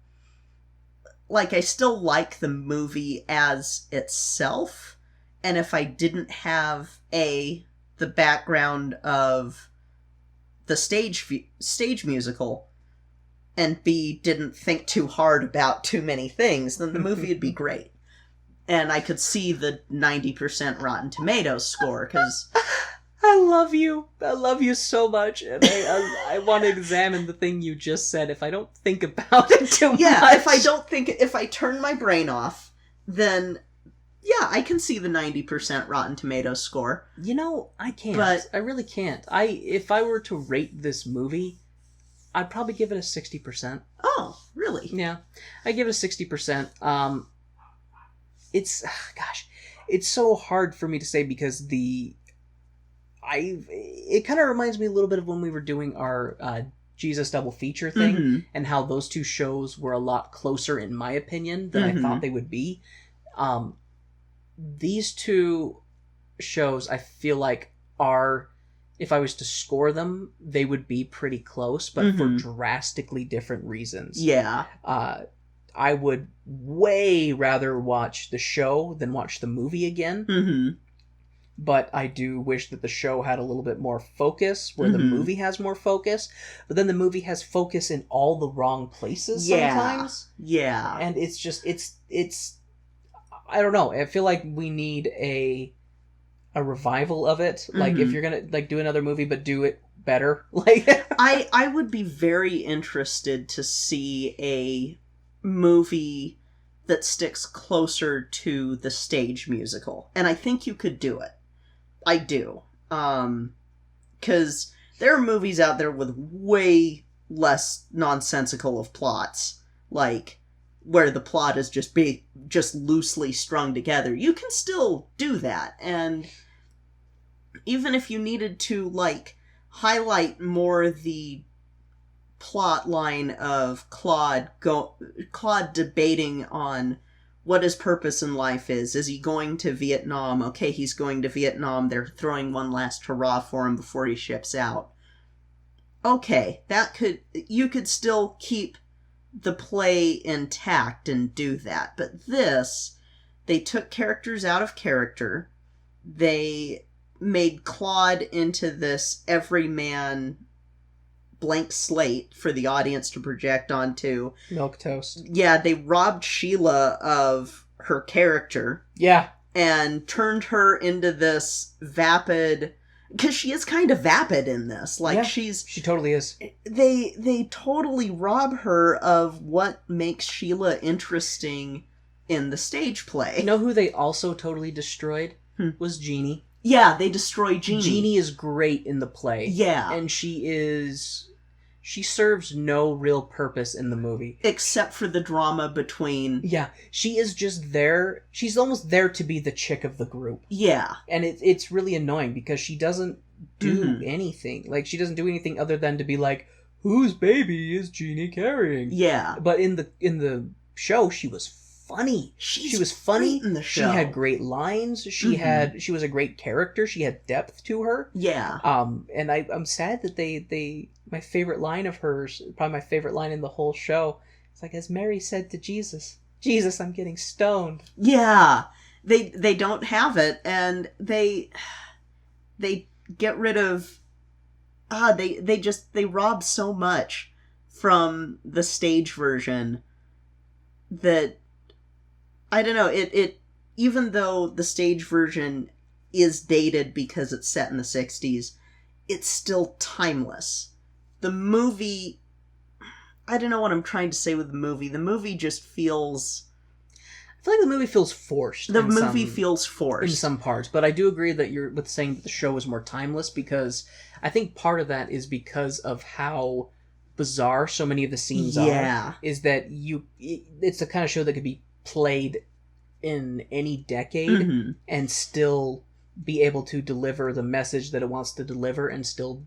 like I still like the movie as itself. And if I didn't have, A, the background of the stage musical, and B, didn't think too hard about too many things, then the movie would be great. And I could see the 90% Rotten Tomatoes score, because... I love you. I love you so much. And I want to examine the thing you just said if I don't think about it too much. Yeah, if I turn my brain off, then... Yeah, I can see the 90% Rotten Tomatoes score. I can't. But I really can't. If I were to rate this movie, I'd probably give it a 60%. Oh, really? Yeah. I give it a 60%. It's so hard for me to say because it kind of reminds me a little bit of when we were doing our Jesus double feature thing, and how those two shows were a lot closer, in my opinion, than I thought they would be. These two shows, I feel like, are, if I was to score them, they would be pretty close, but for drastically different reasons. Yeah. I would way rather watch the show than watch the movie again. But I do wish that the show had a little bit more focus, where the movie has more focus. But then the movie has focus in all the wrong places sometimes. Yeah. And it's just, it's I don't know. I feel like we need a revival of it. Like, if you're gonna do another movie, but do it better. Like, I would be very interested to see a movie that sticks closer to the stage musical, and I think you could do it. I do, because there are movies out there with way less nonsensical of plots, like, where the plot is just loosely strung together. You can still do that, and even if you needed to, like, highlight more the plot line of Claude debating on what his purpose in life is. Is he going to Vietnam? Okay, he's going to Vietnam. They're throwing one last hurrah for him before he ships out. Okay, you could still keep the play intact and do that. But this, they took characters out of character. They made Claude into this everyman blank slate for the audience to project onto. milquetoast. Yeah, they robbed Sheila of her character. Yeah. And turned her into this vapid... Because she is kind of vapid in this. Like, she totally is. They totally rob her of what makes Sheila interesting in the stage play. You know who they also totally destroyed? Was Jeannie. Yeah, they destroy Jeannie. Jeannie is great in the play. Yeah. And she serves no real purpose in the movie. Except for the drama between... Yeah, she is just there. She's almost there to be the chick of the group. Yeah. And it's really annoying because she doesn't do anything. Like, she doesn't do anything other than to be like, whose baby is Jeannie carrying? Yeah. But in the show, she was funny. She was funny in the show. She had great lines. She was a great character. She had depth to her. Yeah. And I'm sad that they my favorite line of hers, probably my favorite line in the whole show, it's like, as Mary said to Jesus, I'm getting stoned. Yeah. They don't have it, and they get rid of they rob so much from the stage version that I don't know, it even though the stage version is dated because it's set in the 60s, it's still timeless. The movie, I don't know what I'm trying to say with the movie. The movie just feels... I feel like the movie feels forced. The movie feels forced. In some parts, but I do agree that you're with saying that the show is more timeless, because I think part of that is because of how bizarre so many of the scenes Yeah. are, is that it's the kind of show that could be played in any decade and still be able to deliver the message that it wants to deliver and still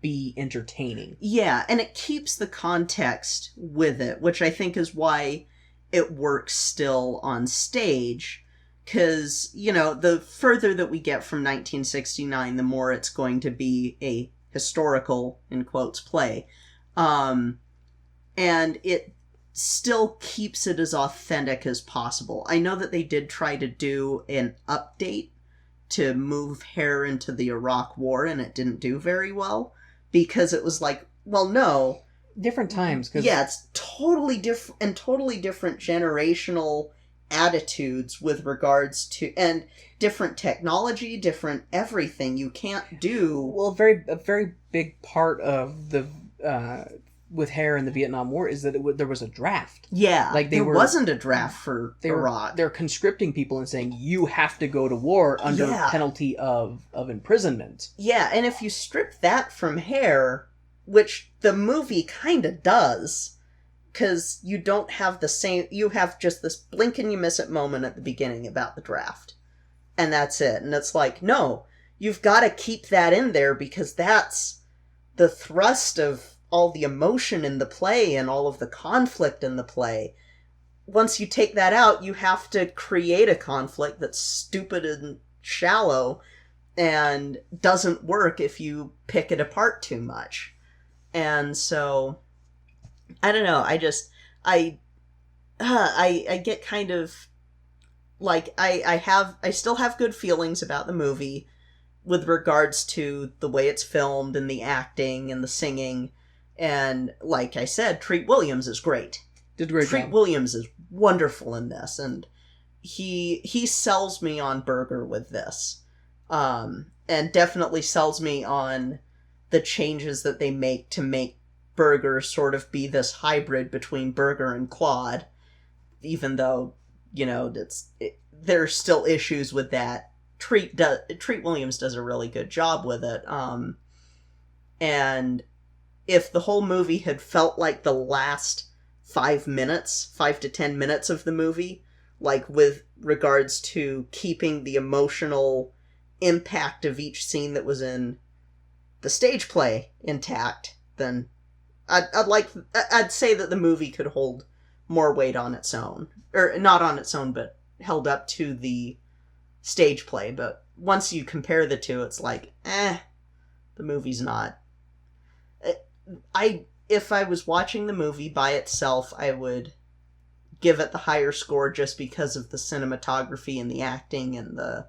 be entertaining. Yeah, and it keeps the context with it, which I think is why it works still on stage. Because, you know, the further that we get from 1969, the more it's going to be a historical, in quotes, play. And it still keeps it as authentic as possible. I know that they did try to do an update to move Hair into the Iraq War, and it didn't do very well, because it was like, well, no. Different times. Yeah, it's totally different, and totally different generational attitudes with regards to, and different technology, different everything. You can't do... Well, a very big part of the with Hair in the Vietnam War is that there was a draft. Yeah, like there wasn't a draft for Iraq. They're conscripting people and saying you have to go to war under penalty of imprisonment. Yeah, and if you strip that from Hair, which the movie kind of does, because you don't have the same... You have just this blink and you miss it moment at the beginning about the draft. And that's it. And it's like, no, you've got to keep that in there, because that's the thrust of all the emotion in the play and all of the conflict in the play. Once you take that out, you have to create a conflict that's stupid and shallow and doesn't work if you pick it apart too much. And so, I don't know, I get kind of, like, I still have good feelings about the movie with regards to the way it's filmed and the acting and the singing. And like I said, Treat Williams is great. Did a great Treat job. Williams is wonderful in this, and he sells me on Burger with this. And definitely sells me on the changes that they make to make Burger sort of be this hybrid between Burger and Claude, even though, you know, there's still issues with that. Treat Williams does a really good job with it. And if the whole movie had felt like the last 5 to 10 minutes of the movie, like with regards to keeping the emotional impact of each scene that was in the stage play intact, then I'd say that the movie could hold more weight on its own. Or not on its own, but held up to the stage play. But once you compare the two, it's like, the movie's not... If I was watching the movie by itself, I would give it the higher score just because of the cinematography and the acting and the...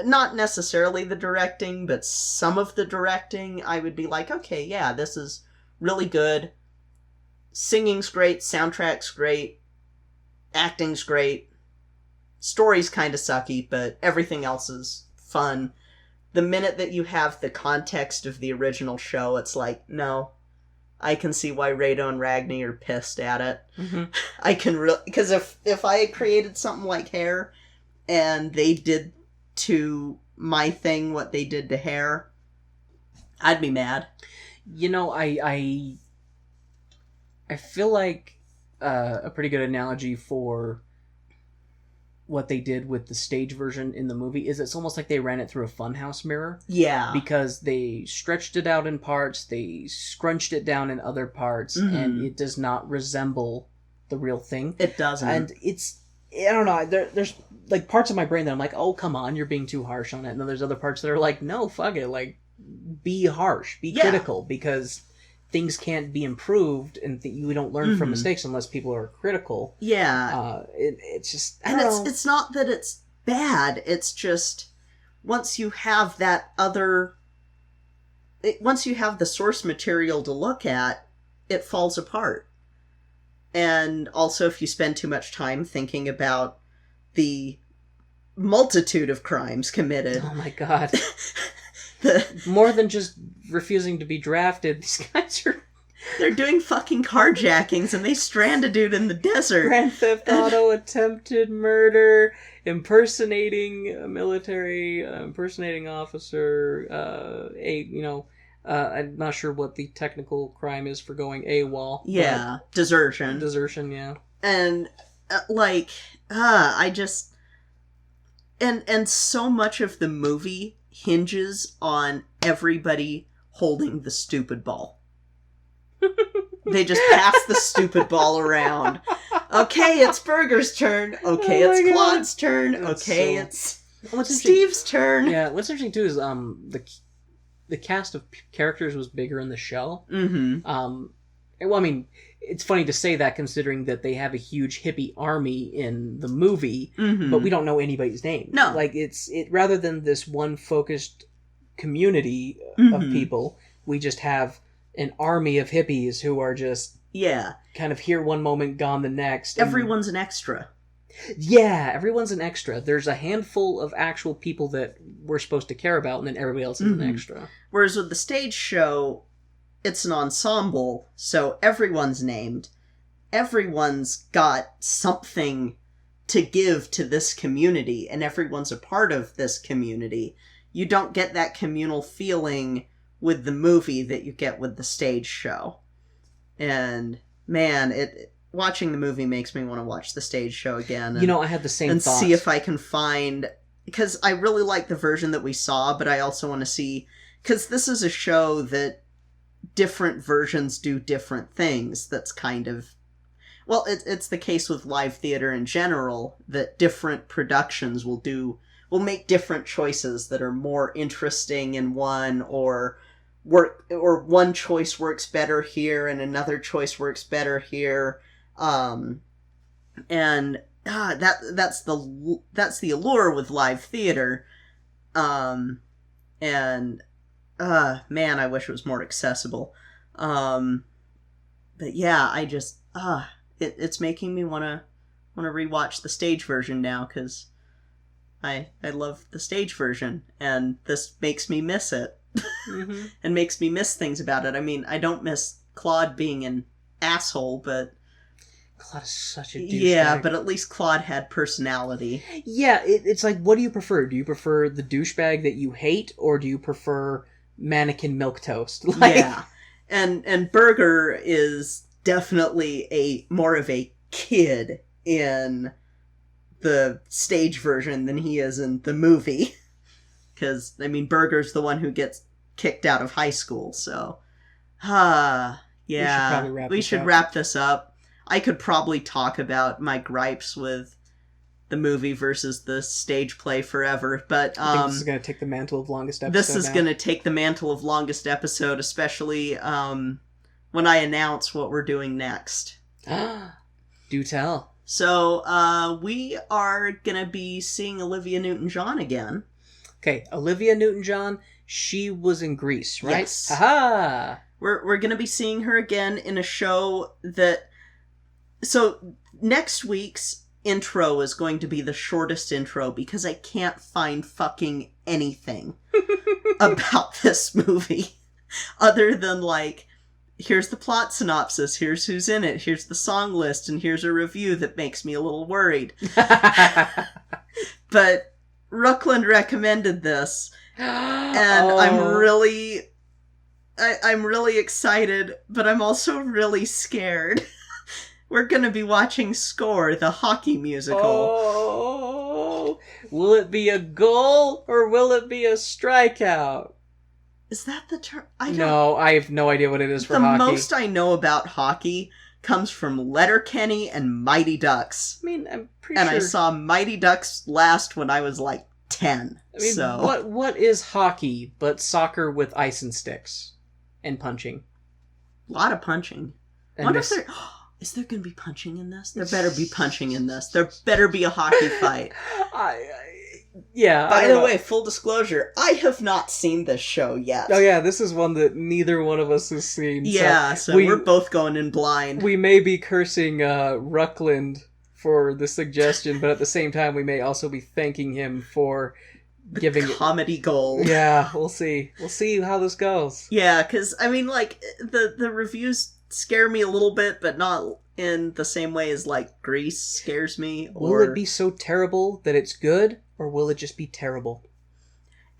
not necessarily the directing, but some of the directing. I would be like, okay, yeah, this is really good. Singing's great, soundtrack's great, acting's great, story's kind of sucky, but everything else is fun. The minute that you have the context of the original show, it's like, no, I can see why Rado and Ragni are pissed at it. Mm-hmm. I can really... Because if I had created something like Hair, and they did to my thing what they did to Hair, I'd be mad. You know, I feel like a pretty good analogy for what they did with the stage version in the movie is it's almost like they ran it through a funhouse mirror. Yeah. Because they stretched it out in parts, they scrunched it down in other parts, and it does not resemble the real thing. It doesn't. And it's... I don't know, there's like parts of my brain that I'm like, oh, come on, you're being too harsh on it. And then there's other parts that are like, no, fuck it, like, be harsh, be critical, because things can't be improved and we don't learn from mistakes unless people are critical. Yeah. It's just, I and don't know. It's not that it's bad, it's just once you have that other... once you have the source material to look at, it falls apart. And also if you spend too much time thinking about the multitude of crimes committed. Oh my god. More than just refusing to be drafted, these guys are... They're doing fucking carjackings and they strand a dude in the desert. Grand Theft Auto, attempted murder, impersonating a military, impersonating officer, I'm not sure what the technical crime is for going AWOL. Yeah, desertion. Desertion, yeah. And, I just... And so much of the movie hinges on everybody holding the stupid ball. They just pass the stupid ball around. Okay, it's Burger's turn. Okay, it's Claude's turn. Okay, it's Steve's turn. Yeah, what's interesting too is the cast of characters was bigger in the show. Mm-hmm. Well, I mean, it's funny to say that considering that they have a huge hippie army in the movie, but we don't know anybody's name. No. Like, it rather than this one focused community of people, we just have an army of hippies who are just kind of here one moment, gone the next. Everyone's an extra. Yeah, everyone's an extra. There's a handful of actual people that we're supposed to care about, and then everybody else is an extra. Whereas with the stage show, it's an ensemble, so everyone's named. Everyone's got something to give to this community, and everyone's a part of this community. You don't get that communal feeling with the movie that you get with the stage show. And, man, watching the movie makes me want to watch the stage show again. And, I had the same and thoughts. see if I can find... Because I really like the version that we saw, but I also want to see... Because this is a show that different versions do different things. That's kind of... Well, it's the case with live theater in general, that different productions will make different choices that are more interesting in one, or one choice works better here and another choice works better here. And that's the allure with live theater. Man, I wish it was more accessible. But yeah, I just it's making me want to rewatch the stage version now, because I love the stage version, and this makes me miss it. And makes me miss things about it. I mean, I don't miss Claude being an asshole, but Claude is such a douchebag. Yeah, but at least Claude had personality. Yeah, it's like, what do you prefer? Do you prefer the douchebag that you hate, or do you prefer mannequin milquetoast? Yeah, and Burger is definitely more of a kid in the stage version than he is in the movie. Because, I mean, Burger's the one who gets kicked out of high school, so... yeah, we should wrap this up. I could probably talk about my gripes with the movie versus the stage play forever, but... I think this is going to take the mantle of longest episode. This is going to take the mantle of longest episode, especially when I announce what we're doing next. Do tell. So, we are going to be seeing Olivia Newton-John again. Okay, Olivia Newton-John, she was in Grease, right? Yes. Aha! We're going to be seeing her again in a show that... So, next week's intro is going to be the shortest intro because I can't find fucking anything about this movie. Other than, like, here's the plot synopsis, here's who's in it, here's the song list, and here's a review that makes me a little worried. But... Ruckland recommended this, and I'm really excited, but I'm also really scared. We're gonna be watching Score, the hockey musical. Oh, will it be a goal, or will it be a strikeout? Is that the term? No, I have no idea what it is for hockey. The most I know about hockey comes from Letterkenny and Mighty Ducks. I mean, I'm pretty sure... And I saw Mighty Ducks last when I was, like, 10. I mean, so... What is hockey but soccer with ice and sticks? And punching. A lot of punching. I wonder if there... Is there going to be punching in this? There better be punching in this. There better be a hockey fight. Yeah. By the way, full disclosure, I have not seen this show yet. Oh yeah, this is one that neither one of us has seen. Yeah, so we're both going in blind. We may be cursing Ruckland for the suggestion, but at the same time we may also be thanking him for giving comedy gold. Yeah, we'll see. We'll see how this goes. Yeah, because, I mean, like, the reviews scare me a little bit, but not in the same way as, like, Grease scares me. Will it be so terrible that it's good? Or will it just be terrible?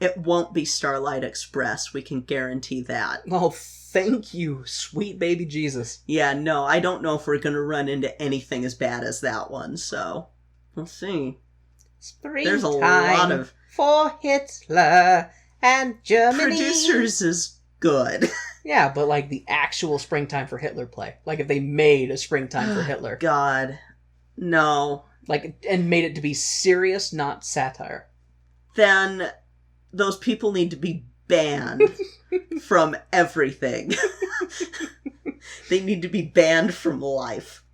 It won't be Starlight Express. We can guarantee that. Oh, thank you, sweet baby Jesus. Yeah, no, I don't know if we're going to run into anything as bad as that one, so we'll see. There's a lot of... for Hitler and Germany. Producers is good. Yeah, but like the actual Springtime for Hitler play. Like if they made a Springtime for Hitler. God. No. Like, and made it to be serious, not satire. Then those people need to be banned from everything. They need to be banned from life.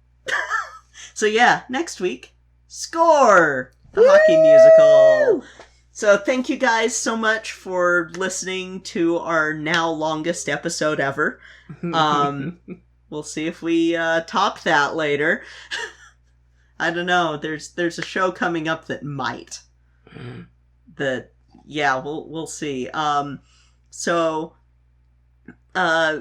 So yeah, next week, Score! The hockey musical. So thank you guys so much for listening to our now longest episode ever. We'll see if we top that later. I don't know. There's a show coming up that might. We'll see.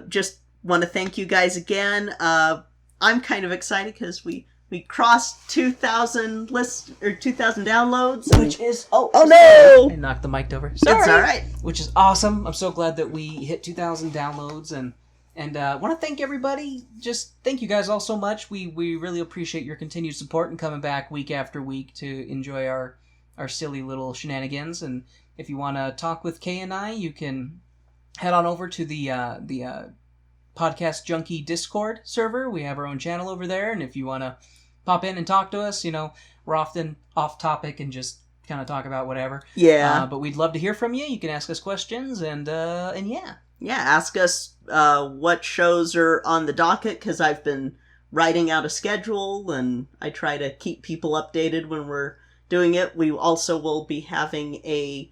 Just want to thank you guys again. I'm kind of excited because we crossed 2,000 2,000 downloads, Which is oh no! I knocked the mic over. Sorry. It's all right. Which is awesome. I'm so glad that we hit 2,000 downloads and want to thank everybody. Just thank you guys all so much. We really appreciate your continued support and coming back week after week to enjoy our silly little shenanigans. And if you want to talk with Kay and I, you can head on over to the Podcast Junkie Discord server. We have our own channel over there, and if you want to pop in and talk to us, we're often off topic and just kind of talk about whatever. Yeah. But we'd love to hear from you. You can ask us questions, and yeah. Yeah, ask us what shows are on the docket, because I've been writing out a schedule, and I try to keep people updated when we're doing it. We also will be having a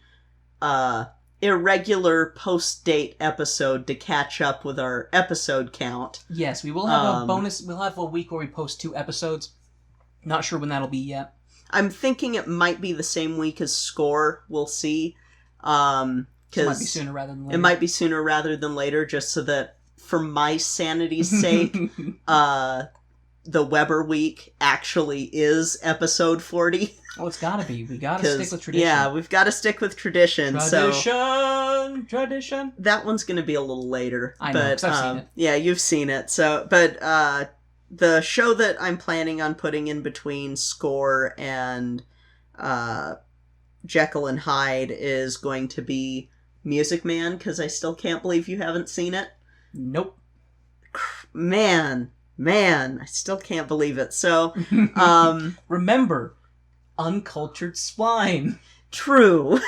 irregular post-date episode to catch up with our episode count. Yes, we will have a bonus. We'll have a week where we post 2 episodes. Not sure when that'll be yet. I'm thinking it might be the same week as Score. We'll see. It might be sooner rather than later. It might be sooner rather than later, just so that, for my sanity's sake, the Weber week actually is episode 40. Oh, it's gotta be. We gotta stick with tradition. Yeah, we've got to stick with tradition. Tradition. That one's going to be a little later. I know, because I've seen it. Yeah, you've seen it. So, but the show that I'm planning on putting in between Score and Jekyll and Hyde is going to be Music Man, because I still can't believe you haven't seen it. Nope. Man, I still can't believe it. So, remember, uncultured swine. True.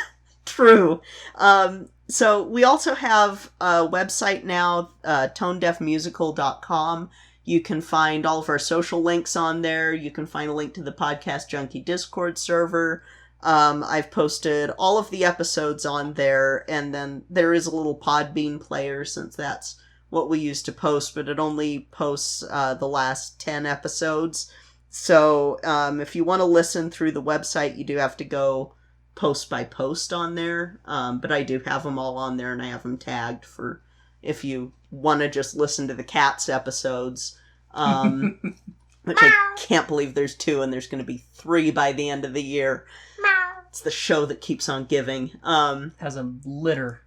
So we also have a website now, tonedeafmusical.com. You can find all of our social links on there. You can find a link to the Podcast Junkie Discord server. I've posted all of the episodes on there, and then there is a little Podbean player, since that's what we use to post, but it only posts the last 10 episodes. So if you want to listen through the website, you do have to go post by post on there. But I do have them all on there, and I have them tagged for if you want to just listen to the Cats episodes. Which I can't believe there's 2, and there's going to be 3 by the end of the year. It's the show that keeps on giving. Has a litter.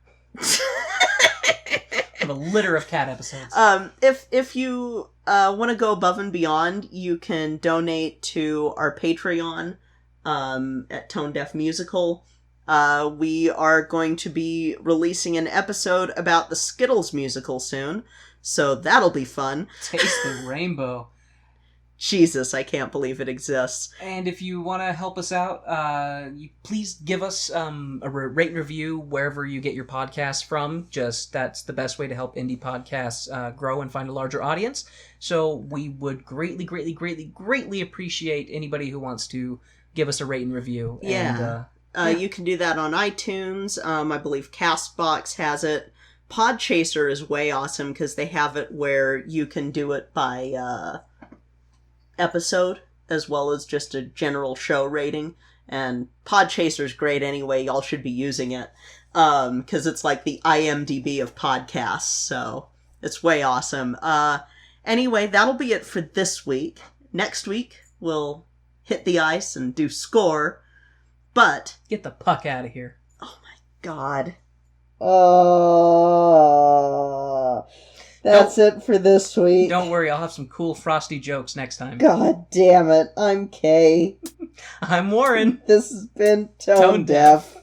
A litter of cat episodes. If you want to go above and beyond, you can donate to our Patreon at Tone Deaf Musical. We are going to be releasing an episode about the Skittles musical soon, so that'll be fun. Taste the rainbow. Jesus, I can't believe it exists. And if you want to help us out, please give us a rate and review wherever you get your podcasts from. That's the best way to help indie podcasts grow and find a larger audience. So we would greatly, greatly, greatly, greatly appreciate anybody who wants to give us a rate and review. Yeah. You can do that on iTunes. I believe CastBox has it. Podchaser is way awesome because they have it where you can do it by episode as well as just a general show rating, and Podchaser's great anyway. Y'all should be using it because it's like the IMDb of podcasts, so it's way awesome. Anyway, that'll be it for this week. Next week we'll hit the ice and do Score, but get the puck out of here. Oh my God. That's it for this week. Don't worry, I'll have some cool frosty jokes next time. God damn it. I'm Kay. I'm Warren. This has been Tone Deaf.